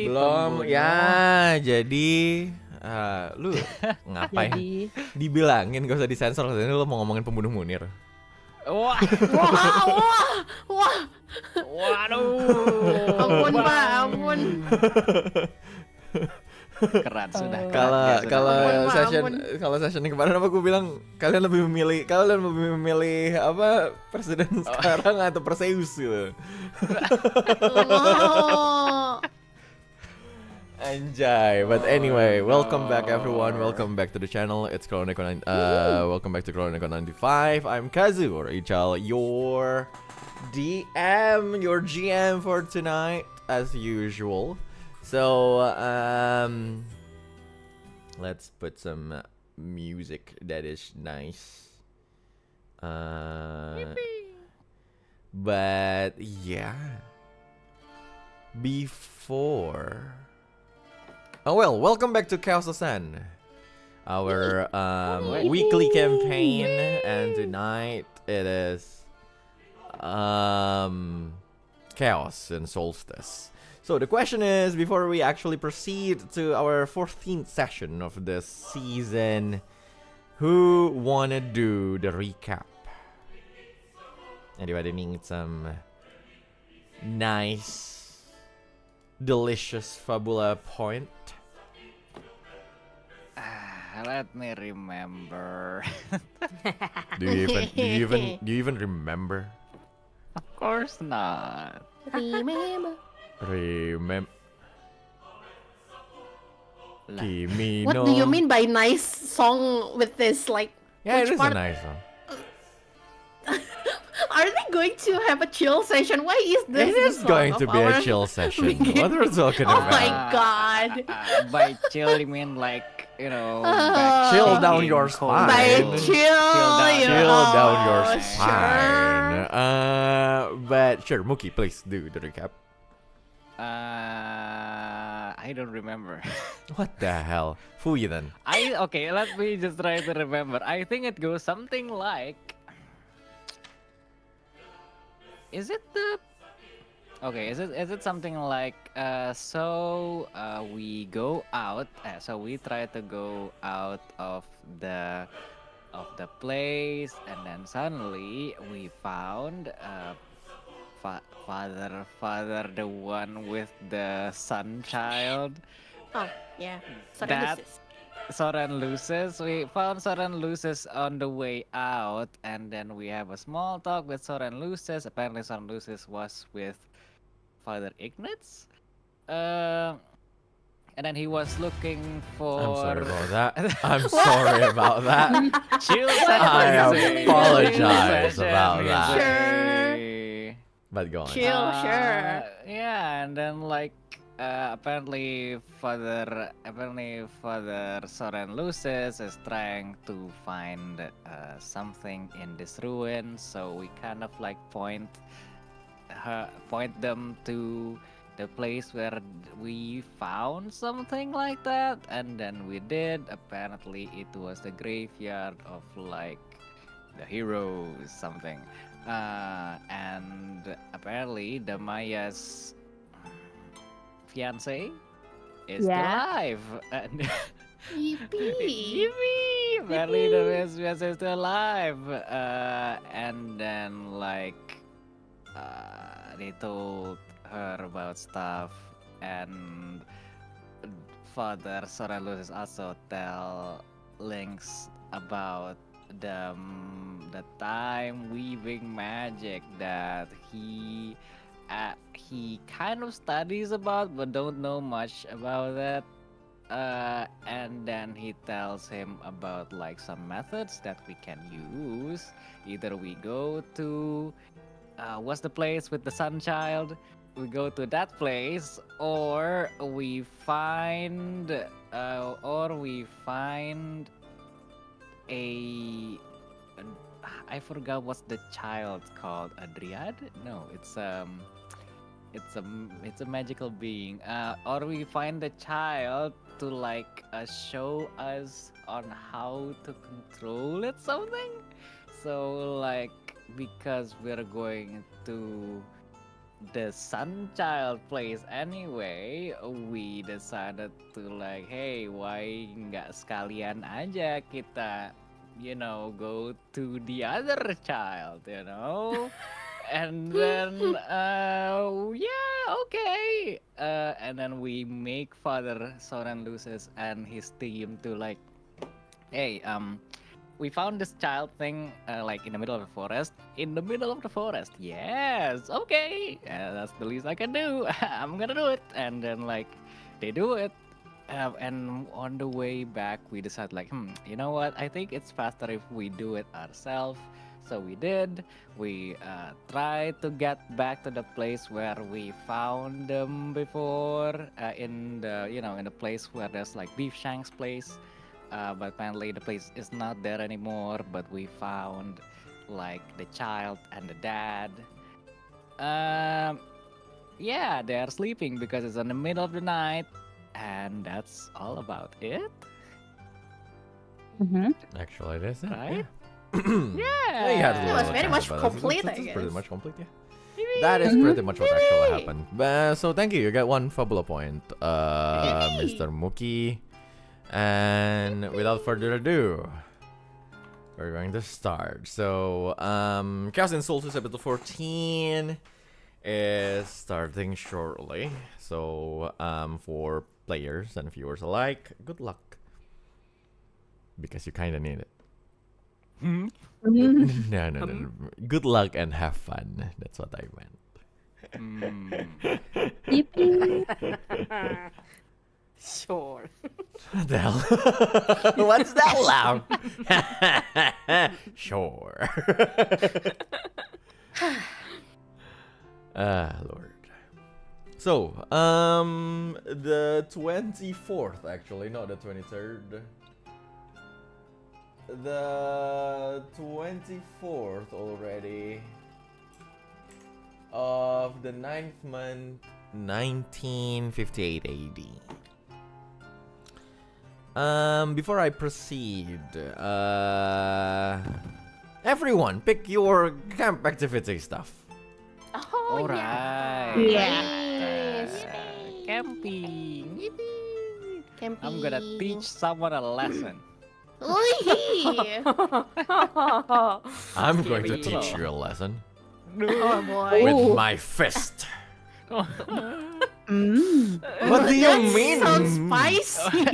Belum ya, jadi lu ngapain? Jadi Dibilangin gak usah disensor, ini lu mau ngomongin pembunuh Munir. wah, waduh, Ampun Pak, ampun. keran sudah. Kalau session kemarin apa gue bilang kalian lebih memilih apa presiden sekarang atau Perseus gitu. Oh. Anjay, but anyway, welcome back everyone. Welcome back to the channel. It's welcome back to Chronicle 95. I'm Kazu or Ical, your DM, your GM for tonight as usual. So, let's put some music that is nice. But yeah, before. Oh well, welcome back to Chaos-san, our weekly campaign, and tonight it is Chaos and Solstice. So the question is, before we actually proceed to our 14th session of this season, who wanna do the recap? Anybody need some nice, delicious Fabula point? Let me remember. Do you even remember? Of course not. Remember. Kimi What no. do you mean by nice song with this? Like, Yeah, it which is part? a nice song. Are they going to have a chill session? Why is this? It the is song going of to be our a chill session. beginning? What are you talking Oh about? my god. By chill, you mean like, you know, Chill down backsticking, your cold. spine. By Fine. chill down your oh, spine. Sure. But sure, Muukyu, please do the recap. I I don't remember. What the hell? Fuyi then. Okay, let me just try to remember. I think it goes something like. Is it the? Okay, is it something like we go out, so we try to go out of the place, and then suddenly we found father, the one with the sun child. Oh, yeah. That Lucis. Soren loses. We found Soren loses on the way out, and then we have a small talk with Soren loses. Apparently, Soren loses was with Father Ignatz. Uh, and then he was looking for. I'm sorry about that. I'm sorry about that. Chill I session. apologize Chill about that. session. But go on. Chill, sure. Yeah, and then like apparently Father Soren Lucis is trying to find something in this ruin, so we kind of like point them to the place where we found something like that, and then we did. Apparently it was the graveyard of like the heroes something, and apparently Damaia's fiance is still alive, and Yippee. yippee! Apparently the fiance is still alive, and then like they told her about stuff, and Father Sorelus also tell Lynx about the time weaving magic that he kind of studies about but don't know much about that. And then he tells him about like some methods that we can use. Either we go to what's the place with the sun child? We go to that place, or we find a I forgot what's the child called, a dryad? No, it's a magical being. Or we find the child to like show us on how to control it, something. So like because we're going to the sun child place anyway, we decided to like, hey, why nggak sekalian aja kita, go to the other child, and then yeah, okay, and then we make Father Soren Lucis and his team to like, hey, we found this child thing like in the middle of the forest. In the middle of the forest, yes, okay, that's the least I can do. I'm gonna do it, and then like they do it. And on the way back, we decided like, you know what? I think it's faster if we do it ourselves. So we did. We tried to get back to the place where we found them before, in the place where there's like Beef Shank's place. But apparently the place is not there anymore. But we found like the child and the dad. Yeah, they are sleeping because it's in the middle of the night. And that's all about it. Actually, it is. Right? Yeah. Yeah. It was very much complete, I It's pretty guess. much complete, yeah. That is pretty much what actually happened. So thank you. You get one Fabula point, Mr. Muukyu. And without further ado, we're going to start. So, Chaos and Solstice episode 14 is starting shortly. So, for players and viewers alike, good luck. Because you kind of need it. No. Good luck and have fun. That's what I meant. Sure. What the hell? What's that laugh? Sure. Lord. So, the 24th actually, not the 23rd. The 24th already of the 9th month 1958 AD. Before I proceed, everyone pick your camp activity stuff. Oh, Alright. Yes. Camping. Yippee. Camping. I'm gonna teach someone a lesson. Oi! I'm going to Scary. teach you a lesson Oh boy. with my fist. Mm. What do you That mean? sounds spicy.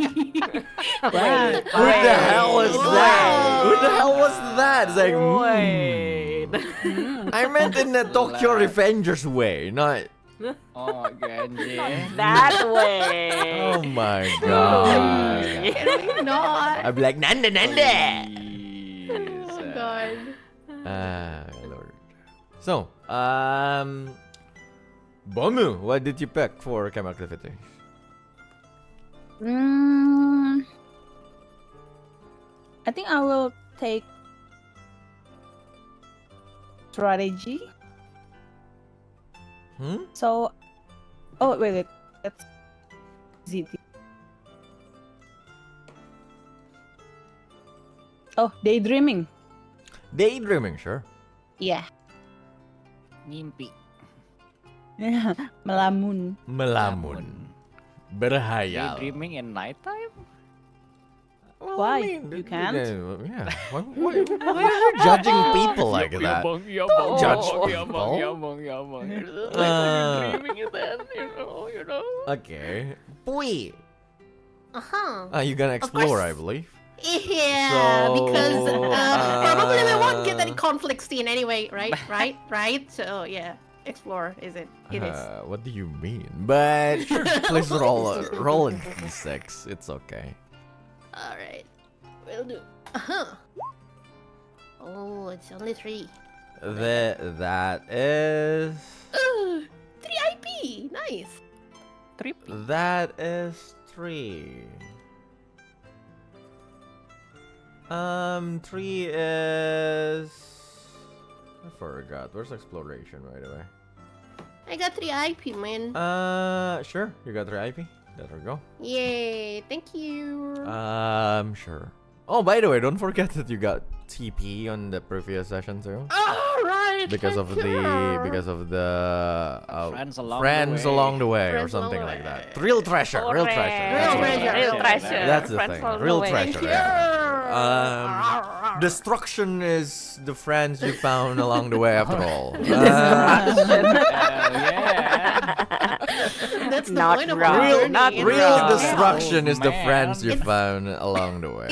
Wow. Who the hell is that? Who the hell was that? It's like, Wait. I meant in the Tokyo Revengers way, not. Oh my god, yeah. That way. Oh my god. Can we not? I'd be like, Nanda, Nanda. Oh god. Ah, Lord. So, Bommu, what did you pick for camp activity? I think I will take strategy. So, oh wait, that's ZT. Oh, daydreaming. Daydreaming, sure. Yeah. Ngimpi. Melamun. Melamun. Berhayal. Daydreaming in nighttime? Well, Why? I mean, You can't? Yeah. Why are you judging people like that? Don't judge people. Okay. Pui. You're gonna explore, I believe. Yeah, So, because probably we won't get any conflict scene anyway, right? Right? So yeah, explore is it? It is. What do you mean? But sure, please roll in d6. It's okay. All right, we'll do. Oh, it's only 3. That is. 3 IP. Nice. Trippy. That is 3. 3 is. I forgot. Where's exploration, by the way? I got 3 IP, man. Sure. You got 3 IP. There we go. Yay! Thank you. Sure. Oh, by the way, don't forget that you got TP on the previous session too. All right. Because of the Friends along the way. or Friends something along like the that. way. Real treasure. Real treasure. That's what it is. Real treasure. That's the Friends thing. all the Real way. treasure. Yeah. Destruction is the friends you found along the way after all. That's the Not point of wrong. our Real, journey. not It's real wrong. chaos. destruction is the man. friends you It's- found along the way.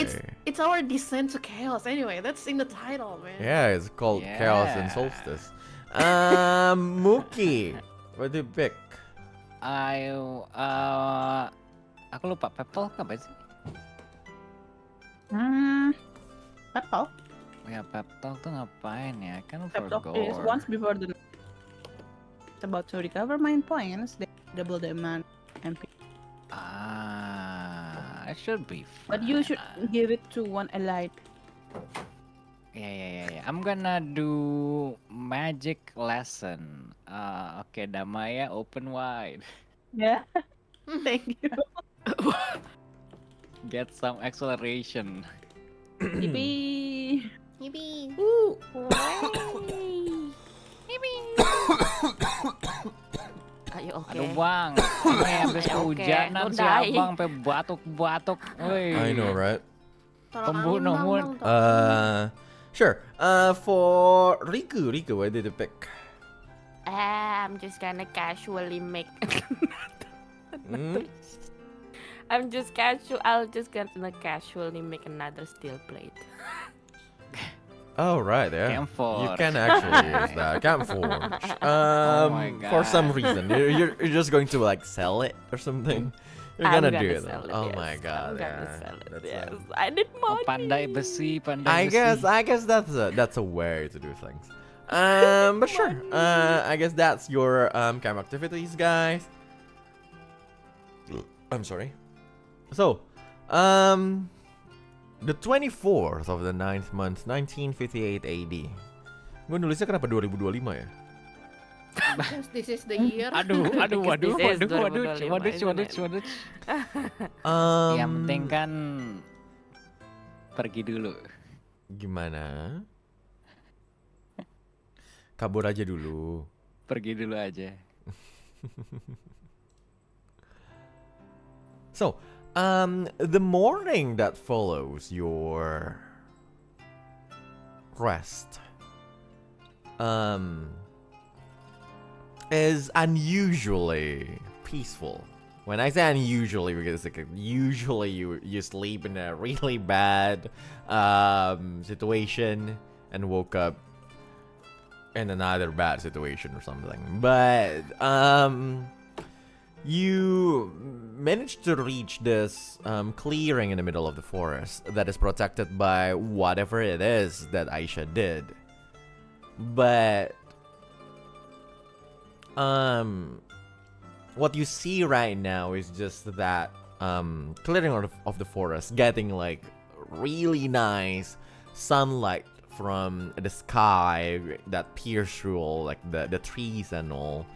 It's our descent to chaos. Anyway, that's in the title, man. Yeah, it's called Chaos and Yeah. Solstice. Muukyu, what do you pick? Aku lupa pepel apa sih? Pep talk. Ya pep talk tuh ngapain ya? Kan Pep for talk is gore. once before the. It's about to recover mind points. They double the amount MP. It should be fun. But you should give it to one elite. Yeah. I'm gonna do magic lesson. Okay, Damaia, open wide. Yeah. Thank you. Get some acceleration. Yippee. Yippee. Ayo oke. Aduh bang, ini habis Oke, kehujanan si udah, abang sampai batuk-batuk. Woi. I know, right? Pembunuh, Mun. Sure. For Riku, what did you pick? I'm just gonna casually make. Hmm? I'm just casual. I'll just gonna casually make another steel plate. Oh, right, yeah. Campforge. You can actually use that. Campforge. my For some God. reason. You're just going to, like, sell it or something? You're I'm gonna gonna do it. sell it, Oh yes. my god, I'm gonna yeah. sell it. That's, Yes, I need Oh, money. pandai besi, pandai I besi. guess that's a way to do things. But sure. I guess that's your camp activities, guys. I'm sorry. So, the 24th of the 9th month, 1958 AD. Gue nulisnya kenapa 2025 ya? Yes, this is the year. Aduh, aduh, waduh, This is waduh, 2025, waduh, isn't waduh, it? waduh. Yang penting kan pergi dulu. Gimana? Kabur aja dulu. Pergi dulu aja. So, the morning that follows your rest, is unusually peaceful. When I say unusually, because like, usually you sleep in a really bad situation and woke up in another bad situation or something. But you managed to reach this clearing in the middle of the forest that is protected by whatever it is that Aisha did. But what you see right now is just that clearing of the forest getting like really nice sunlight from the sky that pierces through all like the trees and all,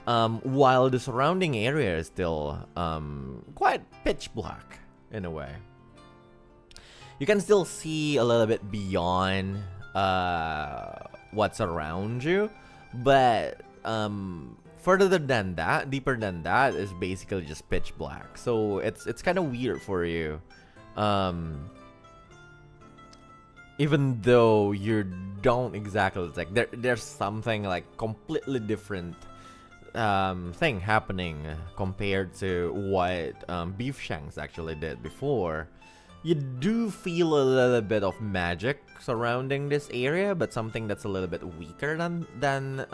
while the surrounding area is still quite pitch black in a way. You can still see a little bit beyond what's around you, but further than that, deeper than that, is basically just pitch black. So it's kind of weird for you, even though you don't exactly like there's something like completely different thing happening compared to what Beef Shanks actually did before. You do feel a little bit of magic surrounding this area, but something that's a little bit weaker than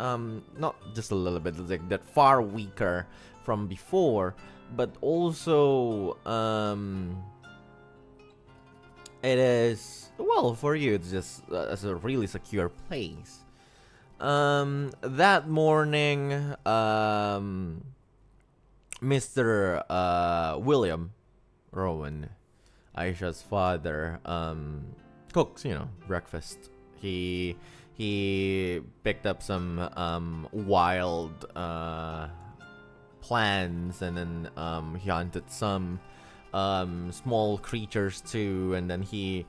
not just a little bit, like that far weaker from before, but also it is, well, for you it's just as a really secure place. That morning, Mr. William Rowan, Aisha's father, cooks, breakfast. He picked up some wild plants, and then he hunted some small creatures too, and then he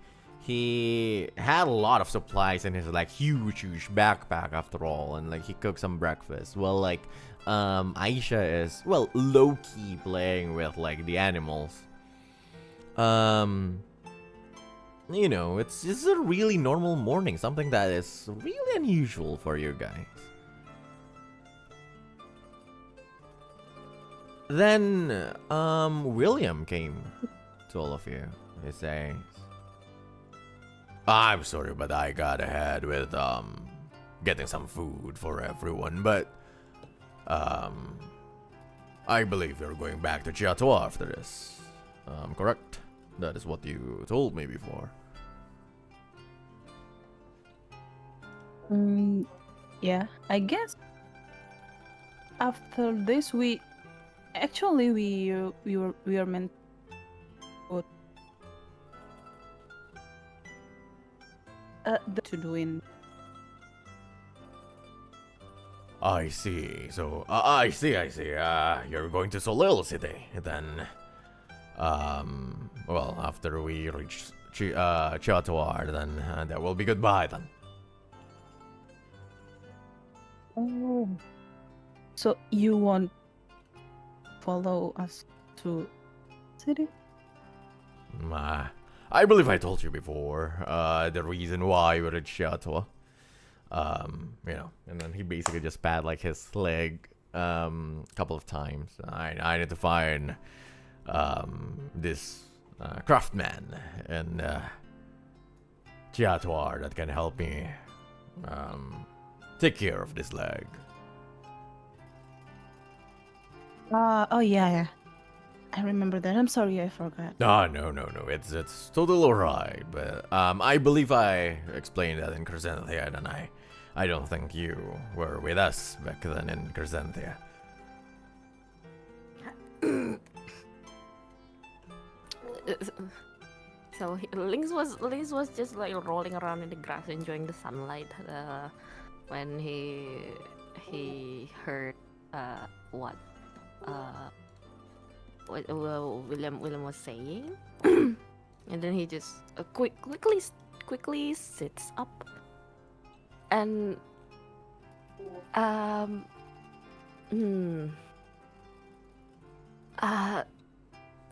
had a lot of supplies in his like huge backpack after all, and like he cooked some breakfast. Well, like Aisha is, well, low-key playing with like the animals. It's just a really normal morning, something that is really unusual for you guys. Then William came to all of you. He says, "I'm sorry, but I got ahead with getting some food for everyone, but I believe you're going back to Totto after this. Correct? That is what you told me before." Yeah, I guess after this we were meant to do in. I see. So I see. You're going to Solil City then. Well, after we reach Totto, then that will be goodbye then. Oh, so you won't follow us to city? I believe I told you before the reason why we're at Totto. And then he basically just pat like his leg a couple of times. I need to find this craftsman in Totto that can help me take care of this leg. Oh yeah. I remember that. I'm sorry, I forgot. No. It's totally alright. But I believe I explained that in Crescentia, and I don't think you were with us back then in Crescentia. So Lynx was just like rolling around in the grass, enjoying the sunlight when he he heard what William was saying, and then he just quickly sits up and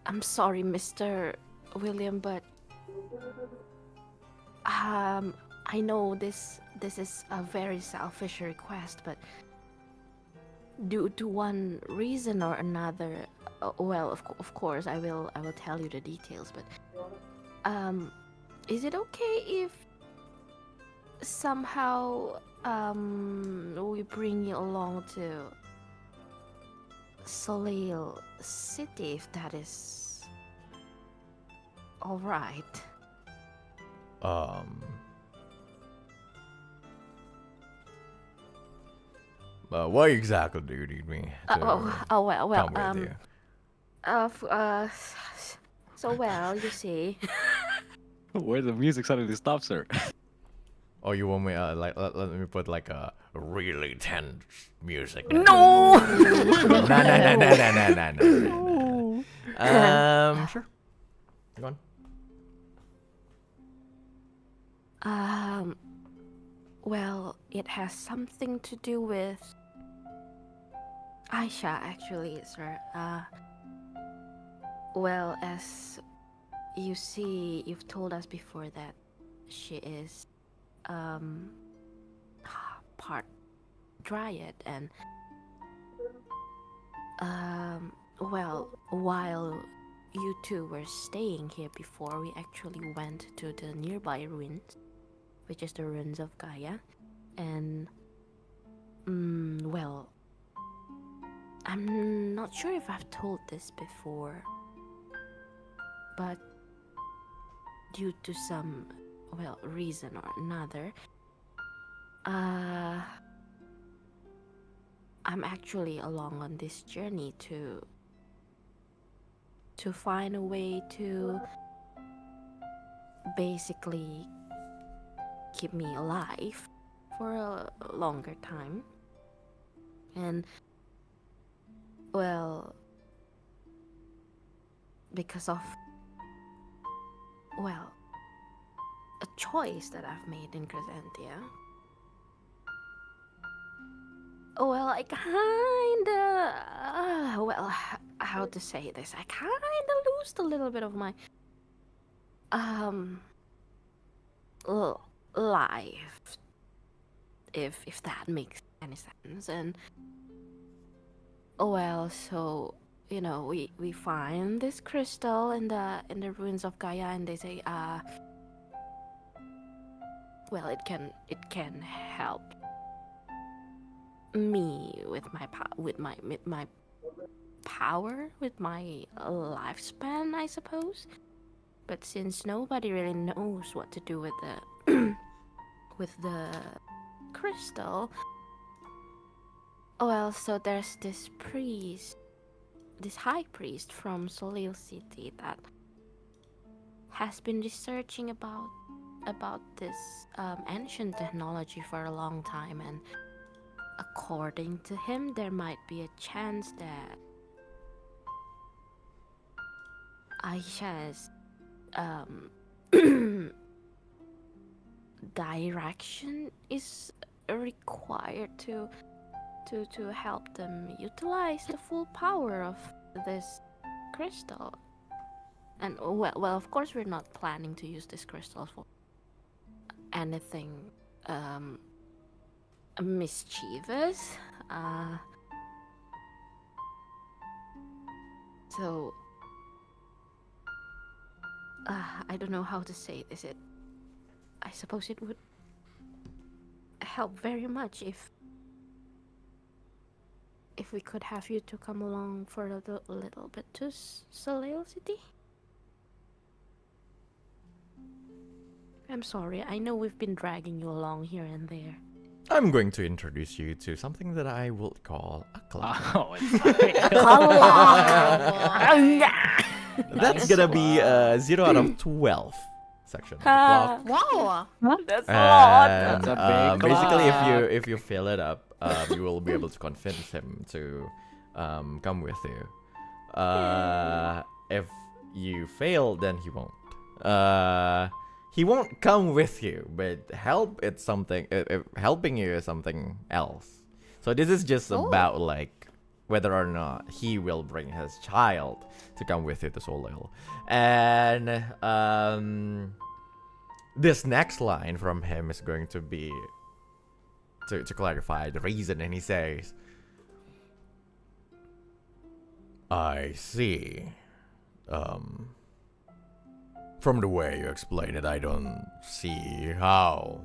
I'm sorry, Mr. William, but I know this is a very selfish request, but due to one reason or another, well, of course, I will tell you the details. But is it okay if somehow we bring you along to Solstice City, if that is all right? Why exactly do you need me to Well, come with you? so well, you see. Where the music suddenly stops her. Oh, you want me let me put like a really tense music? No. No. Sure. Go on. Well, it has something to do with Aisha, actually, sir. Well, as you see, you've told us before that she is part dryad, and well, while you two were staying here before, we actually went to the nearby ruins, which is the ruins of Gaia, and well, I'm not sure if I've told this before, but due to some, well, reason or another, I'm actually along on this journey to find a way to basically keep me alive for a longer time. And well, because of, well, a choice that I've made in Crescentia. Well, I kinda, well, how to say this? I kinda lost a little bit of my, life, if that makes any sense. And well, so you know, we find this crystal in the ruins of Gaia, and they say, well, it can help me with my power, with my lifespan, I suppose. But since nobody really knows what to do with the with the crystal, well, so there's this priest, this high priest from Solstice City that has been researching about this ancient technology for a long time, and according to him, there might be a chance that Aisha's direction is required to help them utilize the full power of this crystal. And well, of course, we're not planning to use this crystal for anything mischievous. So I don't know how to say this. I suppose it would help very much if we could have you to come along for a little bit to Solstice City. I'm sorry, I know we've been dragging you along here and there. I'm going to introduce you to something that I will call a club. Oh, it's That's gonna be 0 out of 12 section of the clock. Wow. That's a lot. And That's a big basically, clock. if you fill it up, you will be able to convince him to come with you. If you fail, then he won't. He won't come with you, but it's something. Helping you is something else. So this is just about like whether or not he will bring his child to come with you to Solil. And this next line from him is going to be to clarify the reason, and he says, I see. From the way you explain it, I don't see how.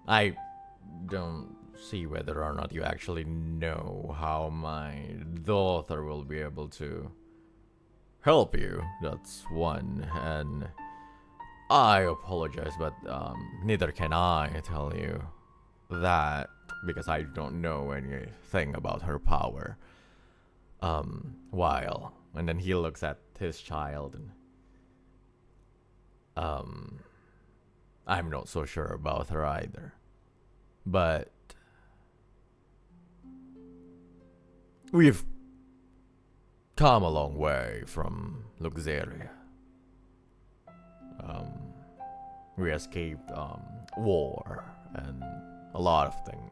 I don't see whether or not you actually know how my daughter will be able to help you. That's one. And I apologize, but neither can I tell you that because I don't know anything about her power. And then he looks at his child and I'm not so sure about her either. But we've come a long way from Luxeria. We escaped war and a lot of things.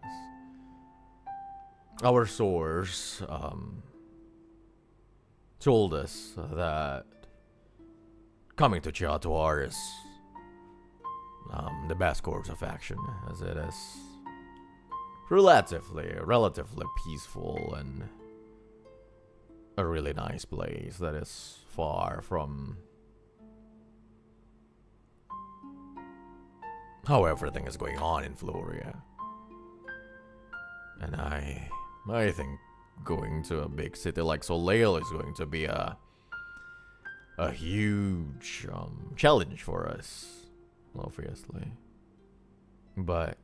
Our source told us that coming to Chiatuar is the best course of action, as it is relatively peaceful and a really nice place that is far from how everything is going on in Floria. And I think going to a big city like Solil is going to be a huge challenge for us, obviously. But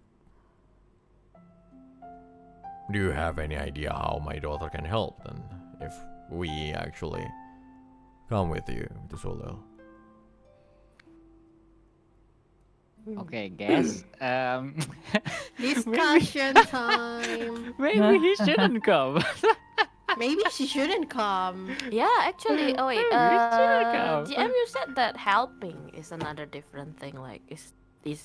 do you have any idea how my daughter can help then, if we actually come with you to Solil? Okay, guess. Discussion time. Maybe he shouldn't come. Maybe she shouldn't come. Yeah, actually. Oh wait. GM, you said that helping is another different thing. Like, is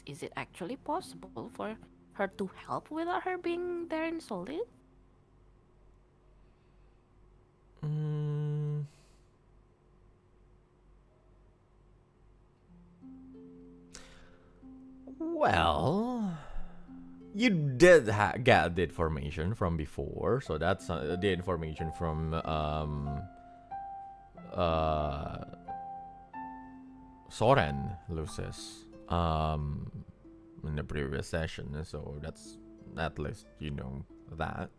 it actually possible for her to help without her being there in Solid? Well, you did get the information from before, so that's the information from Soren Lucis in the previous session, so that's at least you know that.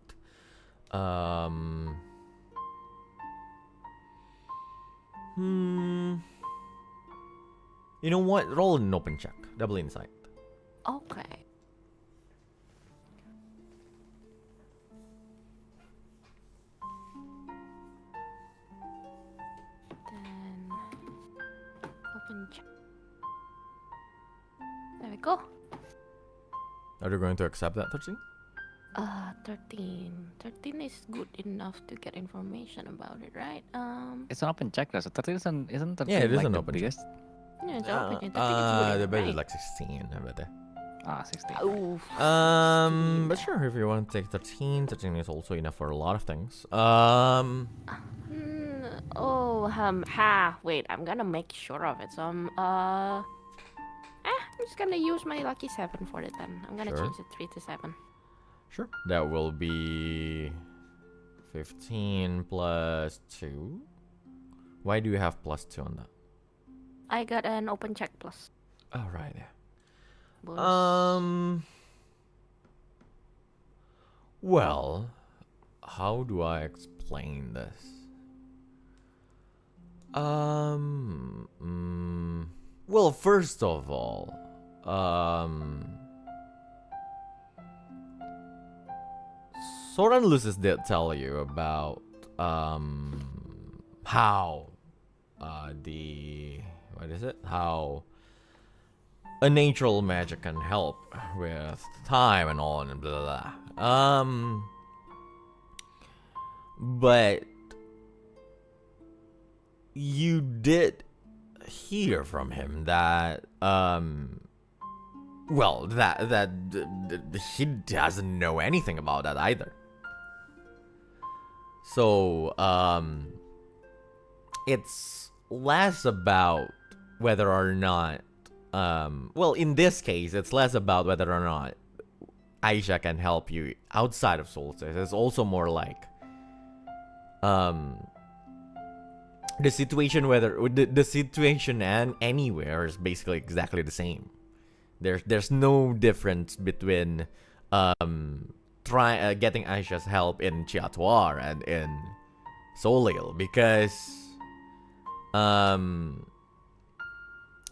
You know what? Roll an open check, double insight. Okay. Then open check. There we go. Are you going to accept that, 13? 13. 13 is good enough to get information about it, right? It's an open check, though. So 13 isn't 13 Yeah, it is like an the open check. biggest? Yeah, it's open. 13 is good The enough, base is right? like 16, I bet. 16. Oof. But sure, if you want to take 13 is also enough for a lot of things. Wait, I'm gonna make sure of it. So I'm just gonna use my lucky 7 for it then. I'm gonna Sure. change it 3 to 7. Sure. That will be 15 plus 2. Why do you have plus 2 on that? I got an open check plus. Alright. Bonus. Well, how do I explain this? Well, first of all, Soren Lucis did tell you about how what is it? How a natural magic can help with time and all and blah blah blah. But you did hear from him that well, that he doesn't know anything about that either. So it's less about whether or not well, in this case, it's less about whether or not Aisha can help you outside of Solstice. It's also more like the situation, whether the situation and anywhere is basically exactly the same. There's no difference between getting Aisha's help in Chiatuar and in Solil, because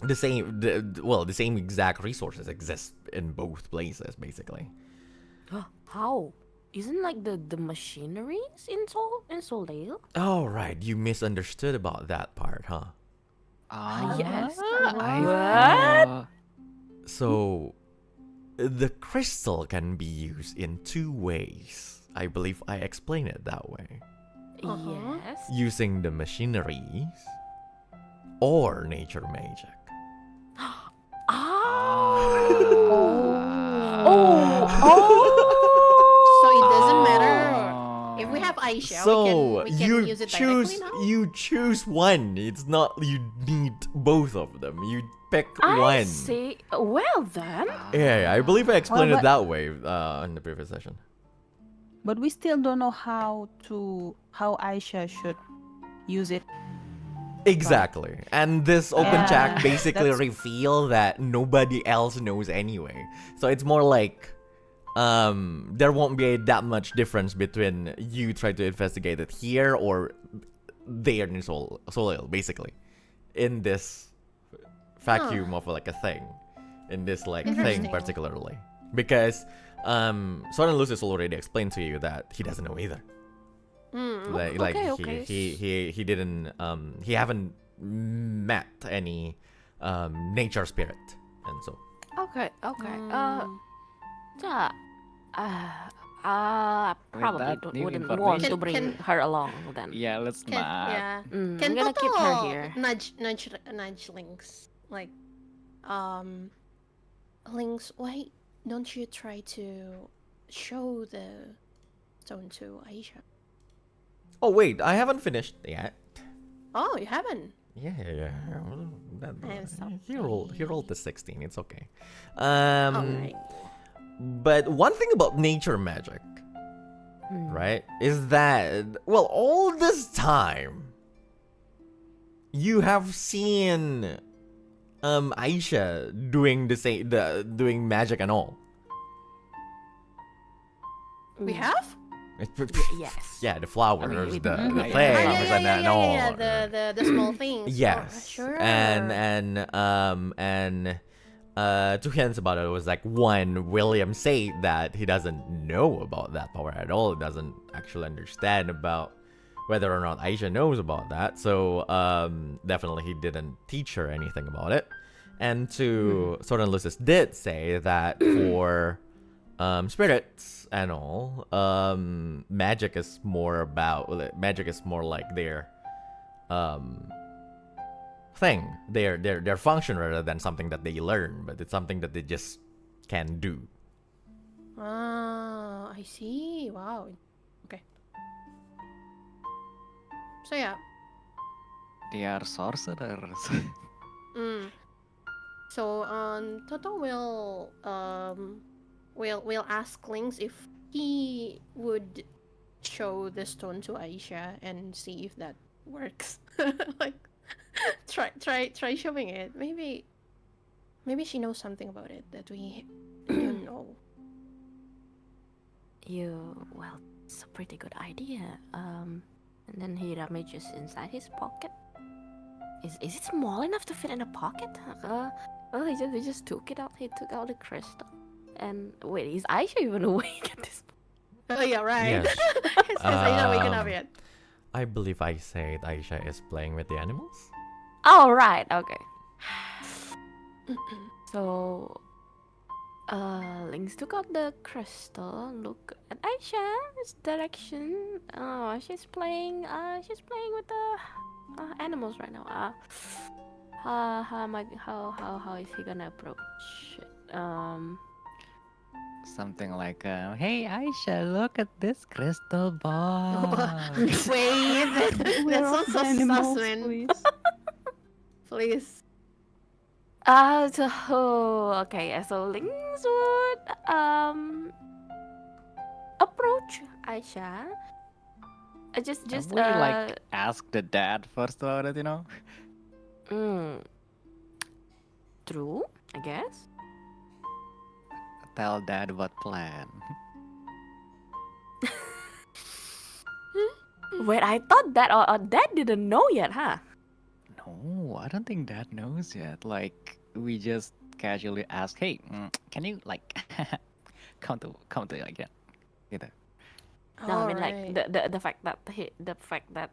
the same exact resources exist in both places basically. How? Isn't like the machineries in Solil? Oh right, you misunderstood about that part, huh? Yes. What? So the crystal can be used in two ways. I believe I explained it that way. Yes. Using the machineries or nature magic. So it doesn't matter if we have Aisha. So we can use it choose directly now? you choose one. It's not you need both of them. You pick I one. see. Well then. Yeah, I believe I explained Well, it that way in the previous session. But we still don't know how Aisha should use it. Exactly. And this open Yeah, chat basically that's- reveal that nobody else knows anyway. So it's more like there won't be that much difference between you try to investigate it here or there in Solil, basically. In this vacuum of like a thing. In this like thing Interesting. particularly. Because Soren Lucius already explained to you that he doesn't know either. Like okay. he didn't he haven't met any nature spirit, and so Okay. Yeah. Probably that new wouldn't want to information- bring Can- her along then. Yeah, let's Can, not. yeah. I'm Can gonna keep her Totto here. nudge Lynx? Like, Lynx, why don't you try to show the stone to Aisha? oh wait, I haven't finished yet. Oh, you haven't? Yeah. I'm sorry. He rolled the 16. It's okay. Alright. But one thing about nature magic, right, is that well, all this time you have seen Aisha doing doing magic and all. We have? Yes. Yeah, the flowers, I mean, we the do. things, yeah, and all. the small things. Yes. Sure. And two hints about it was like, one, William said that he doesn't know about that power at all. He doesn't actually understand about whether or not Aisha knows about that. So definitely he didn't teach her anything about it. And two, Soren Lucis did say that for spirits and all, magic is more like their thing, their function rather than something that they learn, but it's something that they just can do. Ah, I see. Wow. Okay. So yeah. They are sorcerers. So Totto will ask Lynx if he would show the stone to Aisha and see if that works. Like, try showing it. Maybe she knows something about it that we don't know. Well, it's a pretty good idea. And then he rummages inside his pocket. Is it small enough to fit in a pocket? He just took it out. He took out the crystal. And wait, is Aisha even awake at this point? Oh yeah, right. Yes. It's not waking up yet. I believe I said Aisha is playing with the animals. Oh, right. Okay. So, Lynx took out the crystal, look at Aisha's direction. Oh, she's playing with the animals right now. How is he gonna approach it? Something like, "Hey Aisha, look at this crystal ball." Wait, We're that's all so sus, animals, man. please. Please. Okay, so Lynx would approach Aisha. Just Have we like asked the dad first about it, mm, true, I guess. Tell dad about plan. Wait, I thought that Dad didn't know yet, huh? No, I don't think dad knows yet. Like, we just casually ask, "Hey, can you like come to like yeah, gitu." No, I mean Alright. like the fact that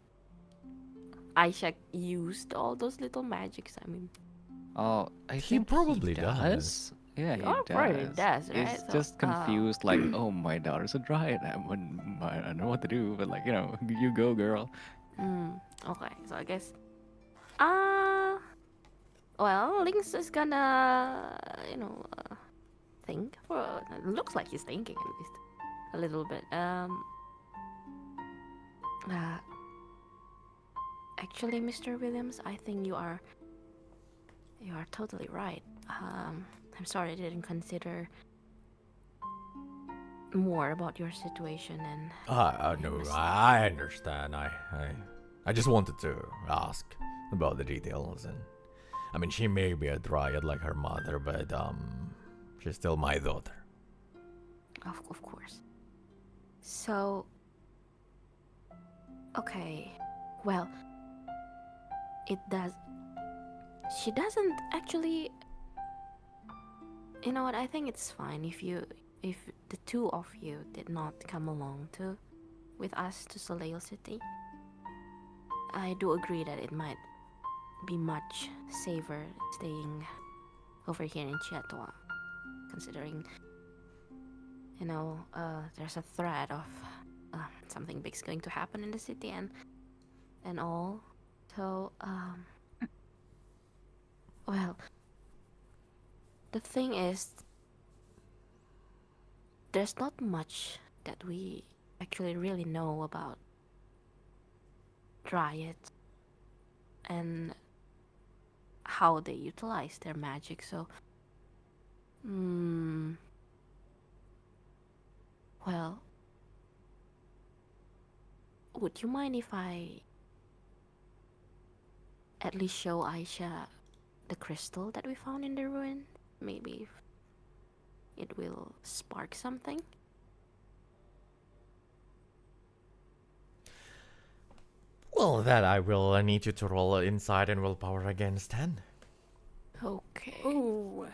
Aisha used all those little magics. I mean, Oh, I He think probably he does. does. Yeah, he oh, probably does. does, right? He's So, just confused, like, "Oh, my daughter's a dryad. I don't know what to do, but like, you go, girl." Okay, so I guess, well, Lynx is gonna, think for. Looks like he's thinking at least a little bit. Actually, Mr. Williams, I think you are totally right. I'm sorry I didn't consider more about your situation and. No, I understand. I just wanted to ask about the details, and I mean, she may be a dryad like her mother, but she's still my daughter. Of course. So. Okay. Well. It does. She doesn't actually. You know what? I think it's fine if the two of you did not come along with us to Soleil City. I do agree that it might be much safer staying over here in Chiatoa, considering, there's a threat of something big's going to happen in the city and all. So, well, the thing is, there's not much that we actually really know about dryads and how they utilize their magic. So, well, would you mind if I at least show Aisha the crystal that we found in the ruin? Maybe it will spark something. Well, that I will need you to roll inside and willpower against 10. Okay. Ooh.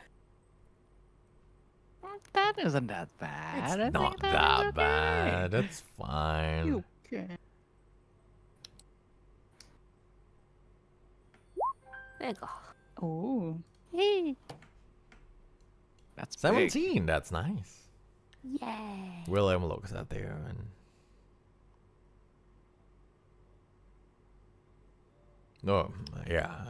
That isn't that bad. I think Not that that is okay. bad. That's fine. You can. There you go. Oh. That's big. 17. That's nice. Yay. William looks at you and. No, yeah.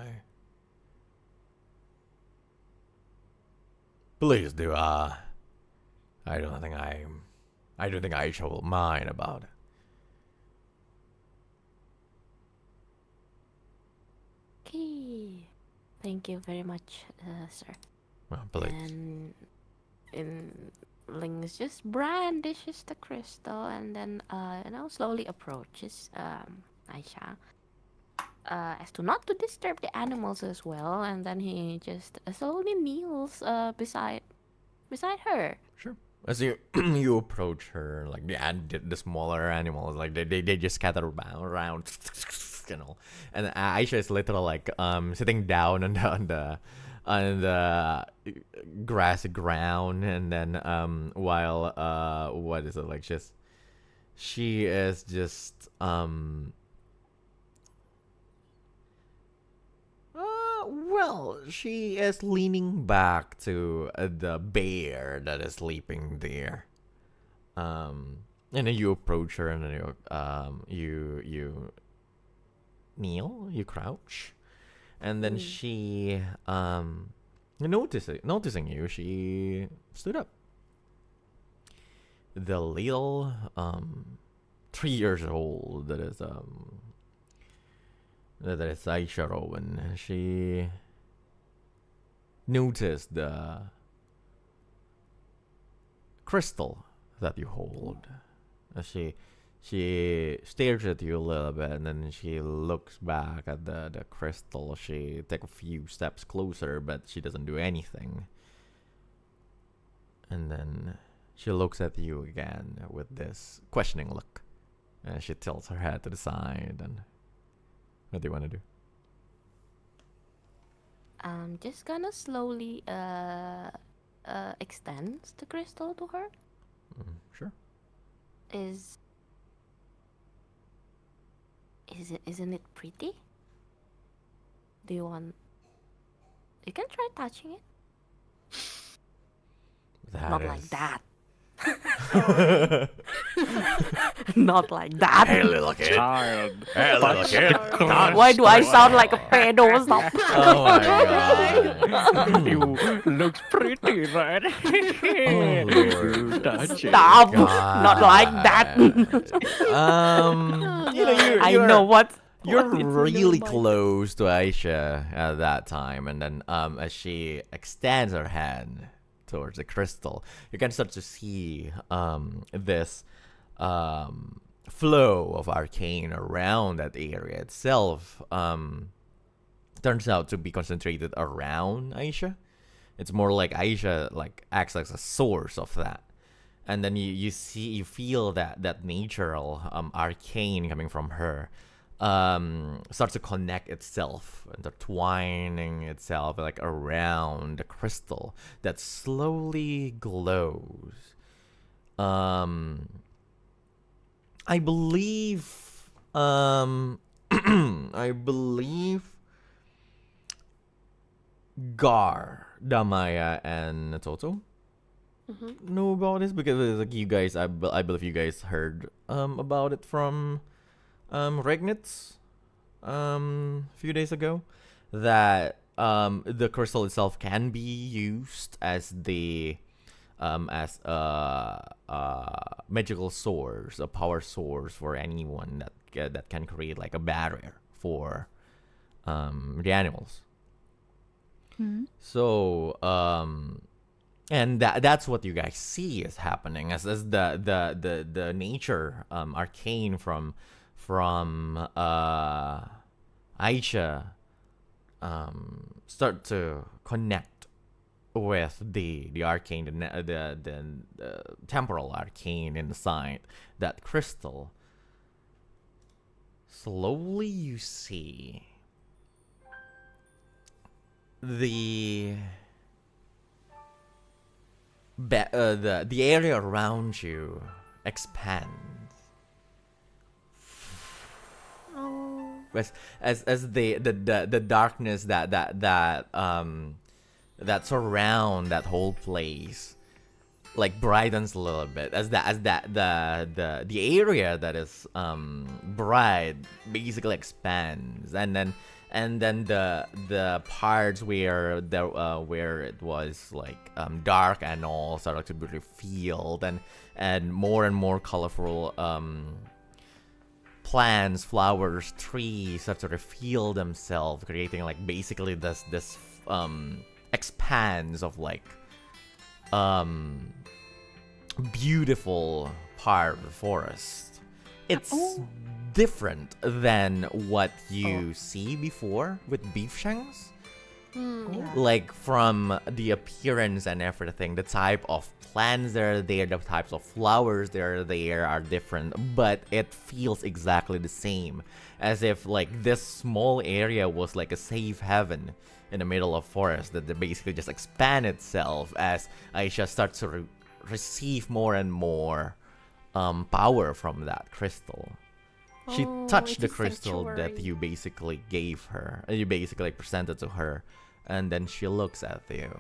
Please do. I don't think Aisha will mind about it. Okay. Thank you very much, sir. Well, please. And Lynx just brandishes the crystal and then slowly approaches Aisha. As to not to disturb the animals as well, and then he just slowly kneels beside her. Sure. As you you approach her, like the smaller animals, like they just scatter around, and Aisha is literally like sitting down on the grassy ground, and then while what is it like she is just Well, she is leaning back to the bear that is sleeping there. And then you approach her, and then you kneel, you crouch, and then she noticing you, she stood up. The little 3 years old that is Aisha Rowan, she noticed the crystal that you hold. She stares at you a little bit, and then she looks back at the crystal. She takes a few steps closer, but she doesn't do anything. And then she looks at you again with this questioning look. And she tilts her head to the side. And what do you want to do? I'm just gonna slowly extend the crystal to her. Sure. Isn't it pretty? Do you want? You can try touching it. Not like that. Not like that. Hey, little kid. Child. Hey, little kid. Why do I sound like a pedo? Stop. Oh my god. You looks pretty, right? Oh, Lord. Touch it. Stop. God. Not like that. I you're, know what. You're what is in your really mind. close to Aisha at that time, and then as she extends her hand towards the crystal, you can start to see this flow of arcane around that area itself. Turns out to be concentrated around Aisha. It's more like Aisha acts as a source of that. And then you feel that natural arcane coming from her starts to connect itself, intertwining itself around the crystal that slowly glows. I believe I believe Garr, Damaia, and Totto know about this because you guys, I believe you guys heard about it from Regnitz a few days ago, that the crystal itself can be used as the as a magical source, a power source for anyone that can create a barrier for the animals. So and that's what you guys see is happening as the nature arcane from Aisha start to connect with the arcane, the temporal arcane inside that crystal. Slowly you see the area around you expand. As the darkness that surround that whole place brightens a little bit, as the area that is bright basically expands, and then the parts where it was dark and all started to be revealed, and more colorful plants, flowers, trees start to reveal themselves, creating basically this expanse of beautiful part of the forest. It's different than what you see before with beef shanks. From the appearance and everything, the type of plants that are there, the types of flowers that are there are different, but it feels exactly the same, as if this small area was a safe haven in the middle of forest that basically just expand itself as Aisha starts to receive more and more power from that crystal. She Oh, touched the it's a crystal that sanctuary. you basically gave her. You basically presented to her. And then she looks at you.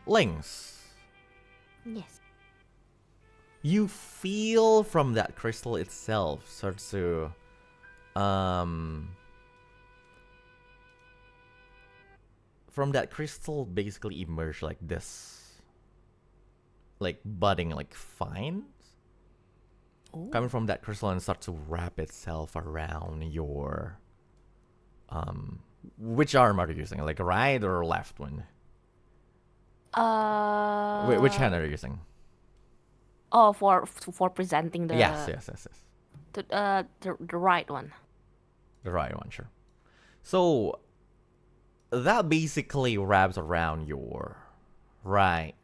Lynx. Yes. You feel from that crystal itself starts to from that crystal basically emerge like this, like budding like vines coming from that crystal and start to wrap itself around your which arm are you using, like right or left one? Which hand are you using? Oh, for presenting the Yes. the right one. The right one, sure. So that basically wraps around your right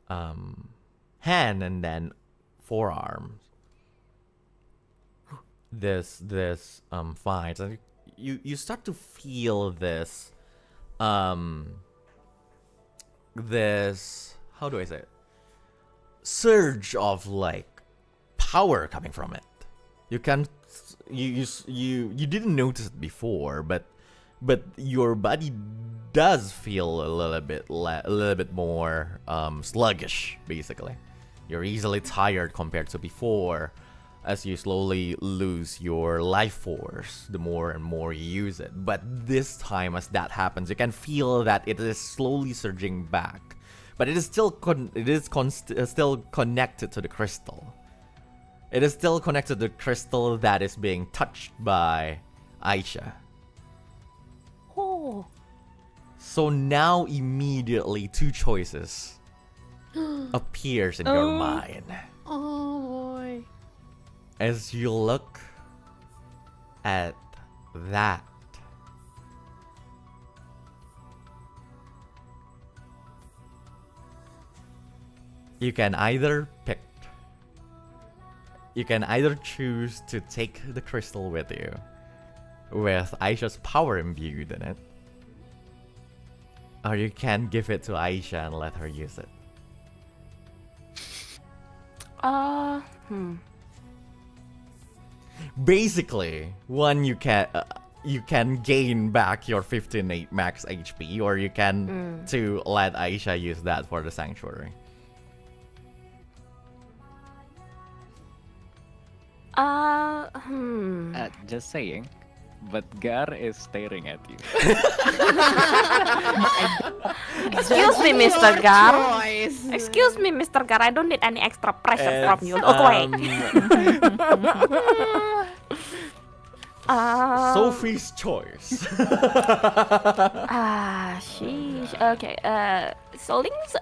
hand and then forearms. This finds, and you start to feel this this, how do I say it, surge of like power coming from it. You can you didn't notice it before, but your body does feel a little bit more sluggish. Basically, you're easily tired compared to before, as you slowly lose your life force the more and more you use it. But this time, as that happens, you can feel that it is slowly surging back, but it is still still connected to the crystal. It is still connected to the crystal that is being touched by Aisha. Oh. So now immediately two choices appears in your mind Oh boy. as you look at that. You can either choose to take the crystal with you, with Aisha's power imbued in it, or you can give it to Aisha and let her use it. Basically, one, you can gain back your 15 max HP, or you can to let Aisha use that for the sanctuary. Just saying, but Garr is staring at you. Excuse me, Mr. Garr. Choice. Excuse me, Mr. Garr. I don't need any extra pressure from you. It's, Okay. Sophie's choice. Sheesh. Okay. So Lynx.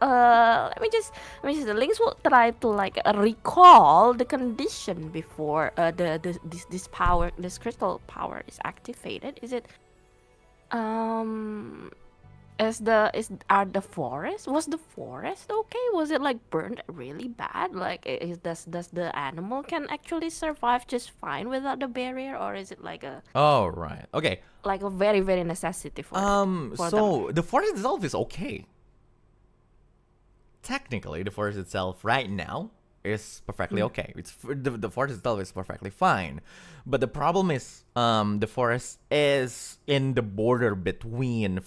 Let me just. Lynx will try to like recall the condition before this crystal power is activated. Is it are the forest, was the forest okay? Was it like burned really bad? Like does the animal can actually survive just fine without the barrier, or is it like a Oh right. Okay. like a very very necessity for for So the forest itself is okay. Technically, the forest itself right now is perfectly okay. It's the forest itself is perfectly fine, but the problem is the forest is in the border between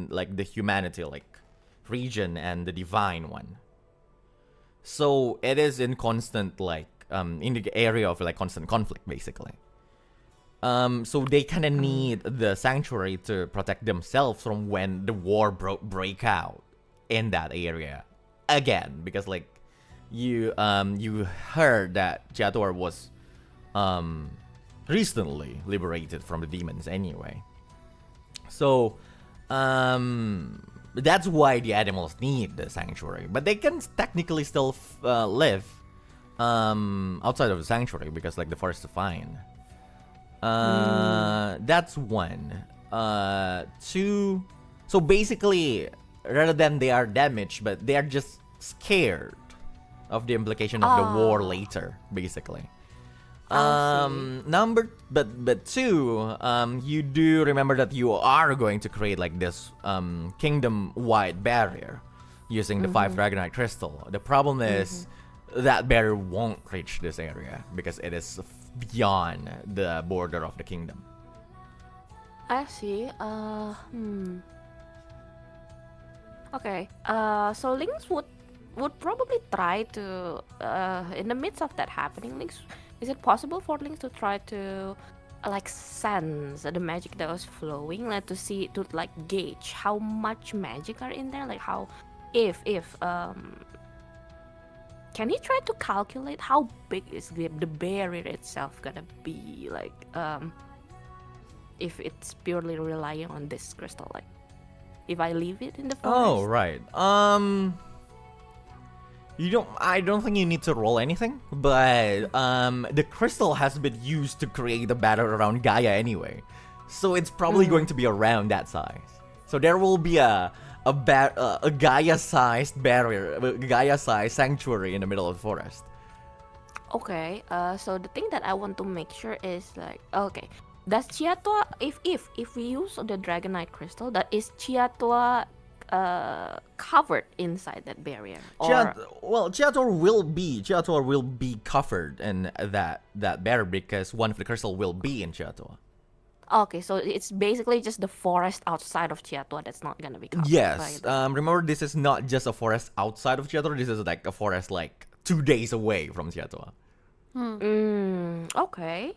like the humanity like region and the divine one. So it is in constant like in the area of like constant conflict basically. So they kind of need the sanctuary to protect themselves from when the war break out in that area again, because like you heard that Jator was recently liberated from the demons anyway. So that's why the animals need the sanctuary, but they can technically still live outside of the sanctuary because like the forest is fine. That's one. Two. So basically, rather than they are damaged, but they are just scared of the implication of the war later, basically. But two, you do remember that you are going to create like this kingdom-wide barrier using the 5 Dragonite Crystal. The problem is that barrier won't reach this area because it is beyond the border of the kingdom. I see. Okay. So Lynx would probably try to, in the midst of that happening, Lynx, is it possible for Lynx to try to like sense the magic that was flowing, like to like gauge how much magic are in there, like how if can he try to calculate how big is the barrier itself gonna be, like if it's purely relying on this crystal, like if I leave it in the forest? Oh, right. I don't think you need to roll anything, but the crystal has been used to create the barrier around Gaia anyway, so it's probably going to be around that size. So there will be a Gaia-sized barrier, a Gaia-sized sanctuary in the middle of the forest. Okay. So the thing that I want to make sure is like, okay, does Chiatua, if we use the Dragonite crystal, that is Chiatua covered inside that barrier? Chiator will be covered in that barrier because one of the crystal will be in Chiator. Okay, so it's basically just the forest outside of Chiatua that's not gonna be covered. Yes. Remember, this is not just a forest outside of Chiator. This is like a forest like 2 days away from Chiator. Okay.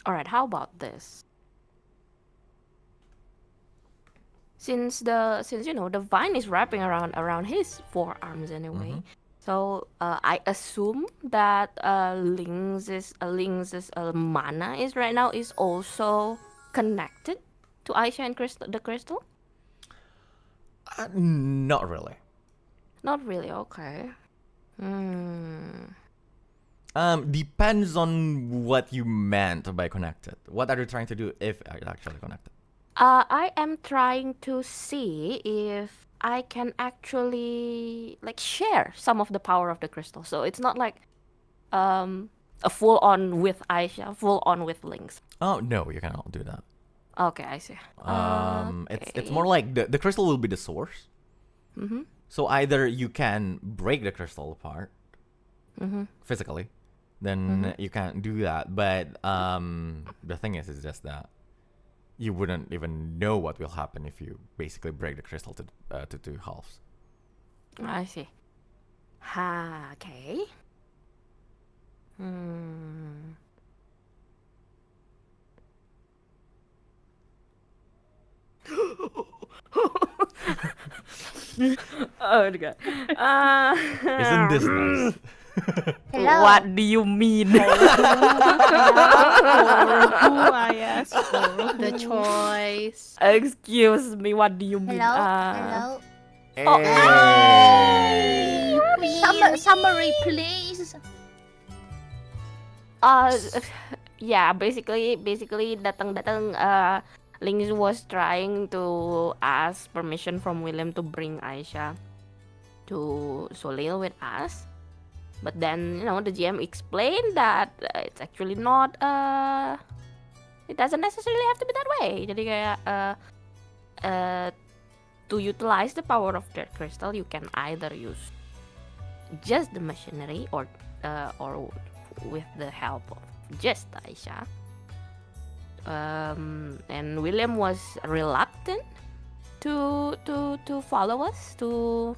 Alright, how about this? Since you know the vine is wrapping around his forearms anyway, so I assume that Lynx's mana is right now is also connected to Aisha and the crystal. Not really. Not really. Okay. Depends on what you meant by connected. What are you trying to do if it's actually connected? I am trying to see if I can actually like share some of the power of the crystal. So it's not like a full on with Aisha, full on with Lynx. Oh no, you cannot do that. Okay, I see. It's more like the crystal will be the source. So either you can break the crystal apart physically, then you can't do that. But the thing is just that you wouldn't even know what will happen if you basically break the crystal to two halves. I see. Okay. Oh god. Isn't this nice? Hello. What do you mean? Who I asked for? The choice. Excuse me, what do you mean? Hello? Hey. Summary, please. Yeah, basically datang Lynx was trying to ask permission from William to bring Aisha to Solil with us. But then, you know, the GM explained that it's actually not, it doesn't necessarily have to be that way. Jadi kayak, to utilize the power of that crystal, you can either use just the machinery or with the help of just Aisha. And William was reluctant to follow us to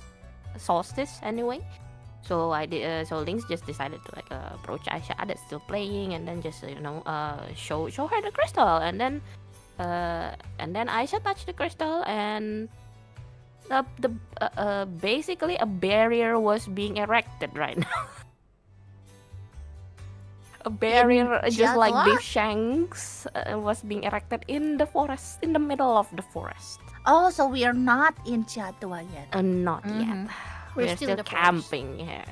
Solstice anyway. So so Lynx just decided to like approach Aisha that's still playing, and then just show her the crystal, and then Aisha touched the crystal, and basically a barrier was being erected right now. A barrier just like Beef Shanks was being erected in the forest, in the middle of the forest. Oh, so we are not in Chiatua yet. Not yet. We're still in the camping here.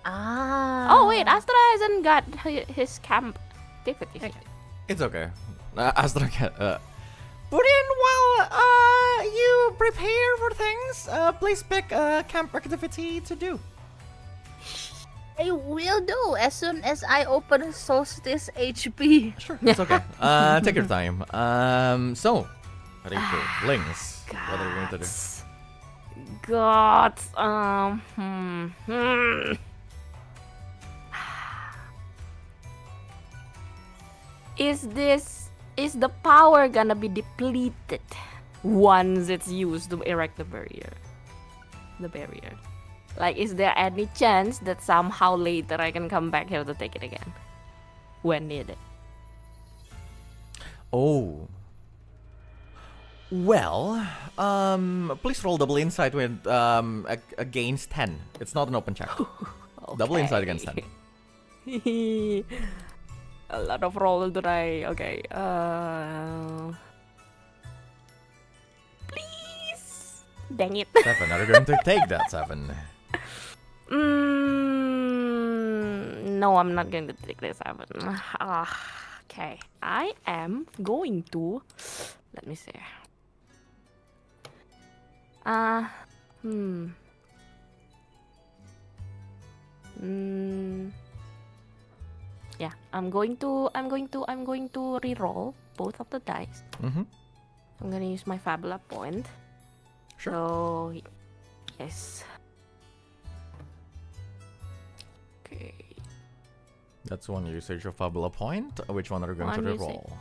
Ah. Oh wait, Astra hasn't got his camp activities yet. It's okay. Astra can. Purin, while you prepare for things, please pick a camp activity to do. I will do as soon as I open Solstice HP. Sure, it's okay. Take your time. So, Riku, Lynx, what are you going to do? Gods. Is the power gonna be depleted once it's used to erect the barrier? The barrier. Like, is there any chance that somehow later I can come back here to take it again when needed? Oh. Well, please roll double insight with against 10. It's not an open check. Double insight against 10. A lot of roll today. Okay. Please. Dang it. 7. Are you going to take that 7? No, I'm not going to take this 7. Okay. I am going to. Let me see. Yeah, I'm going to re-roll both of the dice. Mm-hmm. I'm gonna use my Fabula point. Sure. So, yes. Okay. That's one usage of Fabula point. Which one are you going to One reroll?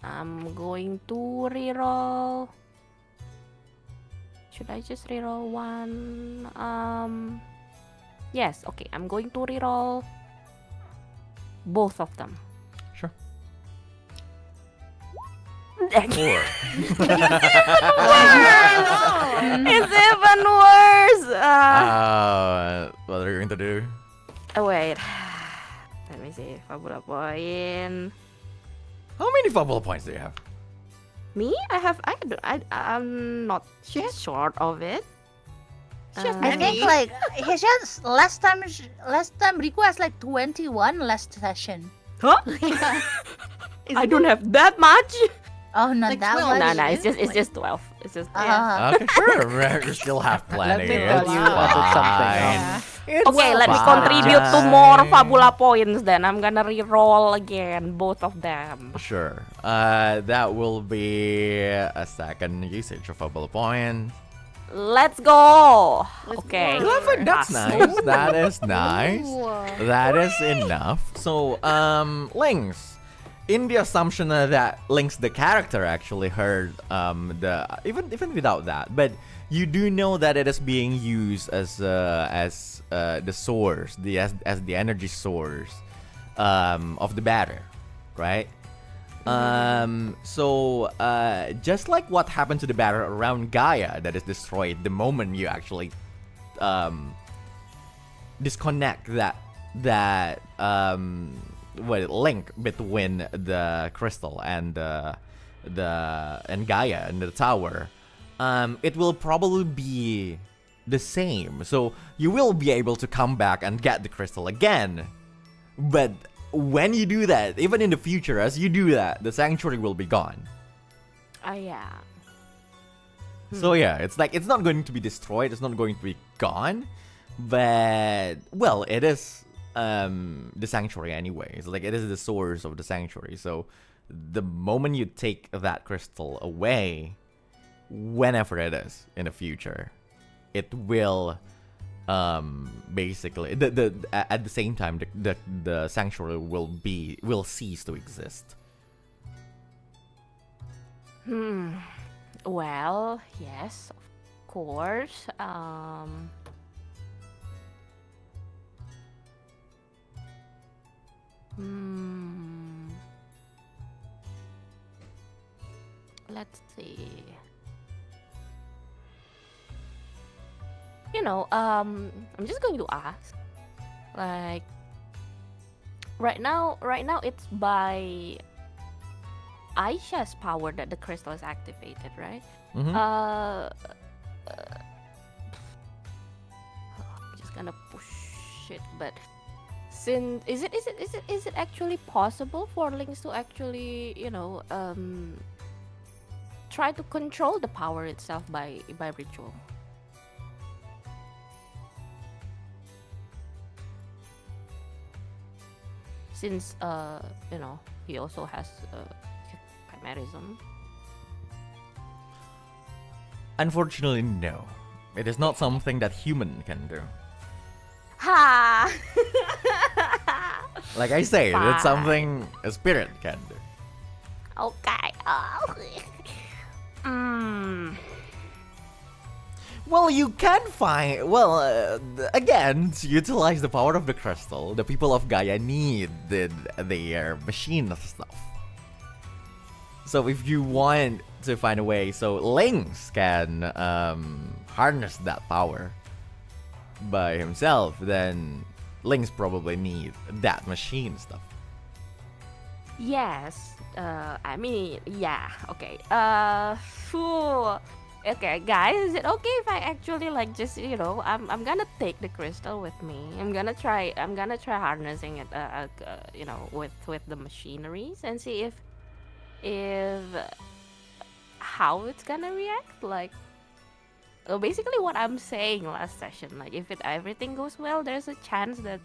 I'm going to re-roll. Should I just re-roll one? Yes. Okay. I'm going to re-roll both of them. Sure. Dang. 4. It's even worse. What are you going to do? Wait. Let me see. Fabula point. How many Fabula points do you have? Me? I'm not sure of it. I think like he just last time Riku has like 21 last session. Huh? I don't have that much. Oh, not Like that 12. much. No, it's just 12. It's just Okay, sure. You still have plenty. Let me It's tell you about something. fine. It's okay. Let me fine. contribute to more Fabula points. Then I'm gonna re-roll again, both of them. Sure. That will be a second usage of Fabula point. Let's go. Let's Okay. go. 11. That's nice. That is nice. Ooh. That is enough. So, Lynx, in the assumption that Lynx the character actually heard the even without that, but you do know that it is being used as the source, as the energy source of the batter, right? So just like what happened to the batter around Gaia that is destroyed the moment you actually disconnect that link between the crystal and Gaia and the tower, it will probably be the same. So you will be able to come back and get the crystal again, but when you do that, even in the future, as you do that, the sanctuary will be gone. Yeah. So yeah, it's like it's not going to be destroyed, it's not going to be gone, but well, it is the sanctuary anyway. It's like it is the source of the sanctuary. So the moment you take that crystal away, whenever it is in the future, it will basically at the same time the sanctuary will cease to exist. Well, yes, of course. Let's see. I'm just going to ask. Like, right now it's by Aisha's power that the crystal is activated, right? Mhm. I'm just gonna push it, but since is it actually possible for Lynx to actually try to control the power itself by ritual? since he also has chimerism. Unfortunately, no. It is not something that human can do. Ha! Like I say, it's Fine. something a spirit can do. Okay. Well, you can find. Well, again, to utilize the power of the crystal, the people of Gaia need their machine stuff. So if you want to find a way, so Lynx can harness that power by himself, then Lynx probably need that machine stuff. Yes. I mean, yeah. Okay. Phew. Okay, guys, is it okay if I actually just I'm gonna take the crystal with me. I'm gonna try harnessing it with the machineries and see if how it's gonna react. Basically what I'm saying last session, if everything goes well, there's a chance that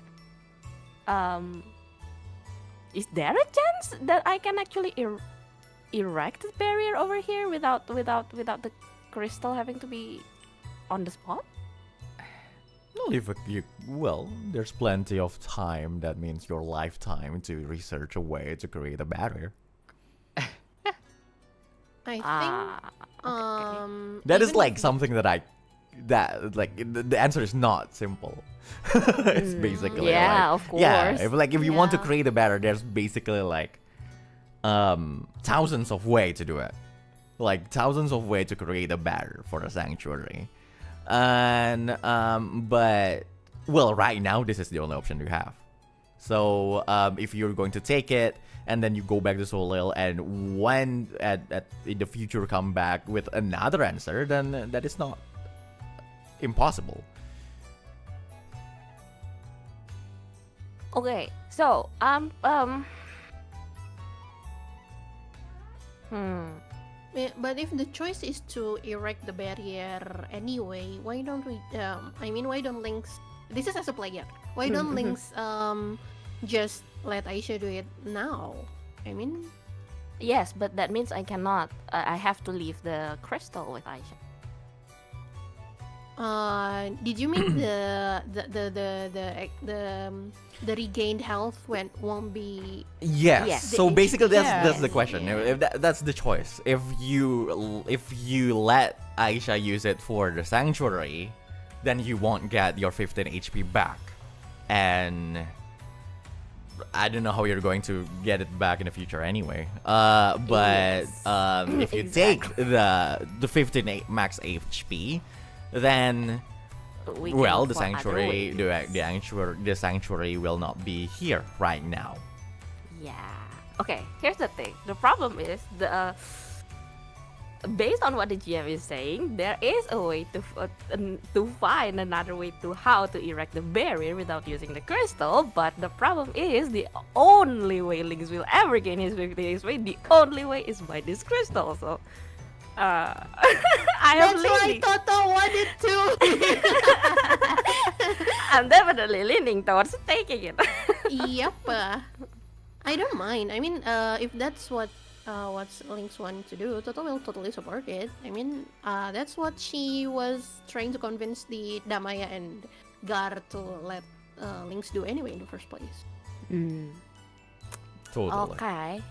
is there a chance that I can actually erect the barrier over here without the crystal having to be on the spot? Well, there's plenty of time. That means your lifetime to research a way to create a barrier. I think That is even if something the answer is not simple. It's basically yeah, of course. Yeah, if you want to Yeah. create a barrier, there's basically thousands of ways to do it. Thousands of ways to create a barrier for a sanctuary. And but right now this is the only option you have. So if you're going to take it and then you go back to Solil, and when in the future come back with another answer, then that is not impossible. Okay, so Yeah, but if the choice is to erect the barrier anyway, why don't we? Why don't Lynx? This is as a player. Why don't Lynx just let Aisha do it now? yes, but that means I cannot. I have to leave the crystal with Aisha. Did you mean the regained health won't be? Yes. Yes. So The basically, HP. that's the Yes. question. Yeah. If that's the choice. If you let Aisha use it for the sanctuary, then you won't get your 15 HP back, and I don't know how you're going to get it back in the future anyway. But Yes. if you take the 15 max HP, then We well, can the find other sanctuary, ways. the sanctuary will not be here right now. Yeah. Okay, here's the thing. The problem is based on what the GM is saying, there is a way to find another way to how to erect the barrier without using the crystal. But the problem is the only way Lynx will ever gain his 15 HP, the only way is by this crystal. So, I am That's why leaning. Totto wanted to. I'm definitely leaning towards taking it. Yep. I don't mind. If that's what Lynx wanting to do, Totto will totally support it. That's what she was trying to convince the Damaia and Garr to let Lynx do anyway in the first place. Totally. Okay.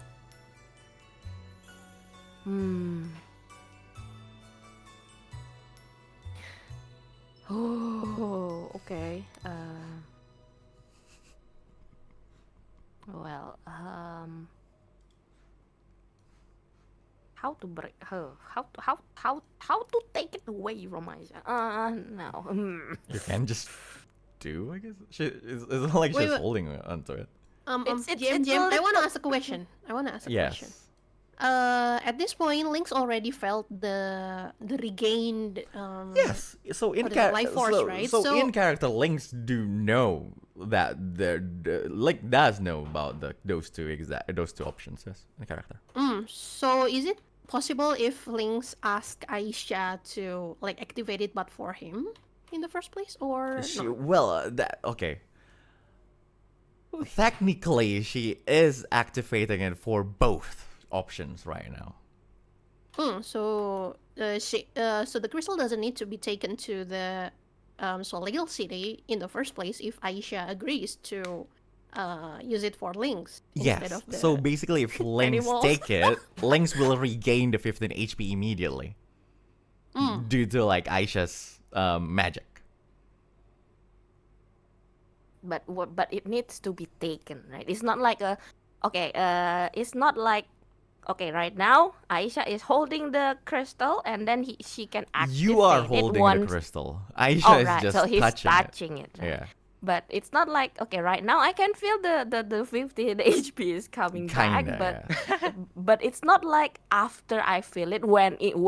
Oh, okay. Well, how to break her? How to take it away from Aisha? No. You can just do, I guess. It's not like Wait, she's wait. holding onto it. GM, I want to ask a question. Yes. At this point, Lynx already felt the regained. Yes. So in what is it, life force, so, right? so So- in character, Lynx do know that Link does know about those two options. Yes, in character. So is it possible if Lynx asked Aisha to activate it, but for him in the first place, or She, not? well, okay. technically, she is activating it for both options right now. So the crystal doesn't need to be taken to the Solil City in the first place if Aisha agrees to use it for Lynx instead Yes. of the So basically, if Lynx animals. take it, Lynx will regain the 15 HP immediately due to like Aisha's magic. But it needs to be taken, right? It's not like it's not like right now Aisha is holding the crystal and then she can activate You are it holding once. the crystal. Aisha is right, just so he's touching it, right? Yeah. But it's not like right now I can feel the 15 HP is coming back, Kinda, but yeah. but it's not like after I feel it when if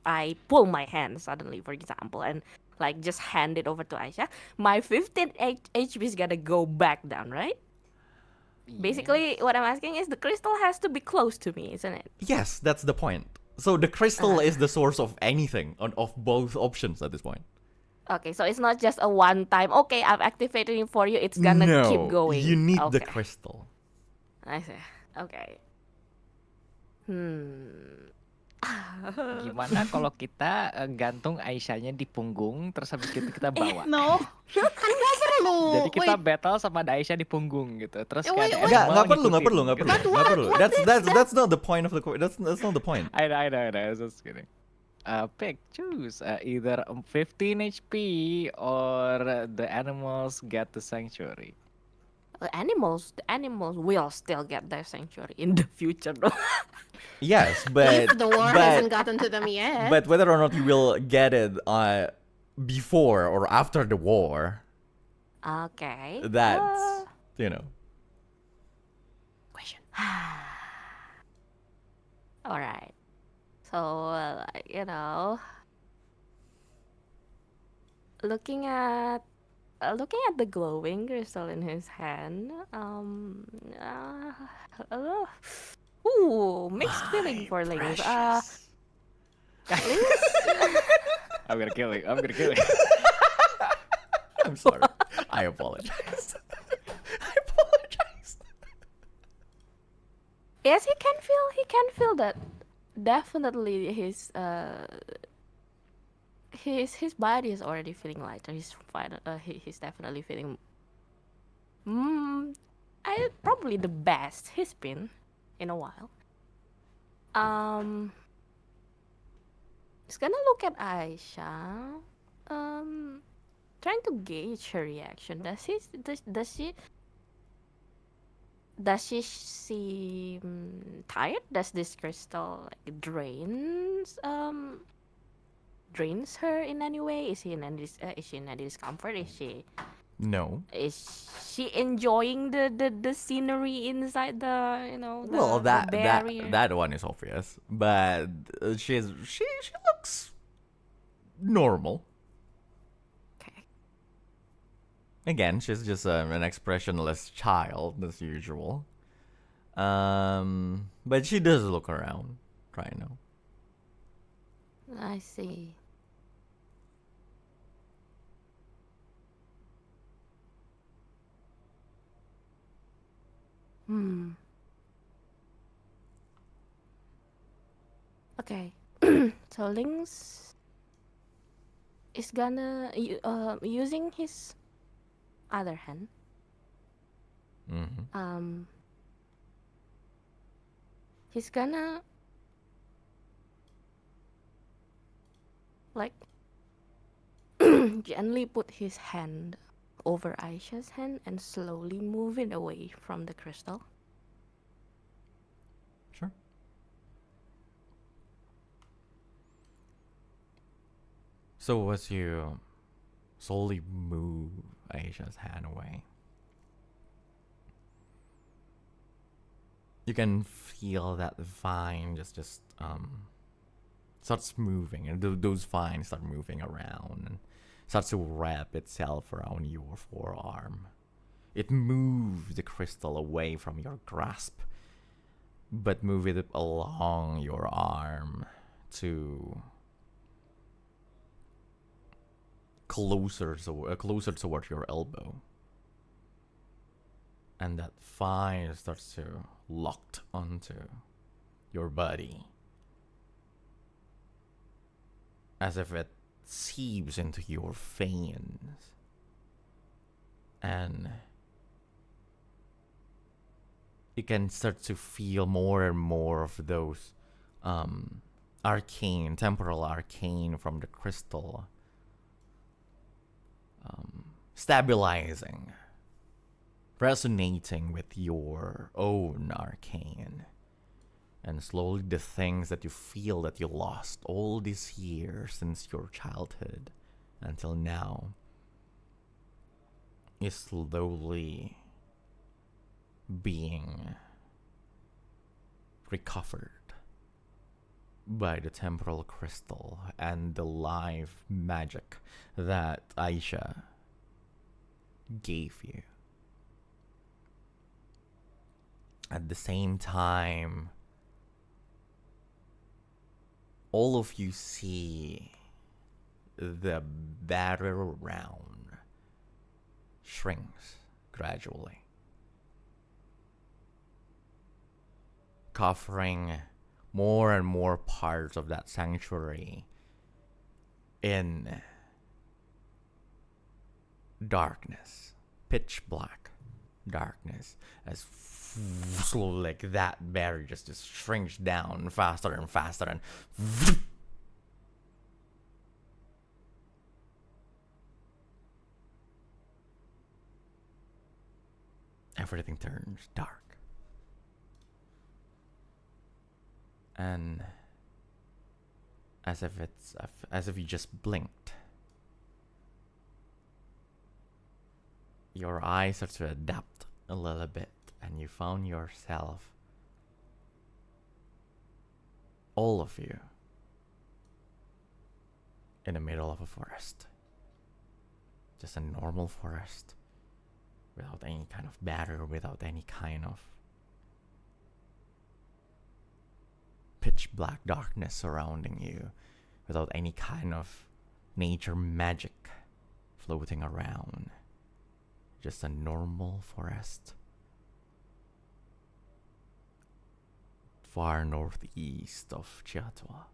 I pull my hand suddenly, for example, and like just hand it over to Aisha, my 15 HP is gonna go back down, right? Basically, what I'm asking is the crystal has to be close to me, isn't it? Yes, that's the point. So the crystal is the source of anything, of both options at this point. Okay, so it's not just a one time. Okay, I've activated it for you. It's gonna keep going. You need the Okay. crystal. I see. Okay. Gimana kalau kita gantung Aisyahnya di punggung, terus habis itu kita bawa? No. Kan nggak perlu. Jadi kita Wait, battle sama Aisyah di punggung gitu. Terus wait, kayak wait. Nggak perlu. ngikutin Nggak gitu. perlu. That's not the point of the that's not the point. I know. I was just kidding. Choose either 15 HP or the animals get the sanctuary. The animals will still get their sanctuary in the future, though. Yes, but if the war hasn't gotten to them yet. but whether or not you will get it before or after the war, Okay. that's Question. All right. So looking at the glowing crystal in his hand, mixed feeling for Lynx. Lynx. I'm gonna kill you. I'm sorry. I apologize. Yes, he can feel that. Definitely his body is already feeling lighter. He's definitely feeling probably the best he's been in a while. He's gonna look at Aisha, trying to gauge her reaction. Does she seem tired? Does this crystal like drains her in any way? Is she in any discomfort? Is she enjoying the scenery inside the Well, the barrier? that one is obvious, but she looks normal. Okay. Again, she's just an expressionless child as usual. But she does look around right now. I see. Okay. So Lynx is gonna using his other hand. He's gonna like gently put his hand over Aisha's hand and slowly move it away from the crystal. Sure. So as you slowly move Aisha's hand away, you can feel that the vine just starts moving, and those vines start moving around and starts to wrap itself around your forearm. It moves the crystal away from your grasp, but move it along your arm to closer toward your elbow. and that fire starts to lock onto your body, as if it seeps into your veins, and you can start to feel more and more of those temporal arcane from the crystal stabilizing, resonating with your own arcane. And slowly the things that you feel that you lost all these years since your childhood until now is slowly being recovered by the temporal crystal and the life magic that Aisha gave you. At the same time, all of you see the barrier around shrinks gradually, covering more and more parts of that sanctuary in darkness, pitch black darkness, as slowly like that barrier just shrinks down faster and faster, and everything turns dark. And as if you just blinked, your eyes start to adapt a little bit, and you found yourself, all of you, in the middle of a forest. Just a normal forest, without any kind of barrier, without any kind of pitch black darkness surrounding you, without any kind of nature magic floating around. Just a normal forest far northeast of Chiatua.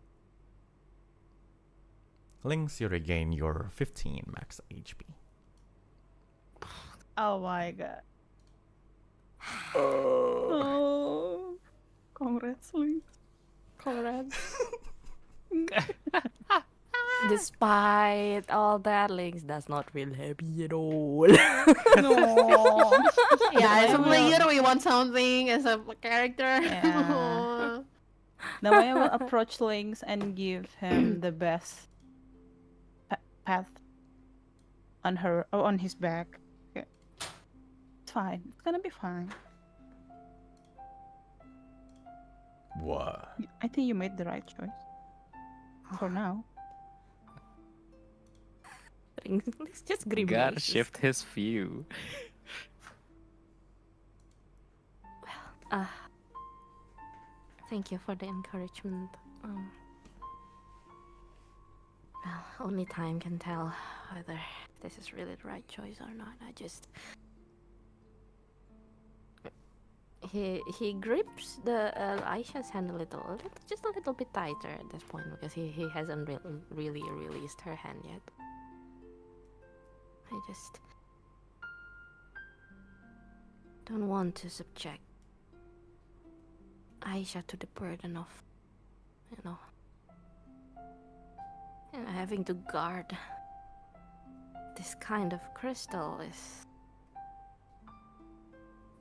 Lynx, you regain your 15 max HP. Oh my god. Oh, congrats, Lynx. Congrats. Despite all that, Lynx does not feel happy at all. No. Yeah, as a Damaia player, we want something. As a character, Yeah. Damaia will approach Lynx and give him the best path on his back. Okay. It's fine. It's gonna be fine. What? I think you made the right choice. For now. Let's just grimace. Garr shift his view. Thank you for the encouragement. Well, only time can tell whether this is really the right choice or not. He grips the Aisha's hand just a little bit tighter at this point, because he hasn't really released her hand yet. I just don't want to subject Aisha to the burden of, having to guard this kind of crystal is...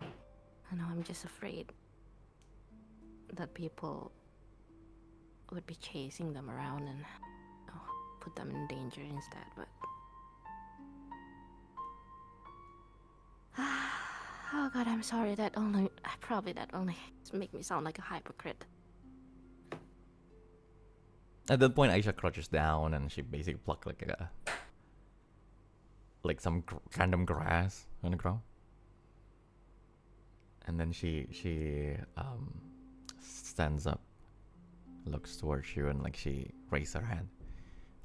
I know, I'm just afraid that people would be chasing them around and put them in danger instead, but... Oh god, I'm sorry, that only make me sound like a hypocrite. At that point, Aisha crouches down and she basically plucks some random grass on the ground. And then she stands up, looks towards you, and she raises her hand.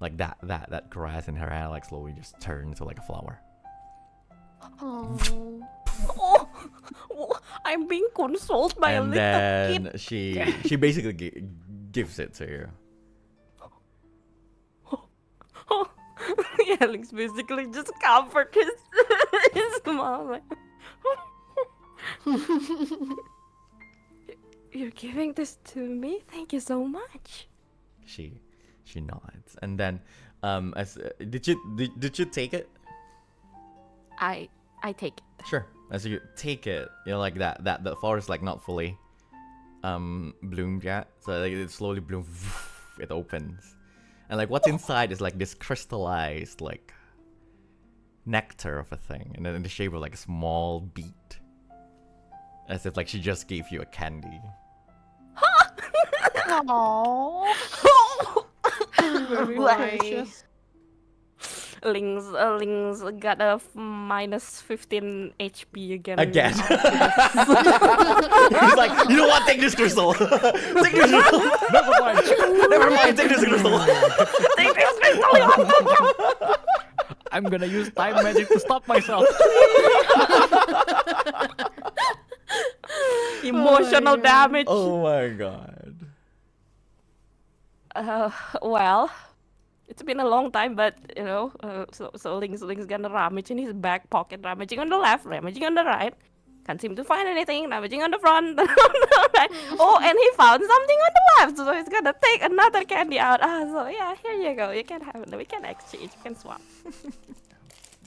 Like that grass in her hand slowly just turns to a flower. Oh. I'm being consoled by a And little then kid. she basically gives it to you. Yeah, Lynx basically just comfort his mom. Like, you're giving this to me? Thank you so much. She nods, and then did you take it? I take it. Sure. As you take it, you know, like that the flower is like not fully bloomed yet, so like it slowly blooms. It opens, and like what's inside is like this crystallized like nectar of a thing, and then in the shape of like a small bead, as if like she just gave you a candy. Aww. Very nice. Lynx got a minus 15 HP again. Again. He's like, you know what? Take this crystal. Take this crystal. Never mind. Take this crystal. Take this crystal. I'm gonna use time magic to stop myself. Emotional damage. Oh my god. Well, it's been a long time, but you know, so Lynx gonna rummage in his back pocket, rummaging on the left, rummaging on the right. Can't seem to find anything, rummaging on the front, on the right. Oh, and he found something on the left, so he's gonna take another candy out. So yeah, here you go. You can have it. We can exchange. You can swap.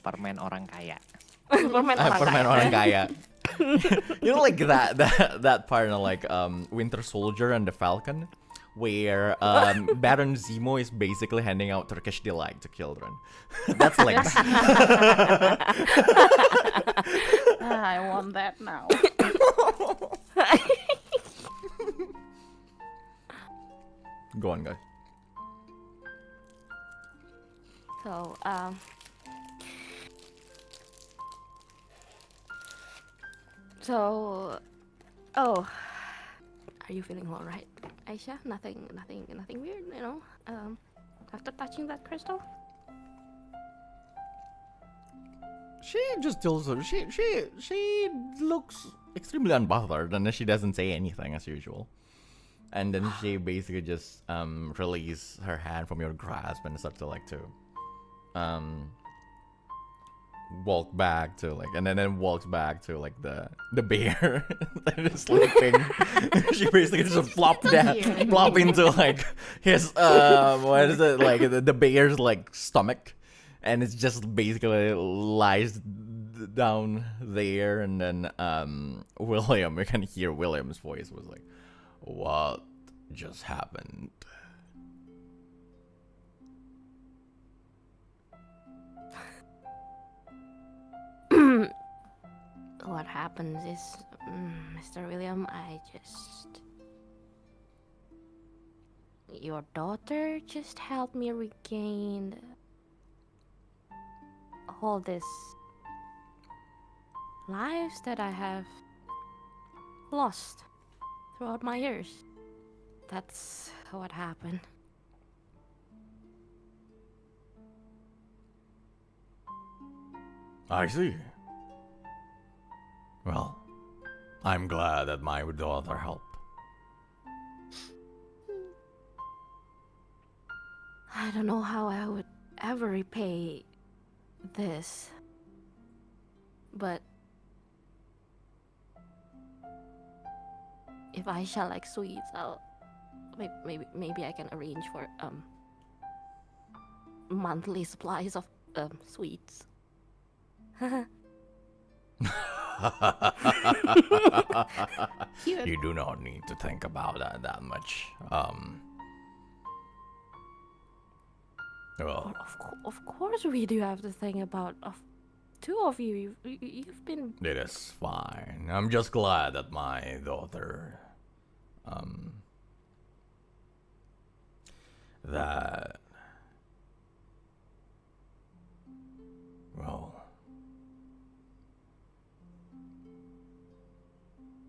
Permen orang kaya. Permen orang kaya. You know, like that part in like Winter Soldier and the Falcon, where Baron Zemo is basically handing out Turkish delight to children. That's like I want that now. Go on, guys. So oh, are you feeling all right, Aisha? Nothing weird, you know. After touching that crystal. She just tells her she looks extremely unbothered, and then she doesn't say anything as usual. And then she basically just release her hand from your grasp and starts to like to walk back to like, and then walks back to like the bear that is sleeping. She basically just flop into like his what is it, like the bear's like stomach, and it's just basically lies down there. And then William, you can hear William's voice was like, "What just happened?" What happens is, Mr. William, your daughter just helped me regain all this lives that I have lost throughout my years. That's what happened. I see. Well, I'm glad that my daughter helped. I don't know how I would ever repay this, but if I shall like sweets, I'll maybe I can arrange for monthly supplies of sweets. You do not need to think about that much. Well, Of course we do have to think about two of you. You've been. it is fine. I'm just glad that my daughter, that, well,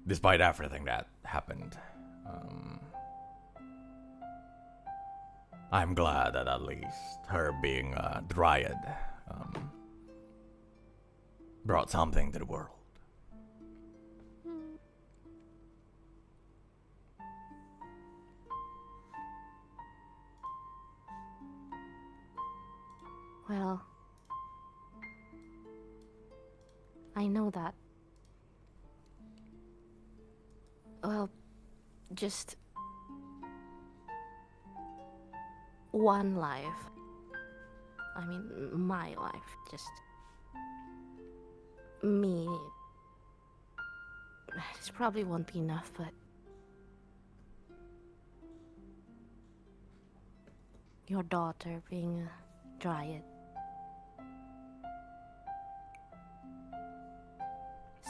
despite everything that happened, I'm glad that at least her being a dryad brought something to the world. Well, I know that. Well, just one life. I mean, my life. Just me. This probably won't be enough, but your daughter being a dryad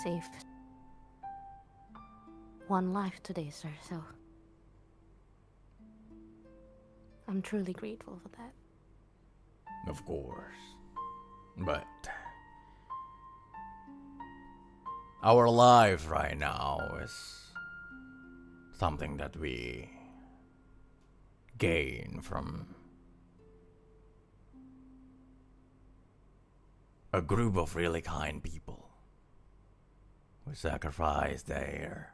saved one life today, sir, so I'm truly grateful for that. Of course. But our life right now is something that we gain from a group of really kind people who sacrifice their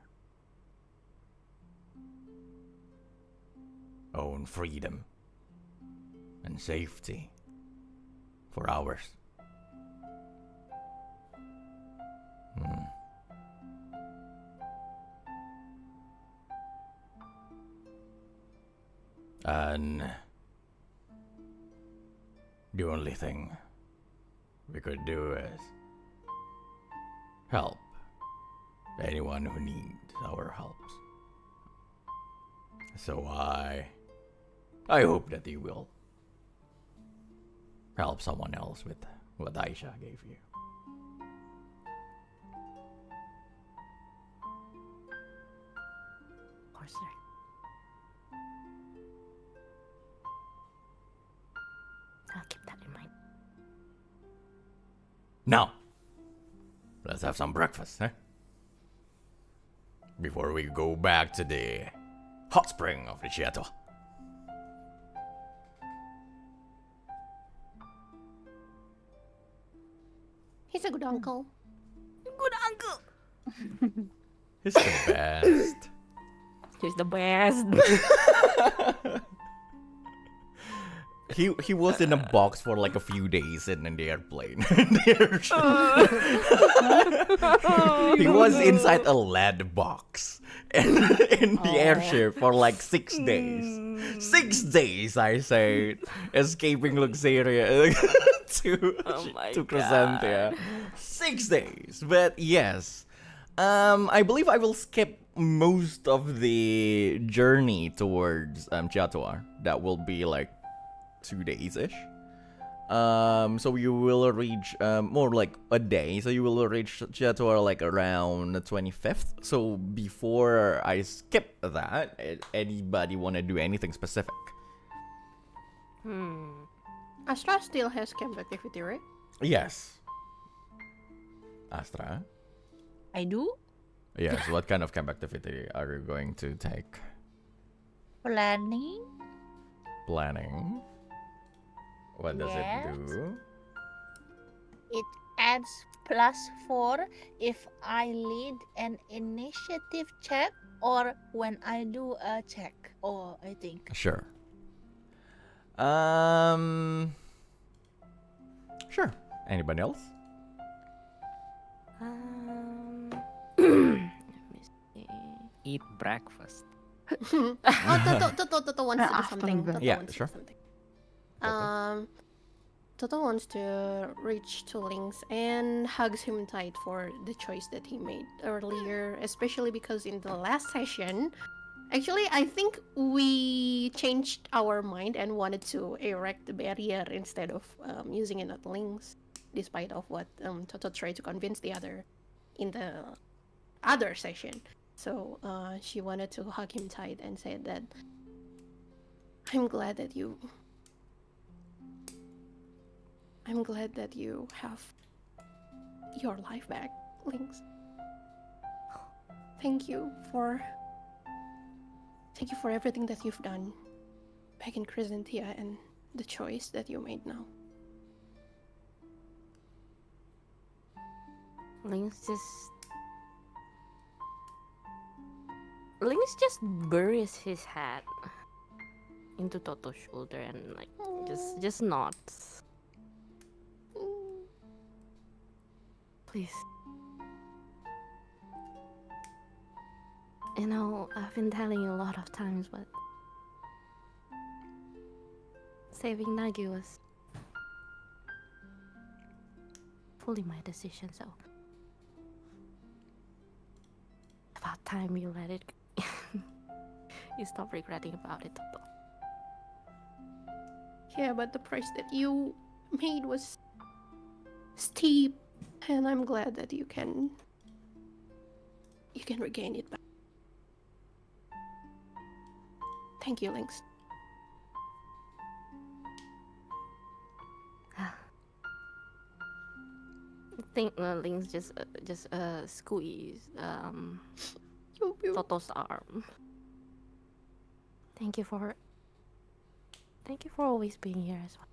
own freedom and safety for ours. And the only thing we could do is help anyone who needs our helps. So I hope that you will help someone else with what Aisha gave you. Of course, sir. I'll keep that in mind. Now, let's have some breakfast, eh? Before we go back to the hot spring of the Totto. He's a good uncle. Good uncle! He's the best. He's the best. He was in a box for like a few days in the airplane. He was inside a lead box in the airship for like 6 days. 6 days, I say, escaping Luxeria to Crescentia. 6 days, but yes. I believe I will skip most of the journey towards Chiatoar. That will be like 2 days-ish. So you will reach more like a day. So you will reach Chiatoar like around the 25th. So before I skip that, anybody want to do anything specific? Astra still has camp activity, right? Yes. Astra? I do. Yes, what kind of camp activity are you going to take? Planning. Planning. What does Yes. it do? It adds +4 if I lead an initiative check or when I do a check. Oh, I think. Sure. Sure. Anybody else? Let me see. Eat breakfast. Totto wants to do After something. that. Totto Yeah, wants to sure. do something. Totto wants to reach to Lynx and hugs him tight for the choice that he made earlier, especially because in the last session, actually, I think we changed our mind and wanted to erect the barrier instead of using it at Lynx, despite of what Totto tried to convince the other in the other session. So she wanted to hug him tight and said that I'm glad that you have your life back, Lynx. Thank you for everything that you've done back in Crescentia and the choice that you made now. Lynx just buries his head into Toto's shoulder and like just nods. Please. You know, I've been telling you a lot of times, but saving Nagi was fully my decision, so about time you let it you stop regretting about it, Totto. Yeah, but the price that you made was steep, and I'm glad that you can regain it back. Thank you, Lynx. I think Lynx just squeezed Totto's arm. Thank you for always being here as well.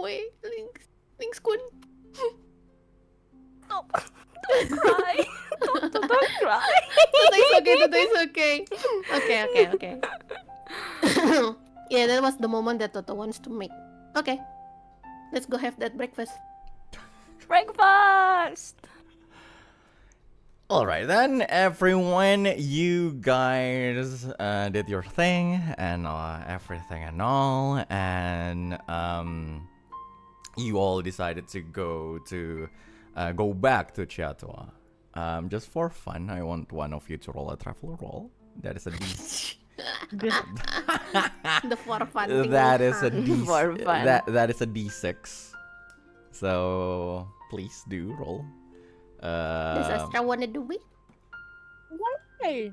Wait, Lynx kun. No, don't cry. Don't cry. It's okay. Okay. Yeah, that was the moment that Totto wants to make. Okay, let's go have that breakfast. Breakfast! Alright then, everyone, you guys did your thing and everything and all, and you all decided to go back to Chiatua. Just for fun, I want one of you to roll a travel roll. That is a D. The for fun thing. That is a D. For fun. That is a D6. So please do roll. Does Astra wanna do it? Why?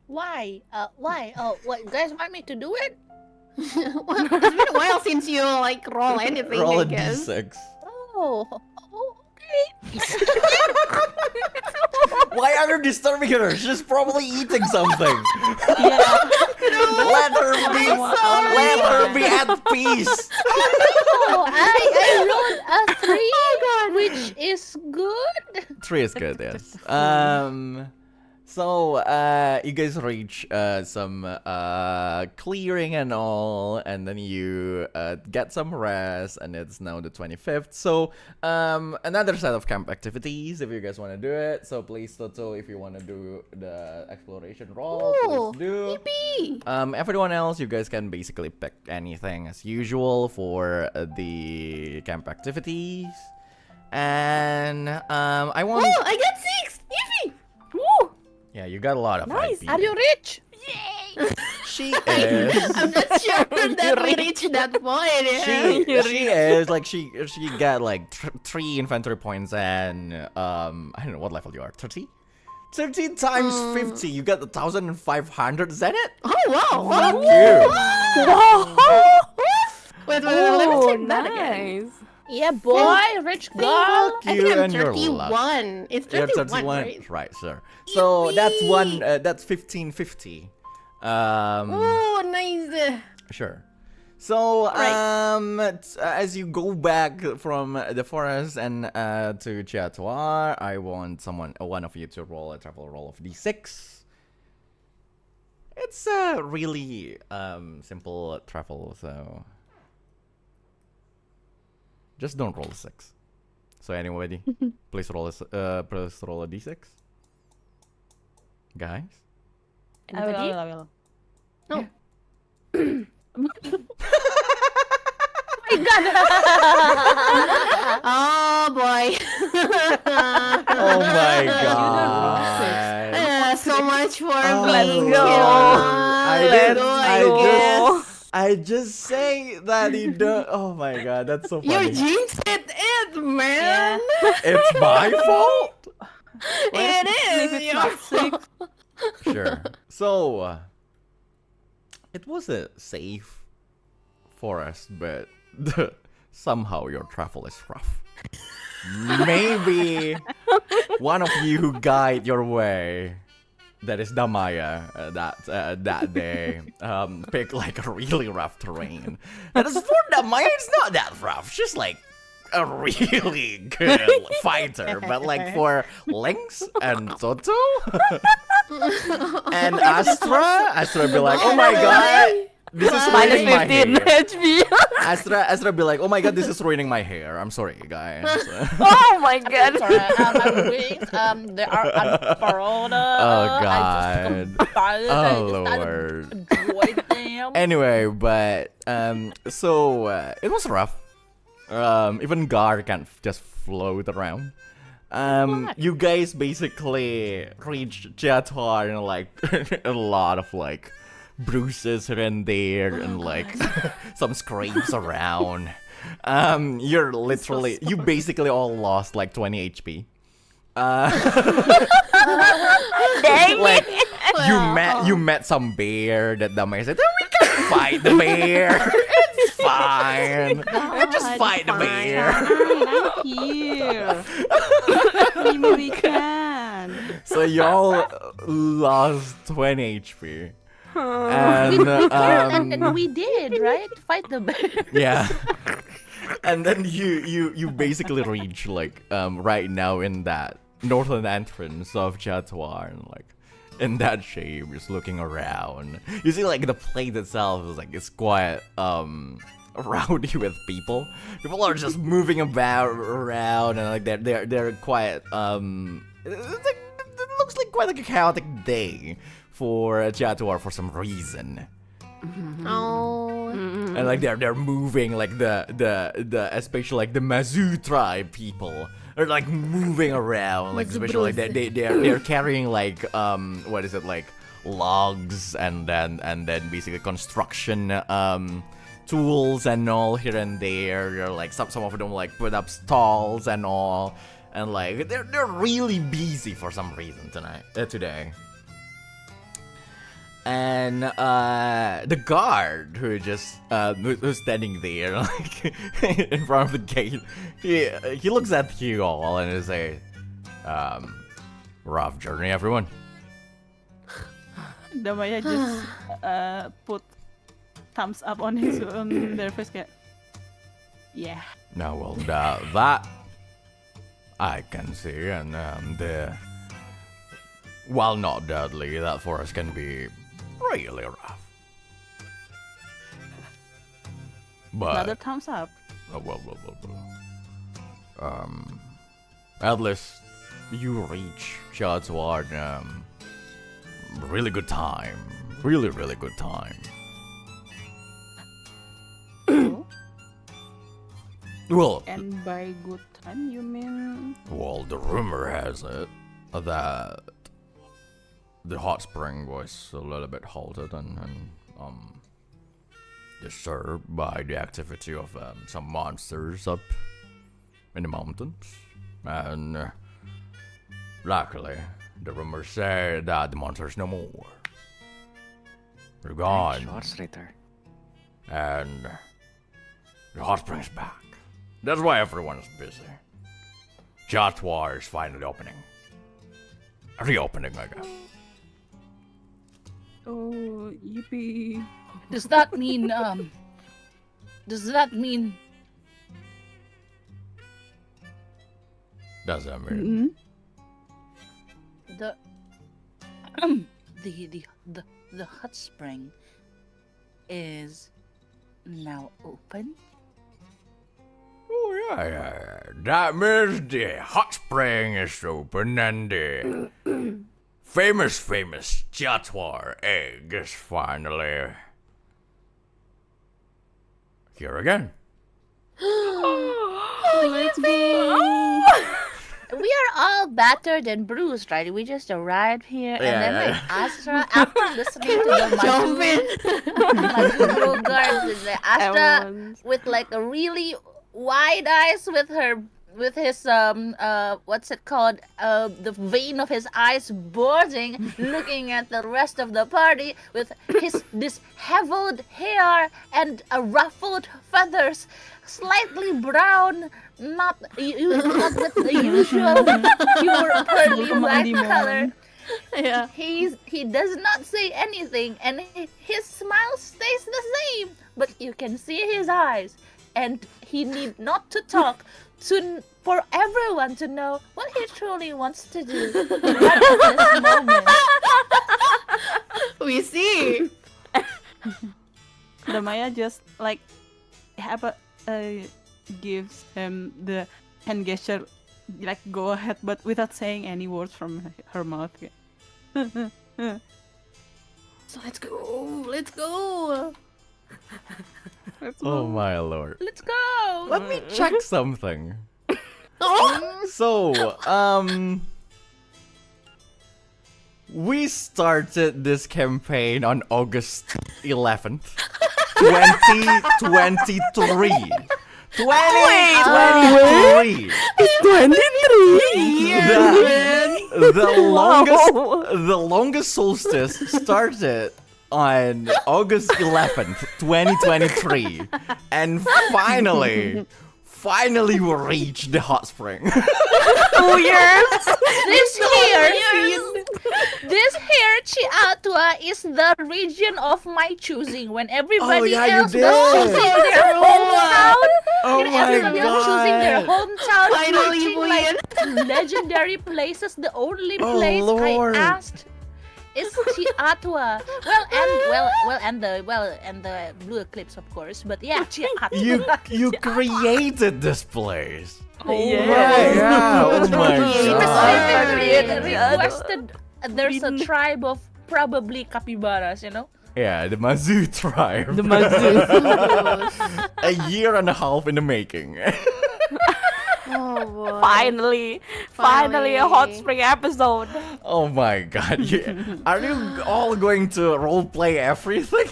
Why? Why? Oh, what? You guys want me to do it? Well, it's been a while since you like roll anything. Roll I a guess. D6. Oh, okay. Why are you disturbing her? She's probably eating something. Yeah. Let her be at peace. Oh, I rolled a 3, which is good. 3 is good, yes. So you guys reach some clearing and all, and then you get some rest, and it's now the 25th. So another set of camp activities if you guys want to do it. So please, Totto, if you want to do the exploration roll, Ooh, please do. yippee! Everyone else, you guys can basically pick anything as usual for the camp activities. And I want. Oh, I got 6! Yippee! Woo! Yeah, you got a lot of Nice. IP. Are you rich? Yay! She is. I'm not sure that we reached that point. Yeah. She is like she got like 3 inventory points and I don't know what level you are. 30? 30 times 50. You got 1,500. Is that it? Oh wow! Fuck you. Wait, let me check that again. Nice. Yeah, boy, rich girl. I think You I'm and your luck. 31. It's You're 31, 31, right? right, sir. So that's Yippee! that's 1550. Oh, nice. Sure. So, Right. as you go back from the forest and to Chiatua, I want one of you to roll a travel roll of D6. It's a really simple travel, so just don't roll a 6. So anybody, please roll a D6, guys. I will. No. Oh boy. Oh my You god. So much for Let's me. go. I just say that you don't. Oh my god, that's so You funny. jinxed it, man. It's my fault. It If is. it's your not 6, fault. Sure. So, it was a safe forest, but somehow your travel is rough. Maybe one of you guide your way. That is Damaia. That day, pick like a really rough terrain. And as for Damaia, it's not that rough. She's like a really good fighter, but like for Lynx and Totto and Astra be like, oh my god, this is Minus ruining my 15 hair. HP. Astra be like, oh my god, this is ruining my hair. I'm sorry, guys. Oh my god. Sorry, my wings, they are unfurled. Oh, I God. just started, Oh, I Lord. started enjoying them. Anyway, but so it was rough. Even Garr can't just float around. You guys basically reached Jatwar and like a lot of like bruises here and there and like some scrapes around. You're literally you basically all lost like 20 HP. Dang Like it. you met some bear that Damaia said, we can fight the bear. It's fine. Just fight the bear. I'm here. Maybe we can. So y'all lost 20 HP. And And we did, right? Fight the bear. yeah. And then you basically reach like right now in that northern entrance of Jatwar and like in that shape, just looking around. You see like the place itself is like it's quite rowdy with people. People are just moving about around and like they're quite it's like, it looks like quite like a chaotic day for Jatwar for some reason. Oh. And like they're moving like the especially like the Mazu tribe people are like moving around like especially like they're carrying like what is it like logs and then basically construction tools and all here and there. They're like some of them like put up stalls and all and like they're really busy for some reason today. And the guard who's standing there like in front of the gate, he looks at you all and he say, rough journey everyone. Damaia just put thumbs up on his their face kayak, yeah. Now well that I can see and while not deadly, that forest can be really rough. But Another thumbs up. At least you reach Jatwar really good time. Really good time. Well, And by good time you mean well, the rumor has it that the hot spring was a little bit halted and disturbed by the activity of some monsters up in the mountains. And luckily, the rumors say that the monsters no more. They're gone. Shots later. And the hot spring's back. That's why everyone's busy. Jatwar is finally opening. Reopening, I guess. oh yippee. Does that mean does that mean Does that mean? the the hot spring is now open? Oh yeah. That means the hot spring is open and the famous Jatwar egg is finally here again. Let's go. We are all battered and bruised, right? We just arrived here, and then like Astra, after listening to the Mazu guards, the Astra Everyone's- with like a really wide eyes with his what's it called, the vein of his eyes bulging, looking at the rest of the party with his disheveled hair and ruffled feathers, slightly brown, not with the usual pure pearly black color. Yeah. He does not say anything, and his smile stays the same, but you can see his eyes, and he need not to talk for everyone to know what he truly wants to do right at this moment. We see. Damaia just like gives him the hand gesture, like go ahead, but without saying any words from her mouth. So let's go. Let's go. Oh my lord. Let's go. Let me check something. Oh! So, we started this campaign on August 11th, 2023. 2023. It's 23. The longest solstice started on August 11th, 2023, and finally we reached the hot spring. 2 years. This here, Chiatua, is the region of my choosing. When everybody yeah, you else did. was choosing their hometown, Oh and my everybody was choosing their god. hometown, Finally, choosing like legendary places. The only Oh, place Lord. I asked is Chiatua. And the blue eclipse, of course. But yeah, Chiatua. You created this place. Oh, Yeah. Oh my god. Specifically requested. There's a tribe of probably capybaras, you know. Yeah, the Mazu tribe. The Mazu. A year and a half in the making. Oh boy. Finally a hot spring episode. Oh my god. Are you all going to roleplay everything?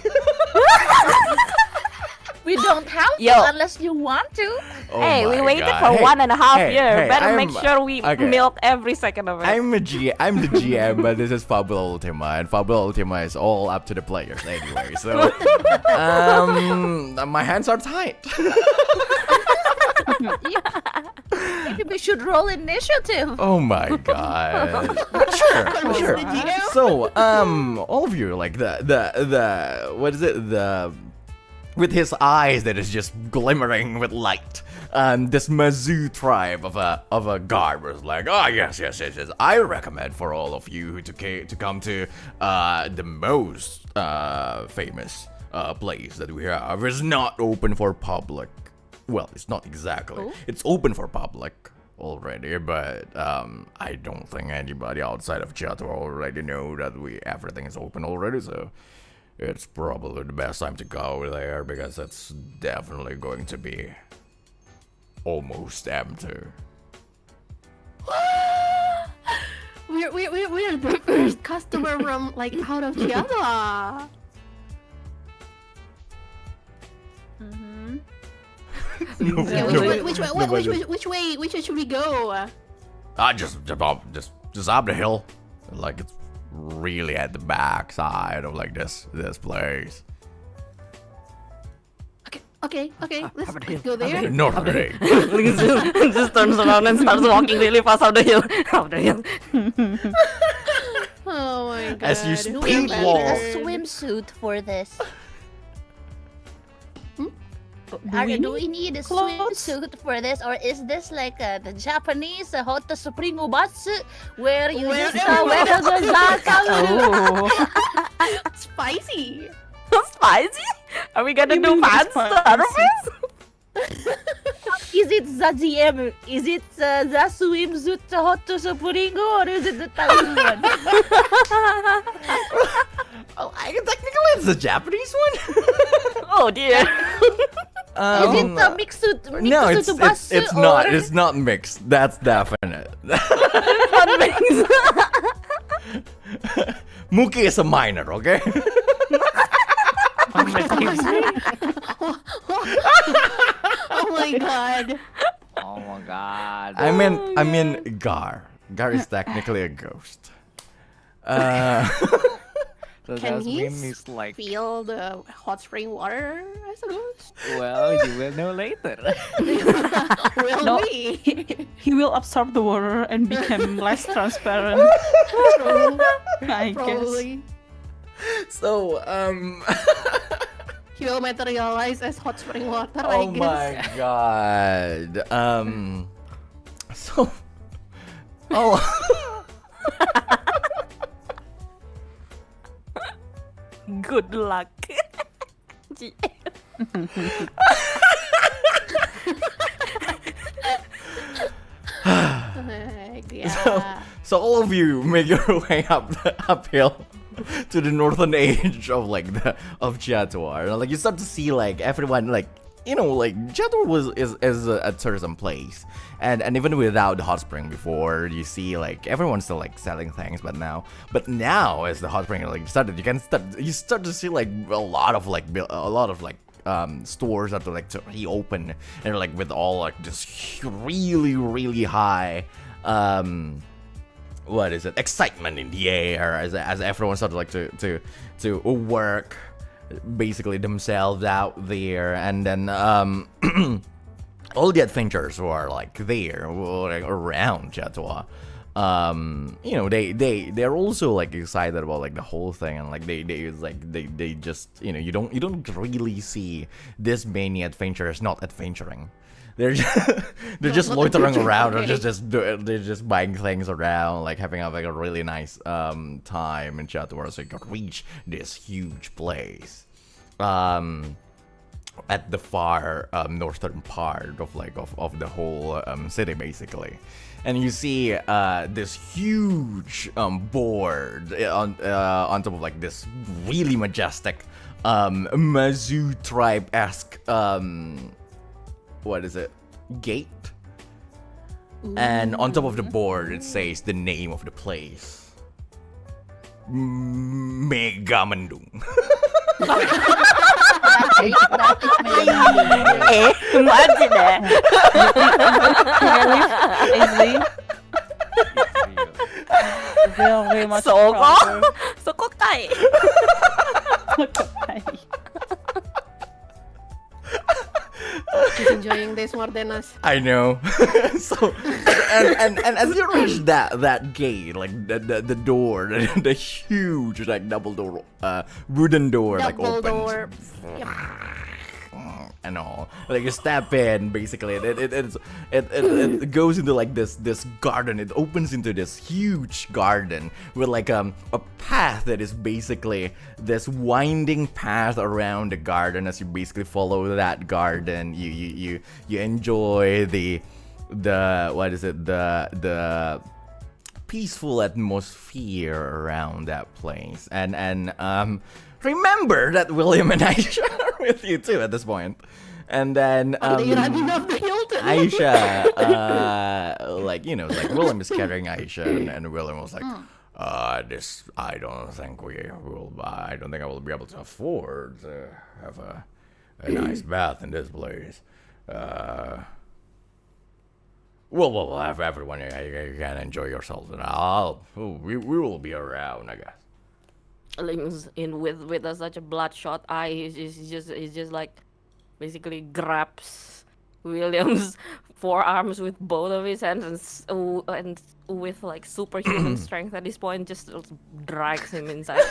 We don't have to Yo. unless you want to. Oh Hey, we my waited god. for Hey, 1.5 hey, years. hey, Better make sure we okay. milk every second of it. I'm the GM, but this is Fabula Ultima, and Fabula Ultima is all up to the players anyway. So, my hands are tied. Maybe we should roll initiative. Oh my god. Sure. The GM? So, all of you, like the what is it? With his eyes that is just glimmering with light. This Mazu tribe of a Garr was like, oh yes. I recommend for all of you to come to the most famous place that we have. It's not open for public. Well, it's not exactly. Oh. It's open for public already, but I don't think anybody outside of Chato already know that everything is open already. So it's probably the best time to go there because it's definitely going to be almost empty. We're the first customer from like out of Chiatua. Yeah, which way should we go? Just up the hill, like it's really at the back side of like this place. Okay, let's go there. No, really. Just turns around and starts walking really fast up the hill. Oh my god. As you Who speed am I? walk. A swimsuit for this. Do we need a swimsuit for this, or is this like the Japanese Hotta Supremo Batsu, where you just wear the Oh, Spicy. spicy? Are we gonna do fan service? Is it the GM? Is it the swimsuit Hotta Supremo, or is it the Taiwan one? Oh, technically it's the Japanese one. Oh dear. Is it the mixed No, it's Batsu, not. or- It's not mixed. That's definite. Muukyu is a minor, okay? Oh my god. Oh my god. I mean, Garr. Garr is technically a ghost. So Can that he means it's like, feel the hot spring water, I suppose? well, you will know later. Will No. we? He will absorb the water and become less transparent. I guess. Probably. So, He will materialize as hot spring water, I oh guess. my god. So, oh. Good luck. Yeah. So all of you make your way uphill to the northern edge of like of Jatuar. Like you start to see like everyone like like Jatuar is a tourism place, and even without the hot spring before, you see like everyone's still like selling things, but now as the hot spring like started, you start to see like a lot of stores that are like to reopen, and like with all like this really high excitement in the air as everyone started like to work basically themselves out there, and then all the adventurers who are like there like, around Chatua, they're also like excited about like the whole thing, and like they just you don't really see this many adventurers not adventuring. They're just loitering around, or they're just buying things around, like having like a really nice time in Chatua, so you can reach this huge place at the far northern part of the whole city basically. And you see this huge board on top of like this really majestic Mazu tribe-esque gate. And on top of the board it says the name of the place, Megamendung. Imagine that. Easy. Very much Soko? Soko kai. He's enjoying this more than us. I know. So and as you reach that gate, like the door, the huge like double door wooden door like Double opens. door. Yep. And all, like you step in basically, it goes into like this garden. It opens into this huge garden with like a path that is basically this winding path around the garden. As you basically follow that garden, you enjoy the peaceful atmosphere around that place, and remember that William and Aisha are with you too at this point. And then Aisha, like William is carrying Aisha, and William was like, I don't think I will be able to afford to have a nice bath in this place. Well, have everyone, you can enjoy yourselves, and we will be around, I guess. Lynx in with such a bloodshot eye, he's just like basically grabs William's forearms with both of his hands, and with like superhuman strength at this point just drags him inside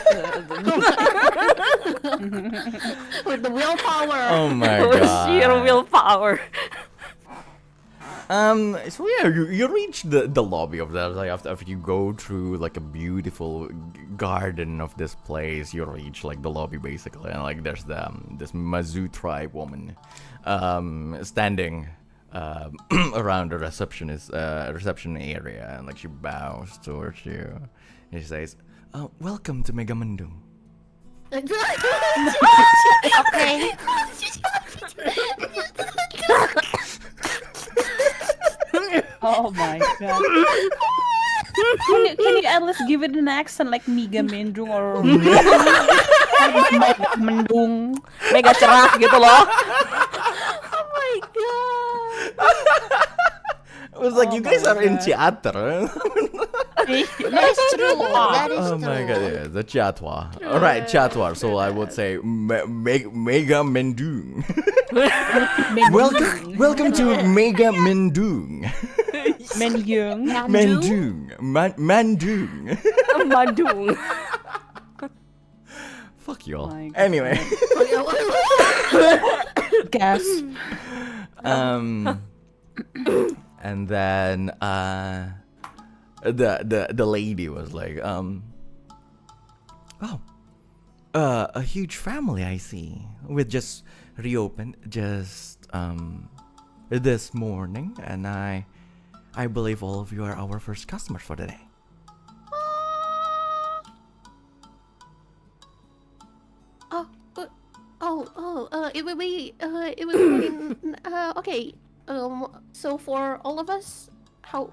With the willpower. Oh my with god. sheer willpower. So yeah, you reach the lobby of that. Like after you go through like a beautiful garden of this place, you reach like the lobby basically, and like there's this Mazu tribe woman, standing around the reception area, and like she bows towards you, and she says, "Welcome to Megamendung." Okay. Oh my god. Can you at least give it an accent like Mega Mendung or Mega Mendung? Mega cerah gitu loh. Oh my god. I was like, you guys are in theater. That is true. That is Oh true. my god, yeah, the Chatwa. Alright, Chatwa, so I would say Mega Mendung. Welcome to Mega Mendung. Mendung. Mandung. Mandung. Fuck you all. My God. Anyway. Gasp. And then the lady was like, a huge family, I see. With just reopened just this morning, and I believe all of you are our first customers for the day. It will be okay. So for all of us, how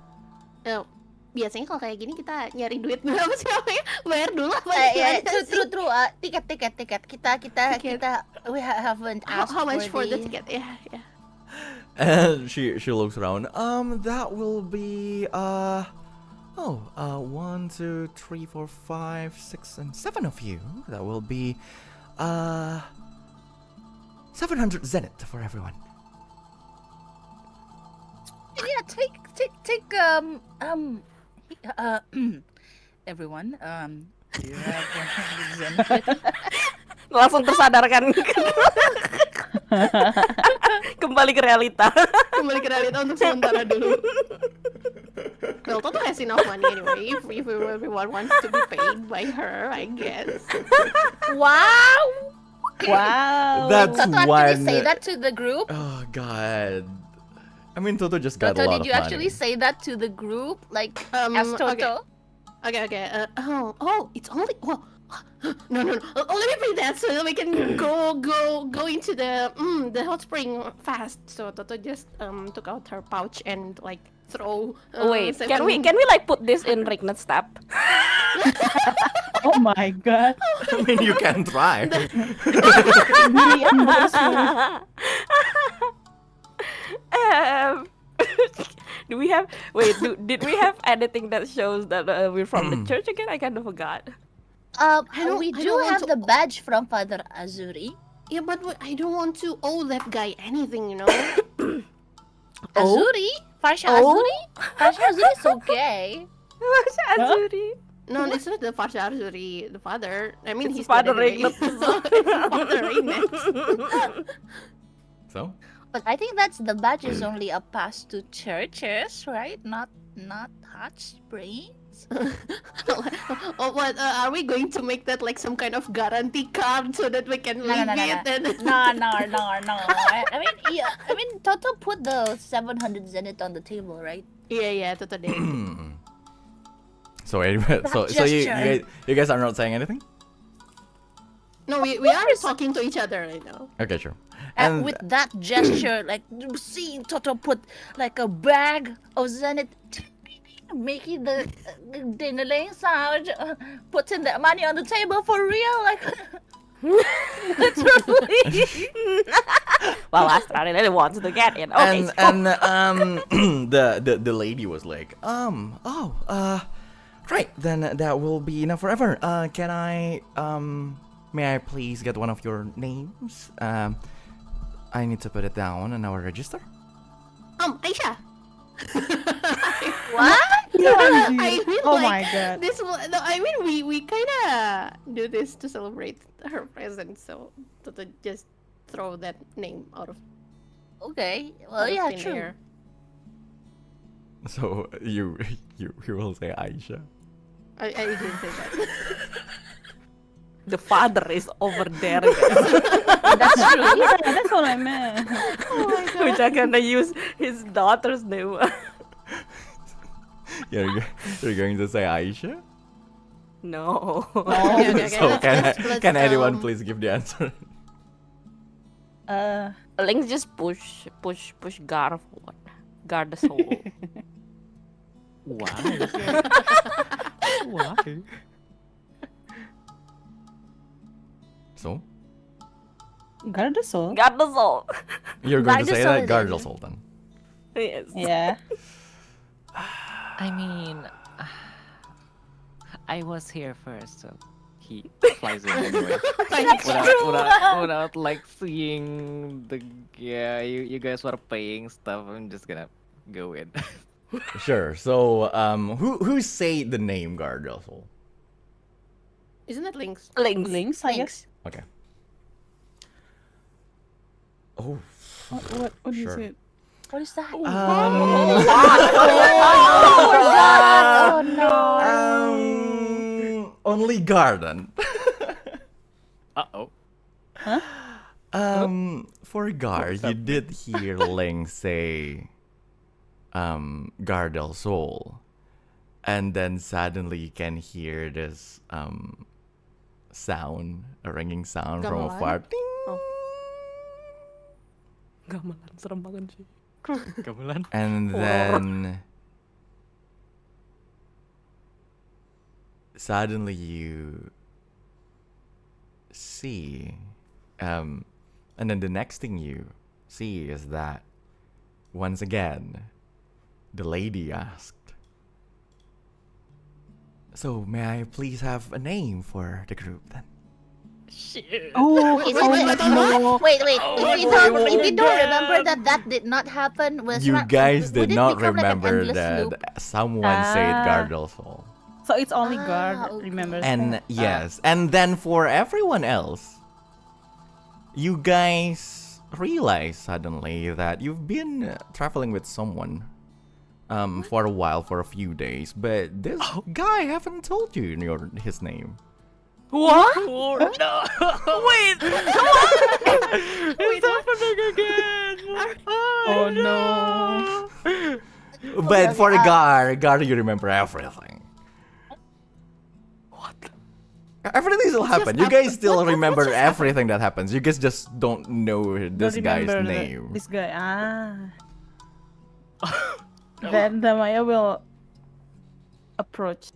biasanya kalau kayak gini kita nyari duit berapa sih namanya? Bayar dulu apa gimana sih? True. Tiket. Kita we haven't asked How much for the the ticket? Yeah. And she looks around. That will be 1, 2, 3, 4, 5, 6, and 7 of you. That will be 700 zenith for everyone. Yeah, take everyone. Do you have 100 zenith? Langsung tersadarkan. Kembali ke realita. Kembali ke realita untuk sementara dulu. Well, Totto has enough money anyway. If everyone wants to be paid by her, I guess. Wow. That's Totto one. actually say that to the group. Oh God. I mean, Totto just got a Totto, lot did of you actually money. say that to the group? Like, as Totto? Okay. It's only no. Let me bring that so that we can go into the hot spring fast. So Totto just took out her pouch and like throw. Wait, can we like put this in Rignet's step? Oh my god. I mean, you can try. Do we have? Wait, did we have anything that shows that we're from the church again? I kind of forgot. We I do don't want have to- the badge from Father Azuri. Yeah, but I don't want to owe that guy anything, you know. Azuri? Farsha Oh? Azuri? Farsha Azuri is okay. Azuri. No, it's not the Farsha Arzuri, the father. I mean, It's he's Father dead anyway. Rignet. It's Father Rignet. So, But I think that's the badge is only a pass to churches, right? Not hot springs. Oh, what? Are we going to make that like some kind of guarantee card so that we can leave it? And... No. I mean, Totto put the 700 zenith on the table, right? Yeah, Totto did. so anyway, so gesture. you guys are not saying anything? No, we are talking to each other right now. Okay, sure. And with that gesture, like seeing Totto put like a bag of zenith, making the dingling sound, putting the money on the table for real, like literally. Well, Astra really wants to get in. Okay. And the lady was like, right, then that will be enough forever. Can I may I please get one of your names? I need to put it down in our register. Aisha. What? I mean, Oh like, my god. this. No, I mean, we kind of do this to celebrate her presence, so to just throw that name out of. Okay. Well, out of yeah, thin true. air. So you will say Aisha. I didn't say that. The father is over there. That's true. Yeah, that's what I meant. Which I'm gonna use his daughter's name. You're going to say Aisha? No. Okay, So let's, can anyone please give the answer? Lynx just push Garr forward. Garr the soul. Why? Why? So Garr the soul. Garr the soul. you're going to say that Guard Garda the Sultan. Yes. Yeah. I mean, I was here first, so he flies in anyway. without like seeing the you guys were paying stuff. I'm just gonna go in. Sure. So who say the name Garda Sultan? Isn't that Lynx? Lynx. Lynx, I guess. Okay. Oh. What is Sure. it? What is that? Only garden. Uh-oh. For Garr, What's you happening? did hear Lynx say, Garr del Sol. And then suddenly you can hear this, sound, a ringing sound from Gamelan? afar. Ding! Gamelan serem banget sih. Gamelan. And Horror. then suddenly you see, and then the next thing you see is that once again the lady asked, "So may I please have a name for the group then?" Shit. Oh, Wait, oh no. wait. If you don't God. remember that did not happen, You guys would did it not become like an remember endless that loop? someone said Ah. Garr del Sol. So it's only Garr that okay. remembers And that. yes, and then for everyone else, you guys realize suddenly that you've been traveling with someone for a while, for a few days, but this guy haven't told you his name. What? Oh, no. Wait. It's happening again. Oh no. But for Garr, you remember everything. What? Everything still happened. You guys still remember everything that happens. You guys just don't know this Don't guy's remember name. This guy. Ah. Then Damaia will approach,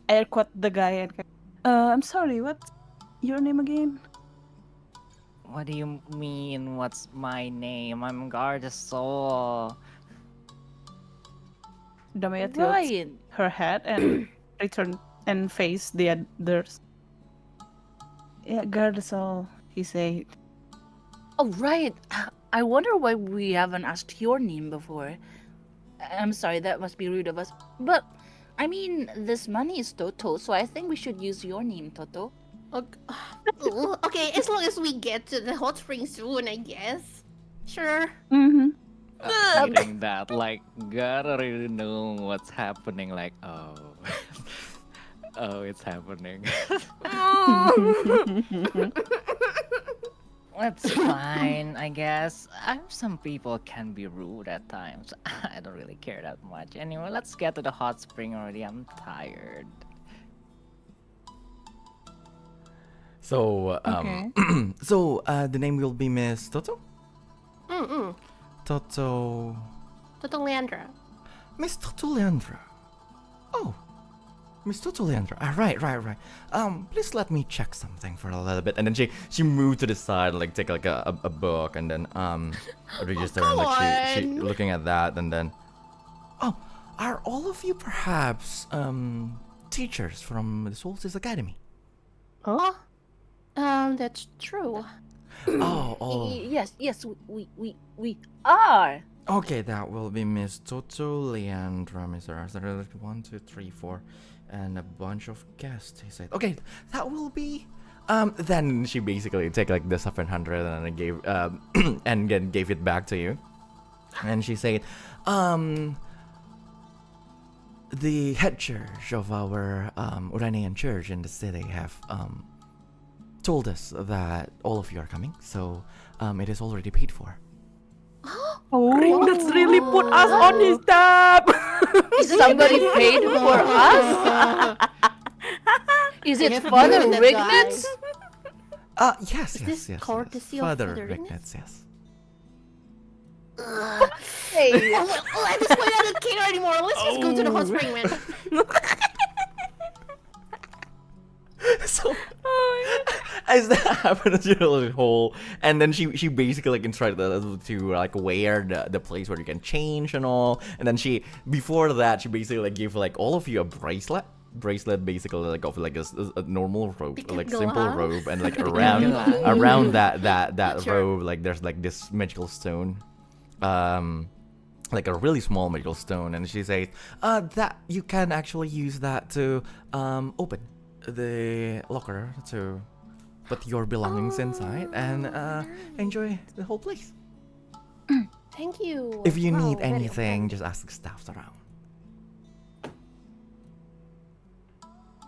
air quote the guy and I'm sorry, what's your name again? What do you mean? What's my name? I'm Garr the Soul. Damaia tilts Right. her head and return and face the others. Yeah, Garr the Soul, he said. Oh, right. I wonder why we haven't asked your name before. I'm sorry, that must be rude of us. But, I mean, this money is Totto, so I think we should use your name, Totto. Okay, as long as we get to the hot spring soon, I guess. Sure. Mm-hmm. Reading that, like, Garr already know what's happening. Like, oh. Oh, it's happening. That's fine, I guess. Some people can be rude at times. I don't really care that much. Anyway, let's get to the hot spring already. I'm tired. So, Okay. so the name will be Miss Totto? Mm-mm. Totto... Totong Leandra. Miss Totto Leandra. Oh, Miss Totto Leandra. Ah, right. Please let me check something for a little bit. And then she moved to the side, like take like a book, and then register, and like she on. looking at that, and then, oh, are all of you perhaps teachers from the Solstice Academy? Oh? That's true. Oh. Yes, we are. Okay, that will be Miss Totto Leandra, Mr. Astra. 1, 2, 3, 4, and a bunch of guests. He said, okay, that will be. Then she basically take like the 700 and then gave and then gave it back to you, and she said, the head church of our Uranian church in the city have told us that all of you are coming, so it is already paid for. Ring that's really put us on his tab. Somebody paid for us? Is it have to Father do that, Rignitz? Yes, Is this yes. courtesy of Father Father Rignitz, yes. Hey, Well, at this point, I don't care anymore. Let's just go to the hot spring, man. So as that happens, you know, the whole, and then she basically like instructed to like wear the place where you can change and all, and then before that she basically like gave like all of you a bracelet basically like of like a normal robe, Pick a like simple glove. robe, and like around that Sure. robe like there's like this magical stone, like a really small magical stone, and she says that you can actually use that to open the locker to put your belongings inside and enjoy the whole place. Thank you. If you need Wow, very anything, kind. just ask the staff around.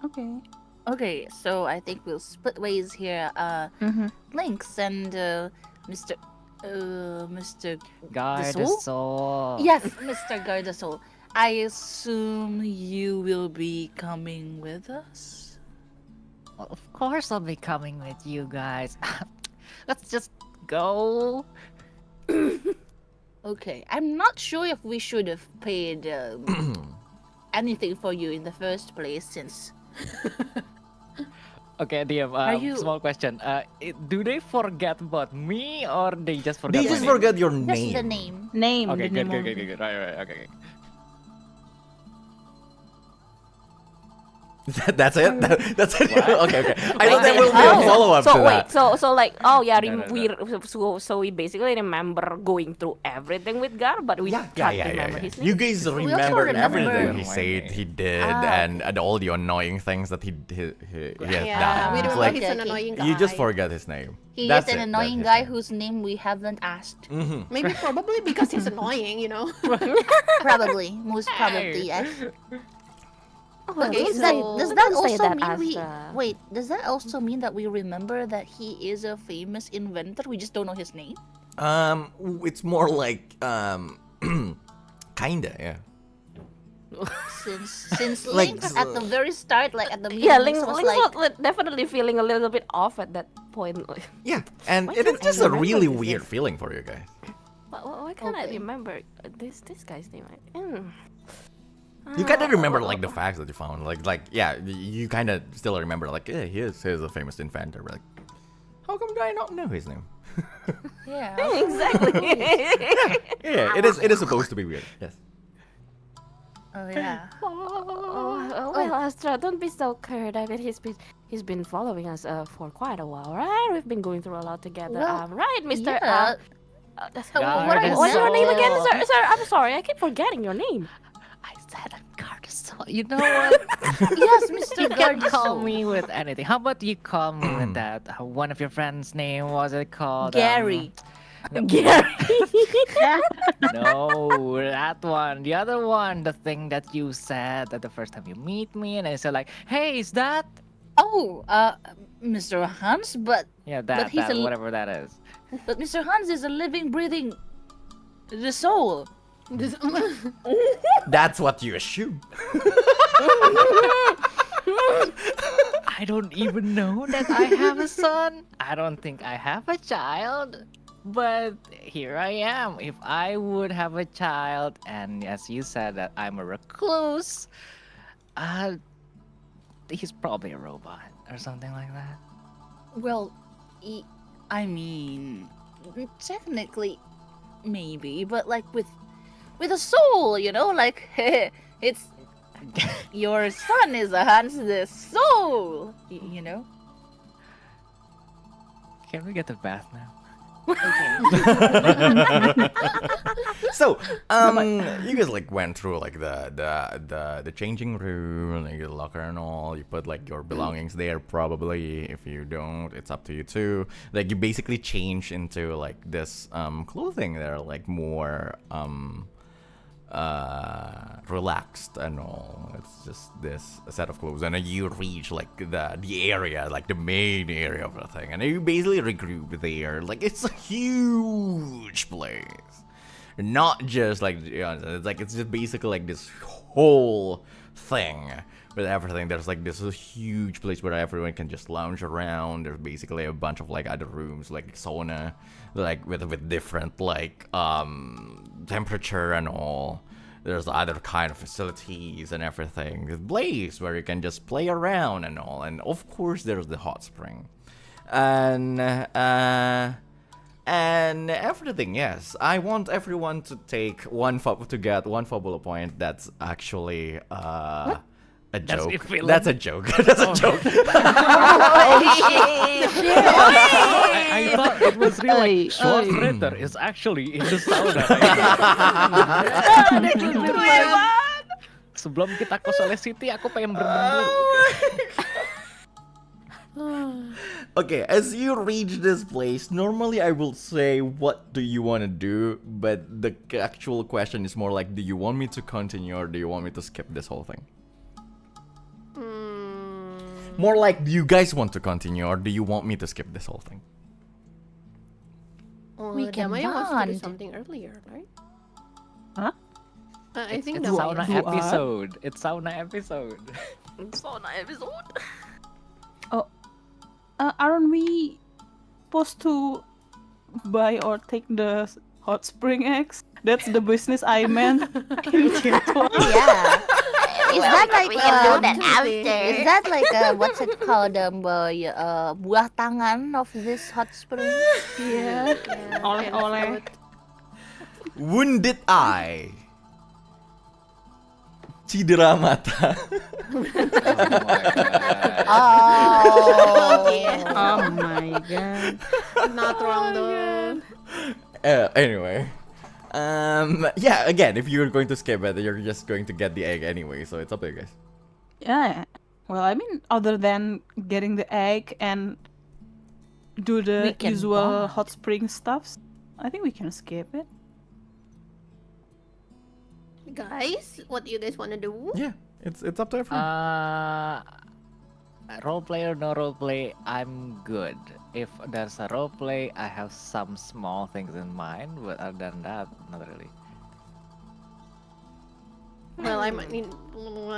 Okay. Okay, so I think we'll split ways here. Lynx and Mr. Mr. Guide Soul? the soul. Yes, Mr. Garr the Soul. I assume you will be coming with us? Well, of course I'll be coming with you guys. Let's just go. Okay, I'm not sure if we should have paid anything for you in the first place since... Okay, DM. you- Small question. Do they forget about me or they just forget? They my just name? forget your Just name. the name. Name. Okay, the good, name good, of- good, good. Right, okay. That's it. That's it. What? Okay. I thought there will be a follow up so to wait, that. so like, oh yeah, No, no, no. so we basically remember going through everything with Garr, but we can't remember his name. You guys also remember everything remember he my said, name. he did, Ah, and all the annoying things that he has Yeah, done. we It's don't like he's an Okay. annoying guy. you just forget his name. He That's is an it, that's annoying his guy name. whose name we haven't asked. Maybe probably because he's annoying, you know. Probably, most probably, yes. Oh, Okay, Does so- that don't say also that, mean we Astra. wait? Does that also mean that we remember that he is a famous inventor? We just don't know his name. It's more like kinda, yeah. Since Like, Lynx at the very start, like at the beginning, Yeah, Lynx was was like, definitely feeling a little bit off at that point. Yeah, and Why it can't is I just a remember really his weird name? feeling for you guys. Why can't I Okay. remember this guy's name? You kind of remember like the facts that you found, like yeah, you kind of still remember like yeah, he's a famous inventor. But, like, how come do I not know his name? yeah. Exactly. Yeah, it is supposed to be weird. Yes. Oh yeah. Well, Astra, don't be so curd. I mean, he's been following us for quite a while, right? We've been going through a lot together. Well, right, Mister? Yeah. Guard the What's your name again, soul. sir? I'm sorry, I keep forgetting your name. I said I'm Garr the soul. You know what? Yes, Mr. You can Garr the call Soul. me with anything. How about you call me with that? One of your friends' name was it called? Gary. Gary. No, that one. The other one. The thing that you said that the first time you meet me, and I said like, "Hey, is that?" Oh, Mr. Hans, but Yeah, But he's that a- whatever that is. Mr. Hans is a living, breathing, the soul. This- That's what you assume. I don't even know that I have a son. I don't think I have a child. But here I am. If I would have a child, and as you said that I'm a recluse, he's probably a robot or something like that. Well, I mean, technically, maybe, but like with a soul, you know, like it's your son is a Hans the soul, you know. Can we get to bath now? So, you guys like went through like the changing room, like the locker and all. You put like your belongings there. Probably, if you don't, it's up to you too. Like you basically change into like this clothing that are like more relaxed and all. It's just this set of clothes, and then you reach like the area, like the main area of the thing, and you basically regroup there. Like it's a huge place, not just like it's like it's just basically like this whole thing with everything. There's like this huge place where everyone can just lounge around. There's basically a bunch of like other rooms, like sauna, like with different like temperature and all. There's other kind of facilities and everything. There's Blaze where you can just play around and all. And of course there's the hot spring. And everything, yes. I want everyone to take get one Fabula point. That's actually a joke. if we That's a joke. That's a joke. I thought it was real. Like, Schwarzenegger is actually in the sauna. Sebelum kita ke Solstice City, aku pengen berenang dulu. Okay, as you reach this place, normally I will say, what do you want to do? But the actual question is more like, do you want me to continue or do you want me to skip this whole thing? More like, do you guys want to continue, or do you want me to skip this whole thing? We can Damaia wants to do bond. something earlier, right? Huh? I think It's Damaia. sauna Do what? episode. It's sauna episode. Sauna episode. Aren't we supposed to buy or take the hot spring eggs? That's the business I meant in chat one. Yeah. Is that like we can do that Tuesday. after. Is that like what's it called? Buah tangan of this hot spring? Yeah. Oleh-oleh. Wounded eye. Cedera mata. Oh my god. Oh. Oh my god. Not wrong though. Anyway. Yeah, again, if you're going to skip it, you're just going to get the egg anyway, so it's up to you guys. Yeah. Well, I mean, other than getting the egg and do We the can usual bond. hot spring stuffs, I think we can skip it. Guys, what do you guys want to do? Yeah, it's up to everyone. Roleplay or no roleplay, I'm good. If there's a roleplay, I have some small things in mind, but other than that, not really. Well, I mean,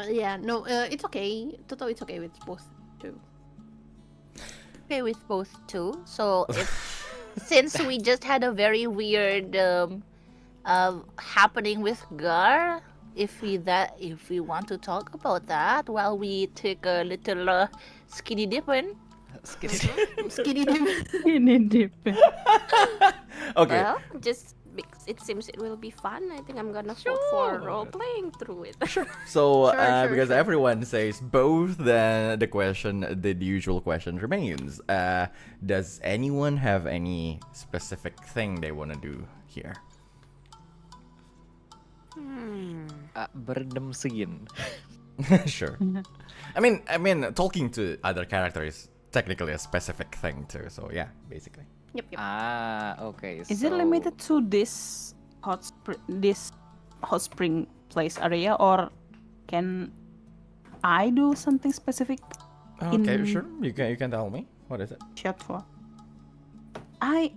yeah, no, it's okay. Totto, it's okay with both too. Okay with both too. So since we just had a very weird happening with Garr, if we want to talk about that while we take a little skinny dipping. Skinny dip. Ini dip. Okay. Well, just because it seems it will be fun, I think I'm gonna vote for role playing through it. So, Sure, because sure. everyone says both, then the usual question remains. Does anyone have any specific thing they want to do here? Berendam scene. Sure. I mean, talking to other characters is technically a specific thing too. So yeah, basically. Yep. Okay. Is it limited to this hot spring place area, or can I do something specific? Okay, In- sure. You can tell me. What is it? Chat for. I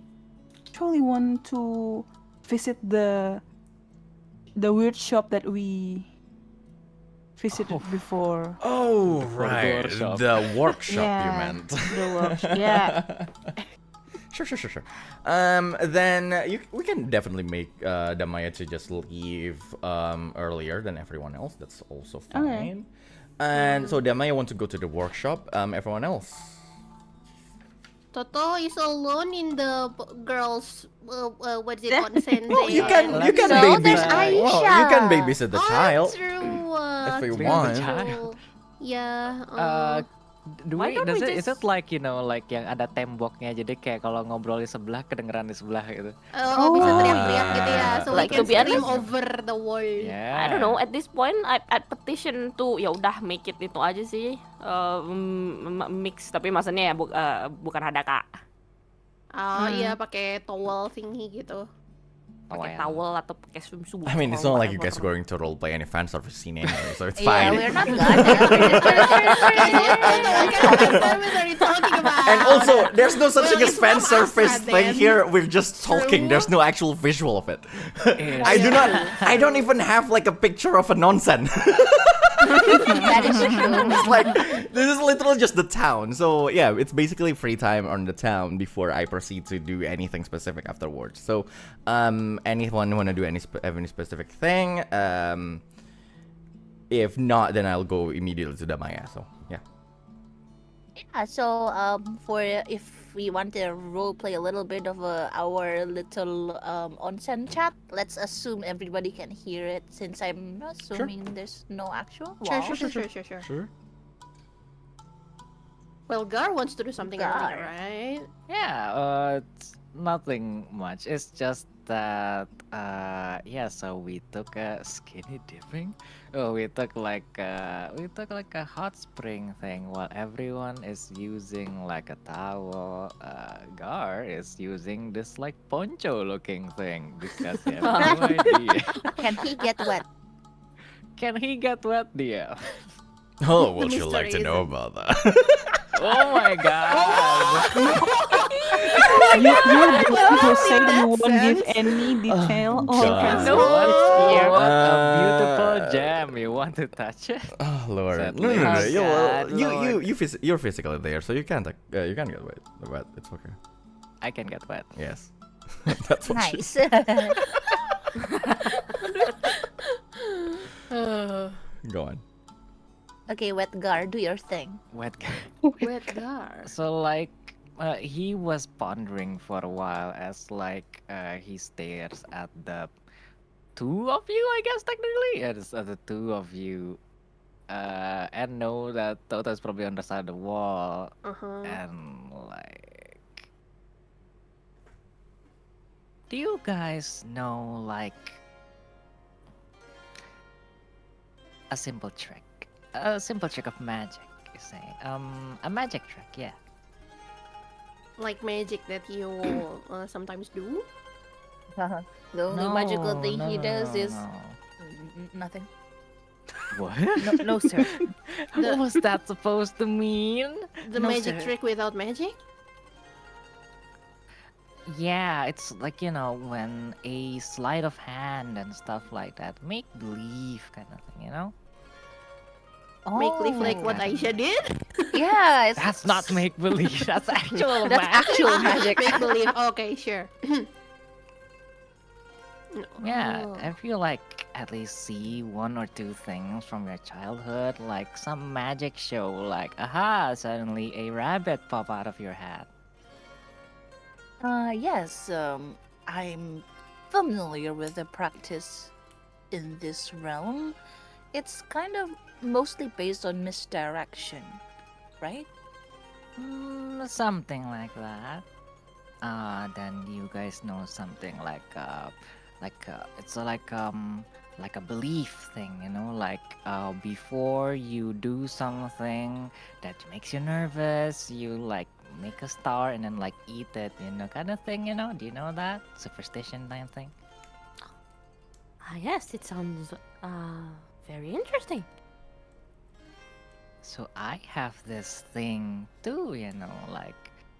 actually want to visit the weird shop that we visited before. Oh, right. workshop. The workshop you Yeah, meant. the workshop. Yeah. Sure. Then we can definitely make Damaia to just leave earlier than everyone else. That's also fine. Okay. And so Damaia want to go to the workshop. Everyone else. Totto is alone in the girls. What's it onsen? Well, you can No, there's Well, you can Aisha. babysit the child. True. If we Babysit the want. child. Yeah. Why don't we Is it just- like like yang ada temboknya, jadi kayak kalau ngobrol di sebelah kedengeran di sebelah gitu. Bisa teriak-teriak gitu ya. So Like, we to can be scream honest- over the wall. Yeah. I don't know. At this point, I'd petition to ya udah make it itu aja sih, mix. Tapi maksudnya ya bukan hadaka. Iya pakai towel thingy gitu. Pakai ya. towel atau pakai swimsuit. I mean, it's or not like you guys are whatever. going to roleplay any fan service scene anyway, so it's Yeah, fine. we're not gonna. And also, there's no such Well, thing as it's fan from surface Astra thing then. here. We're just talking. True. There's no actual visual of it. Yeah. I don't even have like a picture of a nonsen. That is true. It's like this is literally just the town. So yeah, it's basically free time on the town before I proceed to do anything specific afterwards. So anyone want to do have any specific thing? If not, then I'll go immediately to Damaia. So yeah. Yeah, so for if we want to role play a little bit of our little onsen chat, let's assume everybody can hear it since I'm assuming there's no actual wall. Sure. Well, Garr wants to do something earlier, right? Yeah, it's nothing much. It's just that, so we took a skinny dipping. Oh, we took like a hot spring thing while everyone is using like a towel. Garr is using this like poncho looking thing because he has no idea. Can he get wet? Can he get wet, dear? Oh, The would you like to mystery know is- about that? Oh my god! You're the one who said that you won't give sense. any detail or God. answer. What a Uh, beautiful gem! You want to touch it? Oh Lord! Sadly. No, no, no, no. Oh, You, God, you, Lord. you're physically there, so you can't get wet. But it's okay. I can get wet. Yes, that's what she Nice. said. Go on. Okay, wet Garr, do your thing. Wet. Wet Garr. So like, he was pondering for a while as like he stares at the two of you, I guess technically, yes, the two of you, and know that Totto is probably on the side of the wall, and like, do you guys know like a simple trick? A simple trick of magic, you say? A magic trick, yeah. Like magic that you sometimes do. The only magical thing he does is no. nothing. What? No, sir. What was that supposed to mean? The No, magic sir. trick without magic? Yeah, it's like, you know, when a sleight of hand and stuff like that, make believe kind of thing, you know? Make believe like Oh. what Aisha did? Yeah, it's That's not make believe, that's actual That's magic. actual magic. Make believe. Okay, sure. Yeah, Oh. if you like at least see one or two things from your childhood, like some magic show, like, aha, suddenly a rabbit pop out of your hat. Yes, I'm familiar with the practice in this realm. It's kind of mostly based on misdirection, right? Something like that. Then you guys know something it's like a belief thing, you know, like before you do something that makes you nervous, you like make a star and then like eat it, you know, kind of thing, you know. Do you know that superstition kind of thing? Yes, it sounds very interesting. So I have this thing too, you know, like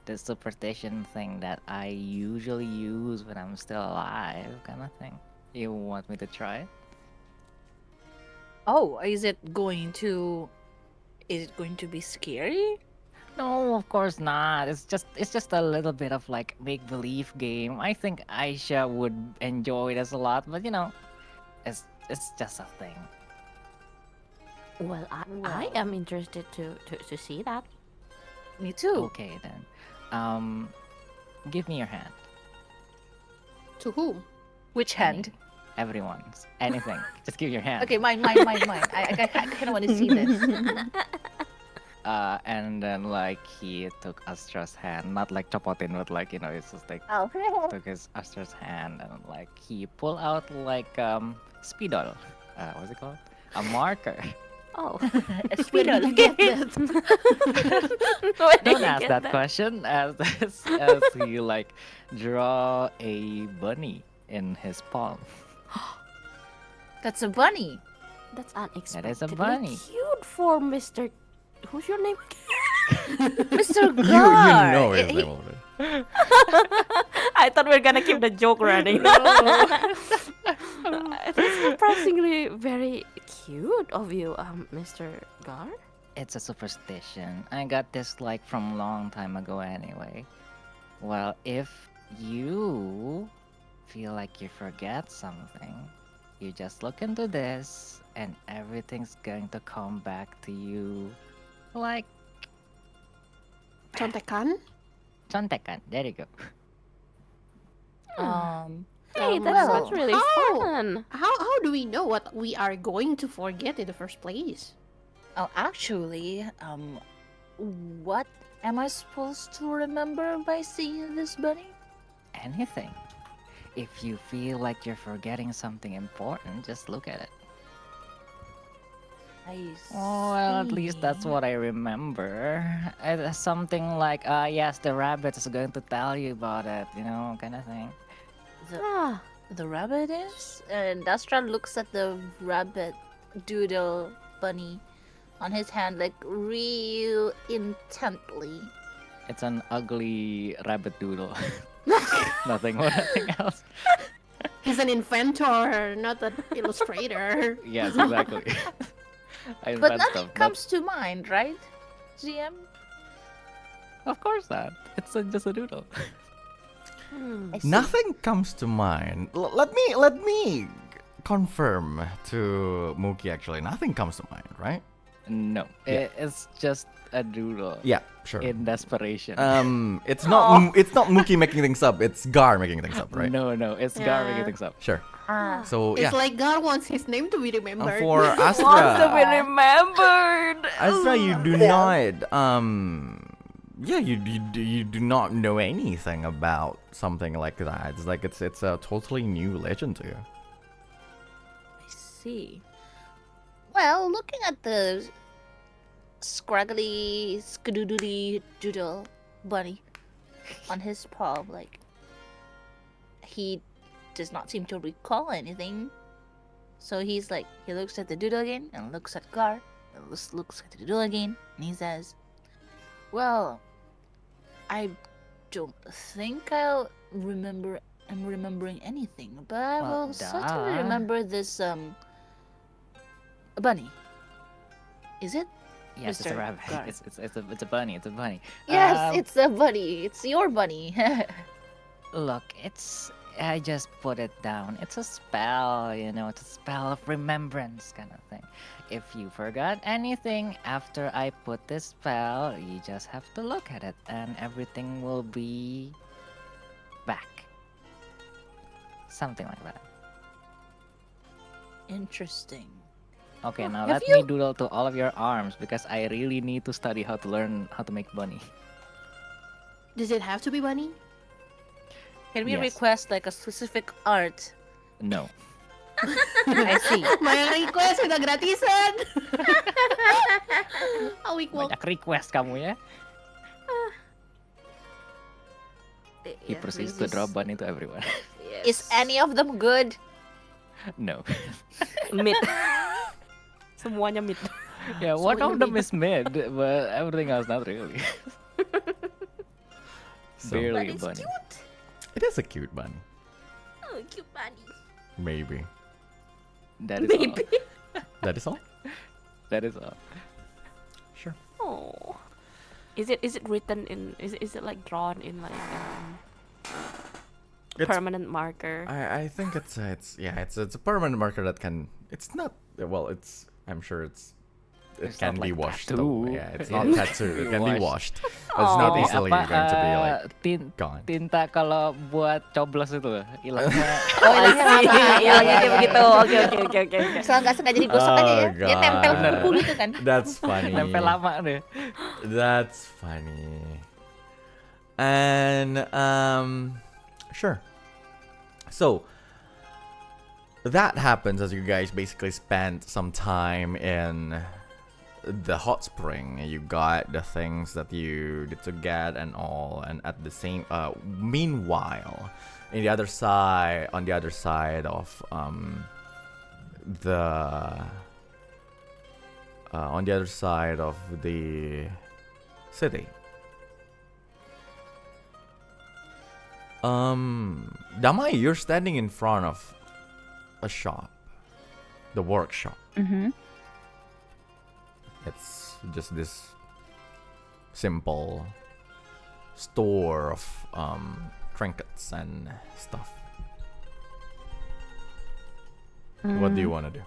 the superstition thing that I usually use when I'm still alive, kind of thing. You want me to try it? Oh, is it going to be scary? No, of course not. It's just a little bit of like make believe game. I think Aisha would enjoy this a lot, but you know, it's just a thing. Well, I am interested to see that. Me too. Okay then. Give me your hand. To whom? Which hand? Everyone's. Anything. Just give your hand. Okay, mine. I kind of want to see this. And then like he took Astra's hand, not like Chopotin, but like, you know, it's just like Oh. took his Astra's hand and like he pulled out like Speedol. What's it called? A marker. Oh, Where did you get that? where did Don't you ask get that question as he like draw a bunny in his palm. That's a bunny. That's unexpectedly bunny. cute for Mr. Who's your name again? Mr. You Garr. know his He- name already. I thought we were gonna keep the joke running. That's surprisingly very cute of you, Mr. Garr. It's a superstition. I got this like from a long time ago anyway. Well, if you feel like you forget something, you just look into this and everything's going to come back to you like Contekan? contekan. There you go. Hey, that well, sounds really how? fun. How do we know what we are going to forget in the first place? Oh, actually, what am I supposed to remember by seeing this bunny? Anything. If you feel like you're forgetting something important, just look at it. I Oh, well, at least that's see. what I remember. It's something like, yes, the rabbit is going to tell you about it, you know, kind of thing. Ah, The rabbit is? And Astra looks at the rabbit doodle bunny on his hand, like real intently. It's an ugly rabbit doodle. Nothing more, nothing else. He's an inventor, not an illustrator. Yes, exactly. I But invent nothing stuff. comes to mind, right, GM? Of course not. It's just a doodle. I see. Nothing comes to mind. Let me confirm to Muukyu. Actually, nothing comes to mind, right? No, Yeah. it's just a doodle. Yeah, sure. In desperation. It's not Muukyu making things up. It's Garr making things up, right? No, it's Garr making Yeah. things up. Sure. Ah. So It's yeah, like God wants his name to be remembered. for Wants to be Astra, remembered. Astra, you do not yeah, you do not know anything about something like that. It's like it's a totally new legend to you. I see. Well, looking at the scraggly, skadoodly doodle bunny on his paw, like, he does not seem to recall anything. So he's like, he looks at the doodle again, and looks at Garr, and looks at the doodle again, and he says, well, I don't think I'm remembering anything, but I Well, will certainly duh. remember this, bunny. Is it? Yes, it's a Mr. rabbit. Garr. It's a bunny. It's a bunny. Yes, it's a bunny. It's your bunny. Look, I just put it down. It's a spell, it's a spell of remembrance kind of thing. If you forgot anything after I put this spell, you just have to look at it and everything will be back. Something like that. Interesting. Okay, now Have let you- me doodle to all of your arms because I really need to study how to learn how to make bunny. Does it have to be bunny? Can we Yes. request like a specific art? No. I see. May request udah gratisan. Oh, we will. Banyak request kamu ya. He Yeah, proceeds this to draw bunny to everyone. Is any of them good? No. mid? Semuanya mid. Yeah, one Semuanya of them mid. is mid, but everything else not really. So Barely a bunny. it is a cute bunny. Oh, cute bunny. Maybe That is Maybe. all. that is all. That is all. Sure. Oh. Is it written in? Is it like drawn in like It's permanent marker? I think it's a permanent marker that can. It's not well. I'm sure it It's can not be like washed. tattoo. Though. Yeah, it's Yeah. not tattoo. It can be Washed. washed. It's not Oh. easily Apa, going to be like gone. tinta kalau buat coblos itu hilangnya. Oh, ilangnya lama. Iya, kayak begitu. Oke. Misalnya nggak sengaja digosok aja ya. Oh, Dia nempel God. kuku gitu kan. That's funny. Nempel lama deh. That's funny. And sure. So that happens as you guys basically spent some time in the hot spring. You got the things that you need to get and all, and at the same meanwhile, on the other side of the city. Damaia, you're standing in front of a shop, the workshop. Mm-hmm. It's just this simple store of trinkets and stuff. What do you want to do?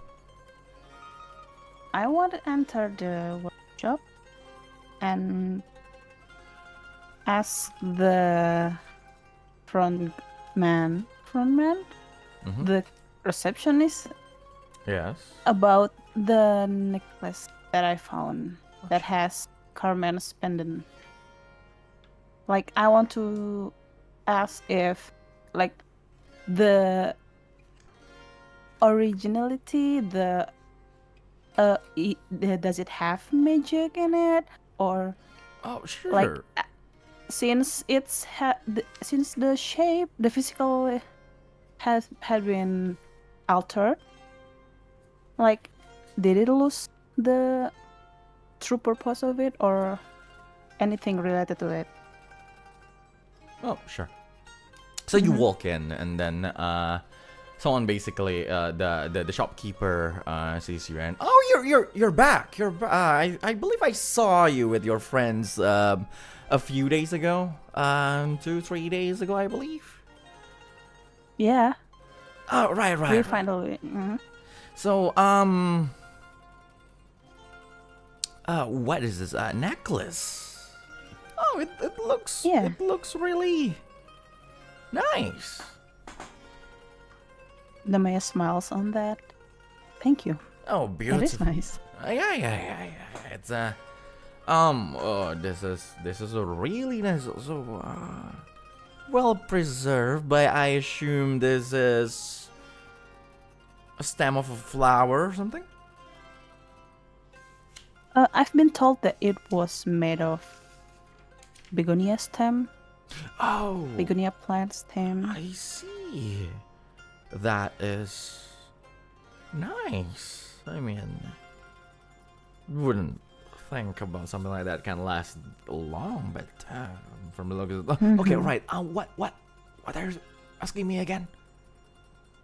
I want to enter the workshop and ask the frontman, Mhm. the receptionist, Yes. about the necklace that I found that has Carmen's pendant. Like, I want to ask if, like, the originality, does it have magic in it, or Oh, sure. like since since the shape, the physical had been altered, like, did it lose the true purpose of it or anything related to it? Oh, sure. So you walk in, and then someone basically the shopkeeper sees you, and you're back. I believe I saw you with your friends a few days ago, 2-3 days ago, I believe. Yeah. Oh, right. We finally. So what is this necklace? Oh, it looks really nice. Damaia smiles on that. Thank you. Oh, beautiful. That is nice. Yeah. It's this is a really nice, so well preserved. But I assume this is a stem of a flower or something. I've been told that it was made of begonia stem. Oh, Begonia plant stem. I see. That is nice. I mean, wouldn't think about something like that can last long, but from the look of it, okay, right. What are you asking me again?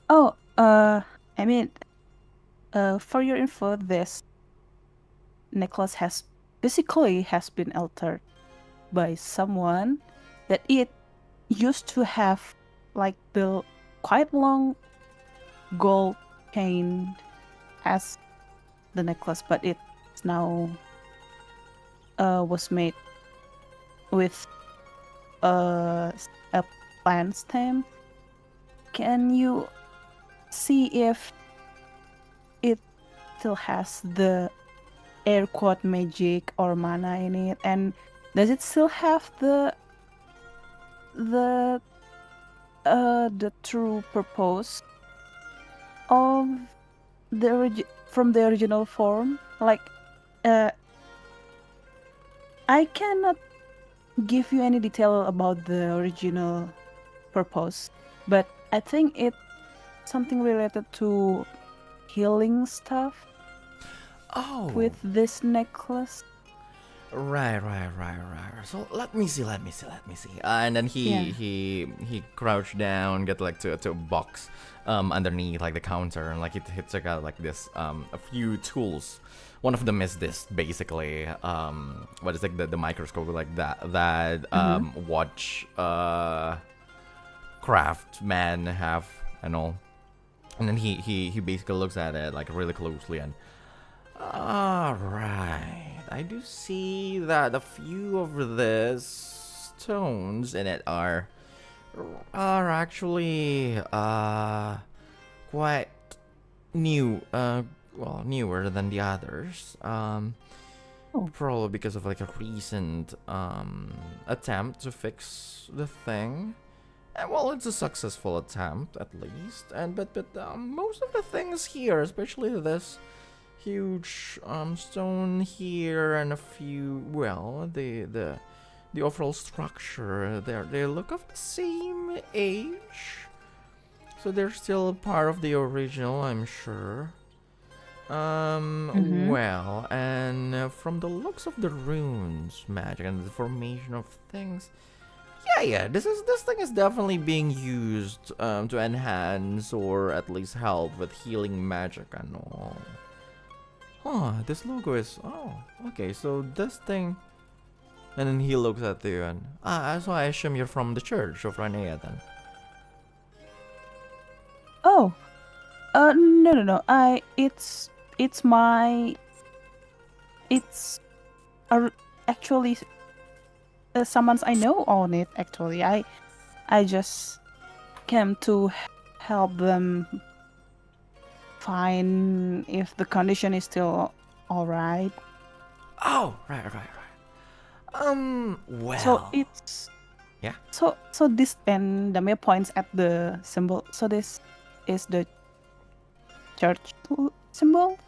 Oh, I mean, for your info, this necklace has been altered by someone that it used to have like the quite long gold chain as the necklace, but it's now was made with a plant stem. Can you see if it still has the air quote magic or mana in it, and does it still have the true purpose of from the original form? Like, I cannot give you any detail about the original purpose, but I think it's something related to healing stuff. Oh, With this necklace. right. So let me see. And then he crouched down, get like to a box underneath like the counter, and like he took out like this a few tools. One of them is this basically what is like the microscope like that watch craftsman have and all. And then he basically looks at it like really closely, and alright, I do see that a few of the stones in it are actually quite new, newer than the others. Probably because of like a recent attempt to fix the thing. And well, it's a successful attempt at least. And but most of the things here, especially this huge stone here and a few, well, the overall structure, they look of the same age, so they're still part of the original, I'm sure. Well, and from the looks of the runes magic and the formation of things, yeah, this thing is definitely being used to enhance or at least help with healing magic and all. This logo is... Oh, okay, so this thing... And then he looks at you and... so I assume you're from the Church of Ranea then. Oh! No. It's actually... someone I know on it, actually. I just came to help them find if the condition is still alright. Oh, right. Well... So it's... Yeah? So this, and Damaia points at the symbol. So this is the church symbol?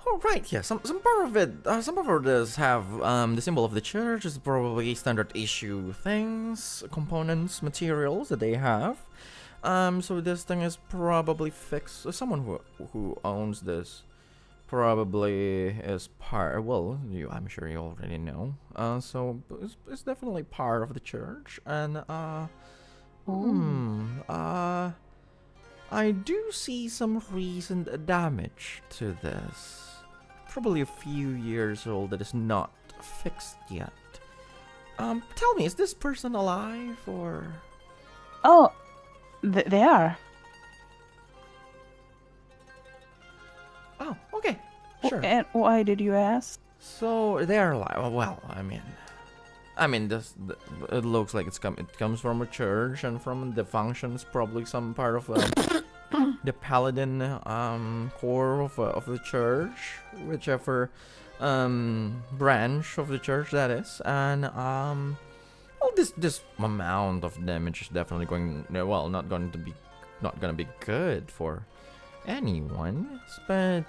Oh, right, yeah, some part of it, some of this have the symbol of the church is probably standard issue things, components, materials that they have. So this thing is probably fixed. Someone who owns this probably is part. Well, I'm sure you already know. So it's definitely part of the church, and I do see some recent damage to this. Probably a few years old that is not fixed yet. Tell me, is this person alive or? Oh, they are. Oh, okay, sure. And why did you ask? So they're alive. Well, I mean, it looks like it comes from a church, and from the functions, probably some part of the paladin core of the church, whichever branch of the church that is, and well, this amount of damage is definitely not gonna be good for anyone, but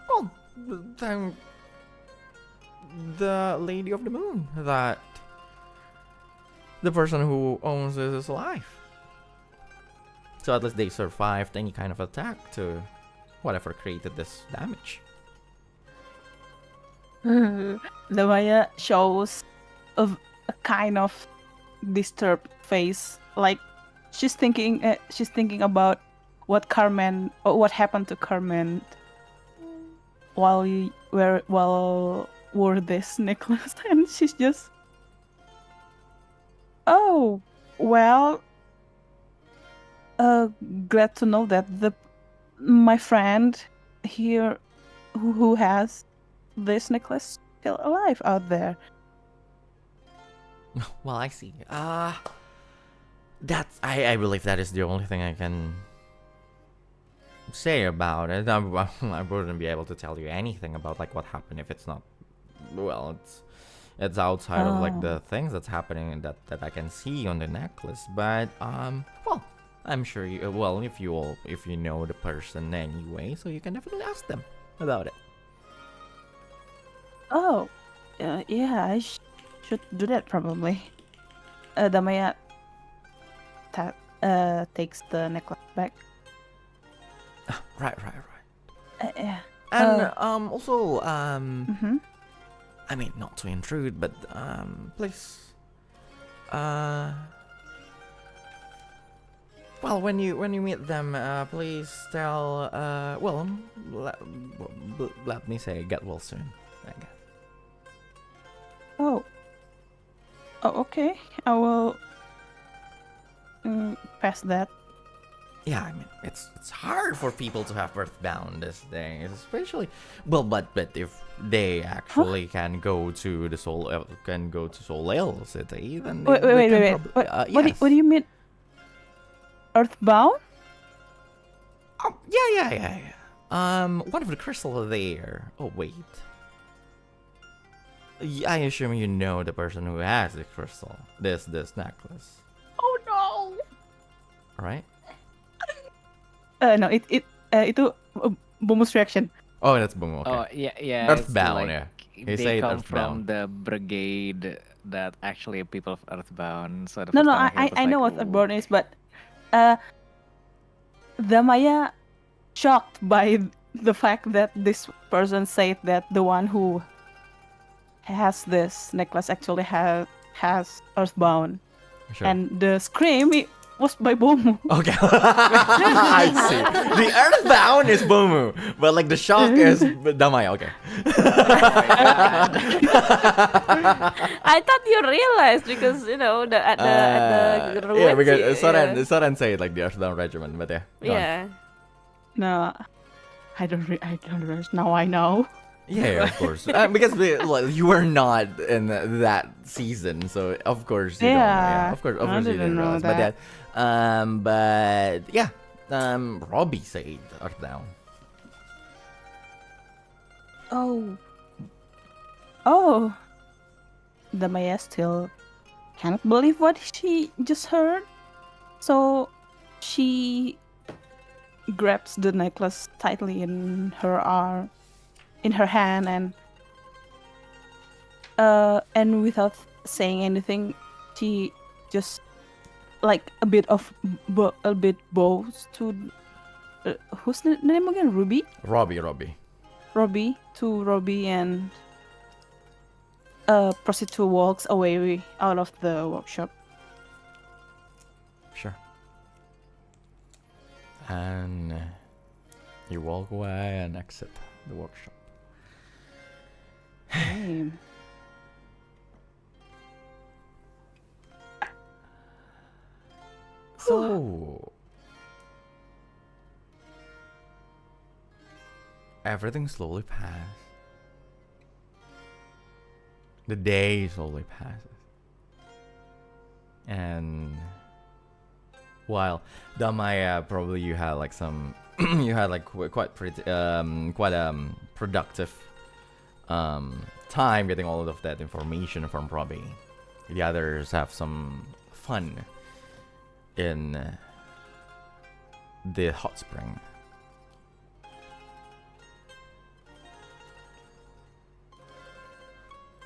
well, thank the Lady of the Moon that the person who owns this is alive. So at least they survived any kind of attack to whatever created this damage. Damaia shows a kind of disturbed face, like she's thinking about what happened to Carmen while wore this necklace, and she's just, oh well, glad to know that my friend here who has this necklace still alive out there. Well, I see. That's I believe that is the only thing I can say about it. I wouldn't be able to tell you anything about like what happened if it's not. Well, it's outside of like the things that's happening and that I can see on the necklace. But well, I'm sure you. Well, if you know the person anyway, so you can definitely ask them about it. Oh, yeah, I should do that probably. Damaia takes the necklace back. Right. Yeah. And also Mm-hmm. I mean, not to intrude, but please well, when you meet them, please tell well, let me say get well soon, I guess. Oh, okay. I will pass that. Yeah, I mean, it's hard for people to have Earthbound these days, especially. Well, but if they actually can go to the Solale City, then Wait. What do you mean? Earthbound? Oh, yeah. One of the crystals there. Oh wait. I assume you know the person who has the crystal. This necklace. Oh no! Right? No, itu Bommu's reaction. Oh, that's Bommu. Okay. Oh yeah. Earthbound, it's yeah. They say come Earthbound. from the brigade that actually people of Earthbound. So the No, first time I heard I was know like, what Earthbound is, but Damaia shocked by the fact that this person said that the one who has this necklace actually has Earthbound, Sure. and the scream was by Bommu. Okay. I see. The Earthbound is Bommu, but like the shock is Damaia. Okay. I thought you realized because at the yeah, because Ruwetsi, Soren say it like the Earthbound regiment, but yeah. Go on. yeah. No, I don't realize. Now I know. Yeah, of course. Because you were not in that season, so of course you don't. Yeah, of course I you didn't didn't know realize. that. But yeah, Robbie said Earthbound. Oh, Damaia still cannot believe what she just heard. So she grabs the necklace tightly in her arm, in her hand, and without saying anything, she just like a bit bows to who's the name again? Ruby? Robbie. Robbie to Robbie, and proceed to walks away out of the workshop. Sure. And you walk away and exit the workshop. Damn. So everything slowly passes. The day slowly passes. And while Damaia, probably you had like some you had like quite productive time getting all of that information from Robbie. The others have some fun in the hot spring.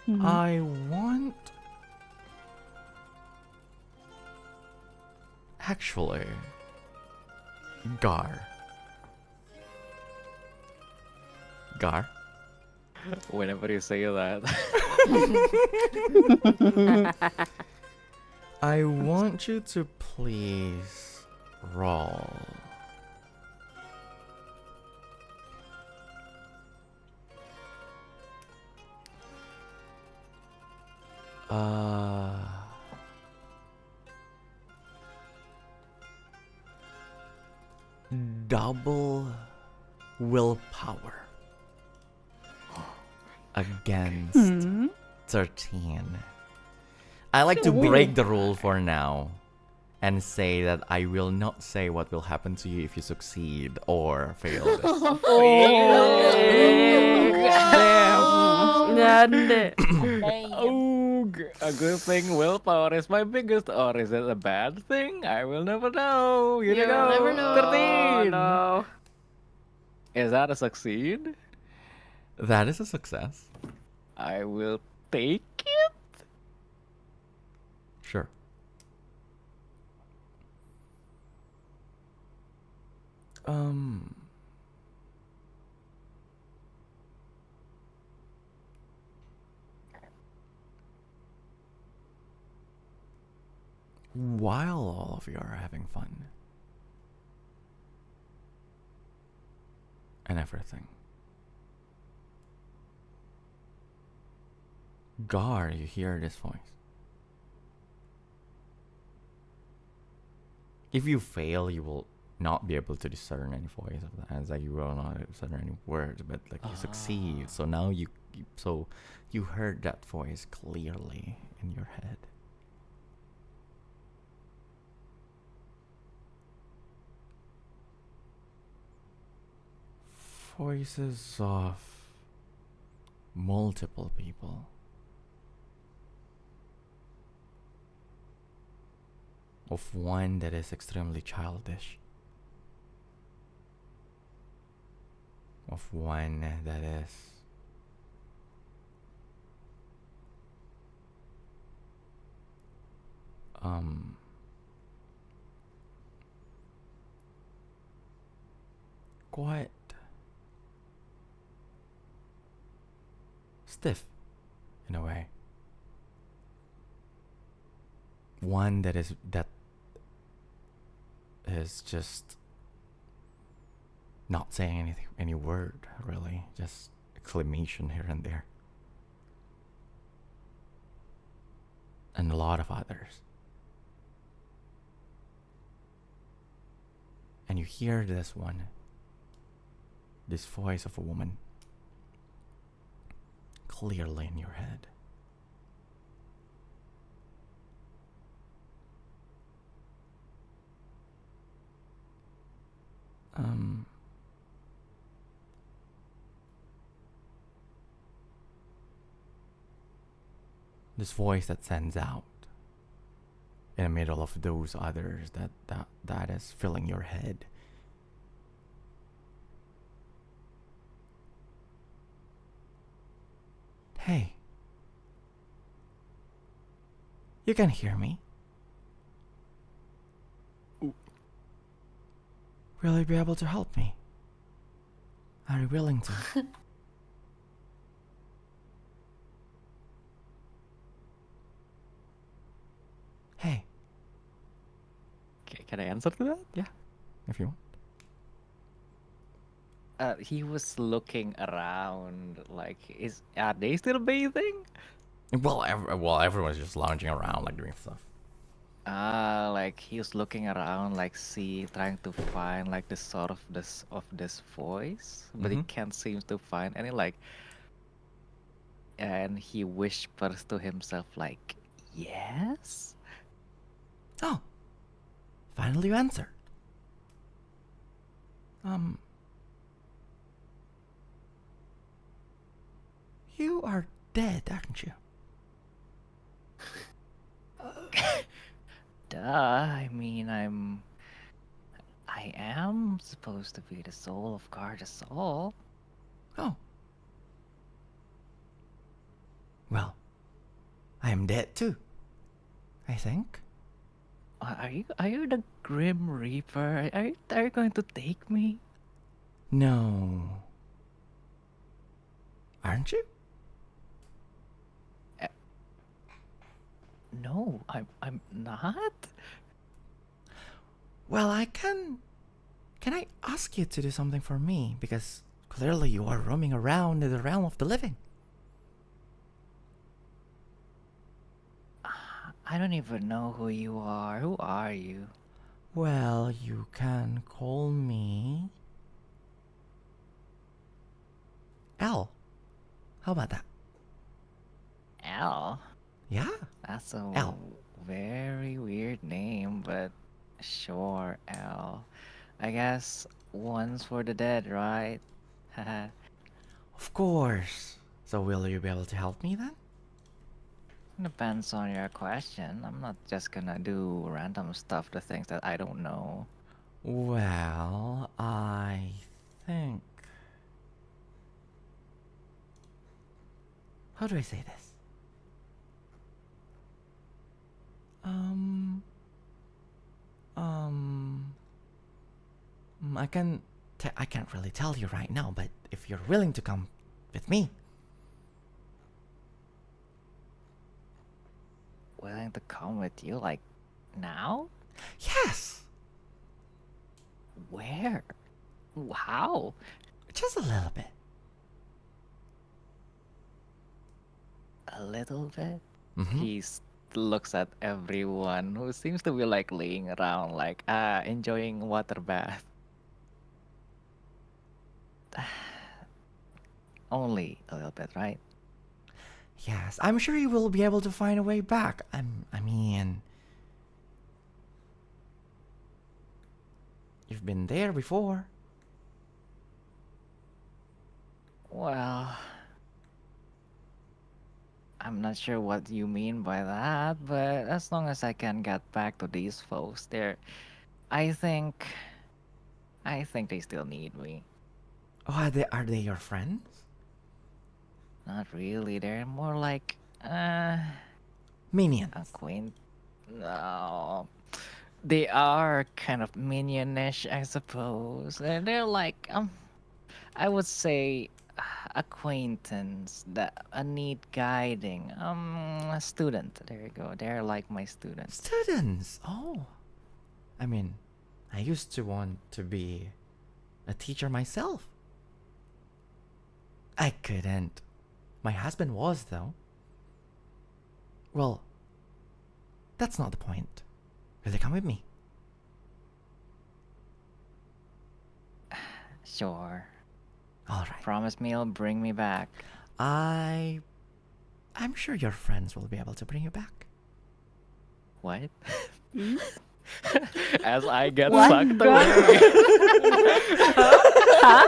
Mhm. I want actually Garr. Whenever you say that. I want you to please roll double willpower against Hmm. 13. I like to break the rule for now and say that I will not say what will happen to you if you succeed or fail this. A good thing willpower is my biggest, or is it a bad thing? I will never know. Here you You'll go. never know. 13. No. Is that a succeed? That is a success. I will take it. Sure. While all of you are having fun and everything, Garr, you hear this voice. If you fail, you will not be able to discern any voice of that. It's like you will not discern any words, but like you succeed. So now you heard that voice clearly in your head. Voices of multiple people. Of one that is extremely childish. Of one that is quite stiff in a way. One that is just not saying any word really, just exclamation here and there. And a lot of others. And you hear this voice of a woman clearly in your head. This voice that sends out in the middle of those others that is filling your head. Hey, you can hear me? Will you be able to help me? Are you willing to? Hey. Can I answer to that? Yeah, if you want. He was looking around. Like, are they still bathing? Well, everyone's just lounging around, like doing stuff. Like he was looking around, like trying to find like the sort of this voice, but he Mhm. can't seem to find any like. And he whispers to himself like, "Yes." Oh, finally you answered. You are dead, aren't you? Duh. I mean, I am supposed to be the soul of Garr the Soul. Oh. Well, I am dead too. I think. Are you the Grim Reaper? Are you going to take me? No. Aren't you? No, I'm not. Well, I can. Can I ask you to do something for me? Because clearly you are roaming around in the realm of the living. I don't even know who you are. Who are you? Well, you can call me L. How about that? L. Yeah. That's a L. very weird name, but sure, L. I guess one's for the dead, right? Haha. Of course. So will you be able to help me then? Depends on your question. I'm not just gonna do random stuff to things that I don't know. Well, I think. How do I say this? I can't really tell you right now, but if you're willing to come with me. Willing to come with you, like, now? Yes, Where? How? just a little bit. A little bit? Mhm. Looks at everyone who seems to be like laying around, like, enjoying water bath. Only a little bit, right? Yes, I'm sure you will be able to find a way back. I mean, you've been there before. Well, I'm not sure what you mean by that, but as long as I can get back to these folks, I think, I think they still need me. Oh, are they your friends? Not really. They're more like, Minions. No, they are kind of minionish, I suppose. They're like, I would say, acquaintance that need guiding. A student. There you go. They're like my students. Students. Oh. I mean, I used to want to be a teacher myself. I couldn't. My husband was, though. Well, that's not the point. Will you come with me? Sure. All right. Promise me you'll bring me back. I'm sure your friends will be able to bring you back. What? Hmm? As I get What? sucked away. Huh?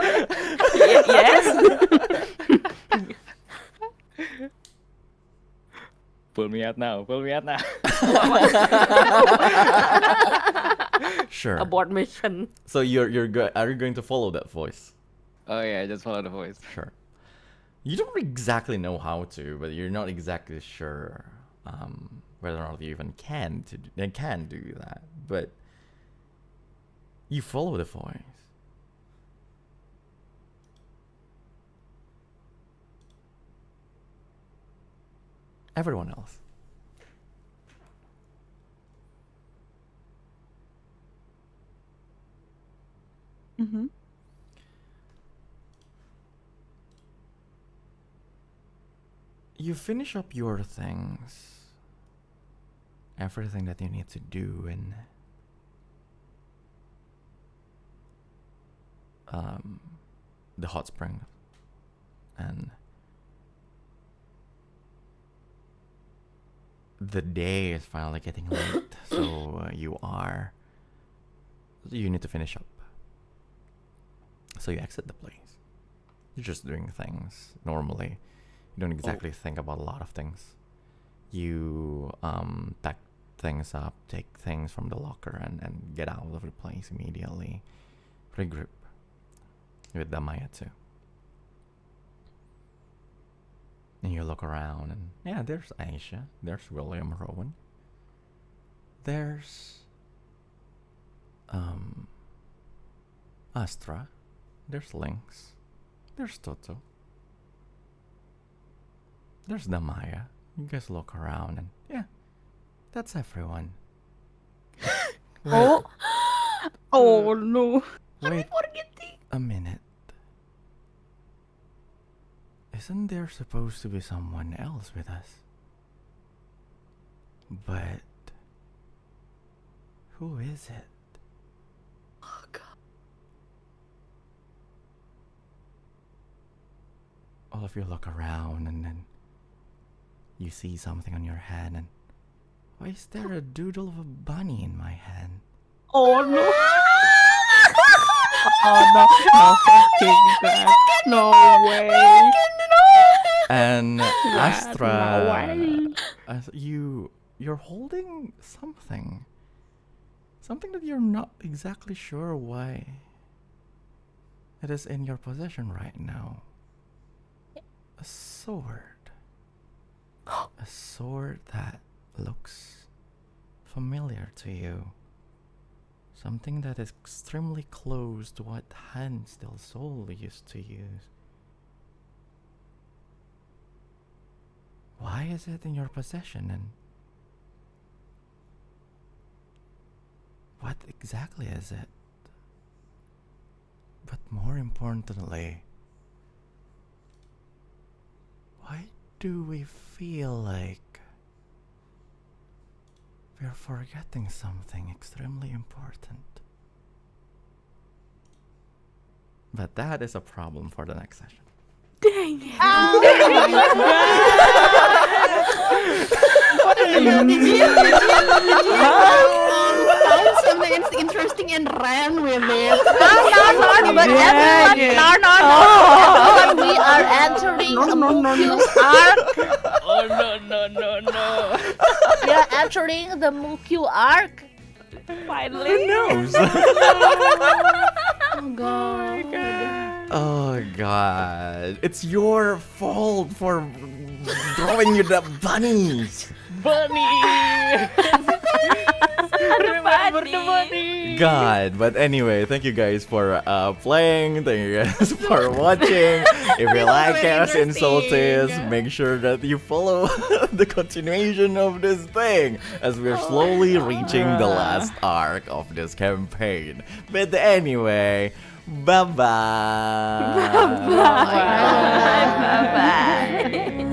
Yes? Pull me out now. Pull me out now. Sure. Abort mission. So are you going to follow that voice? Oh yeah, just follow the voice. Sure. You don't exactly know how to, but you're not exactly sure whether or not you even can do that. But You follow the voice. Everyone else. Mm-hmm. You finish up your things, everything that you need to do in the hot spring, and the day is finally getting late, so you need to finish up. So you exit the place. You're just doing things normally. You don't exactly think about a lot of things. You pack things up, take things from the locker, and get out of the place immediately. Regroup with Damaia too. And you look around, and yeah, there's Aisha, there's William Rowan, there's Astra, there's Lynx, there's Totto, there's Damaia. You guys look around, and yeah, that's everyone. Oh. Oh no. Wait a minute. Isn't there supposed to be someone else with us? But who is it? Oh god. All of you look around, and then you see something on your hand, and why is there a doodle of a bunny in my hand? Oh no. Oh no. No fucking god. No way. And Astra, No way. you're holding something that you're not exactly sure why it is in your possession right now. A sword. A sword that looks familiar to you. Something that is extremely close to what Hans del Sol used to use. Why is it in your possession, and what exactly is it? But more importantly, why do we feel like we're forgetting something extremely important? But that is a problem for the next session. Dang it. Found something interesting and ran with it. But everyone, everyone, we are entering a Muukyu's arc. Oh no. We are entering the Muukyu arc. Finally. Knows? Oh god. Oh god. It's your fault for throwing you the bunnies. Bunny! Remember the bunny! God, but anyway, thank you guys for playing. Thank you guys for watching. If you like us in Solstice, make sure that you follow the continuation of this thing as we're slowly reaching the last arc of this campaign. But anyway, bye-bye. Bye-bye. Bye-bye.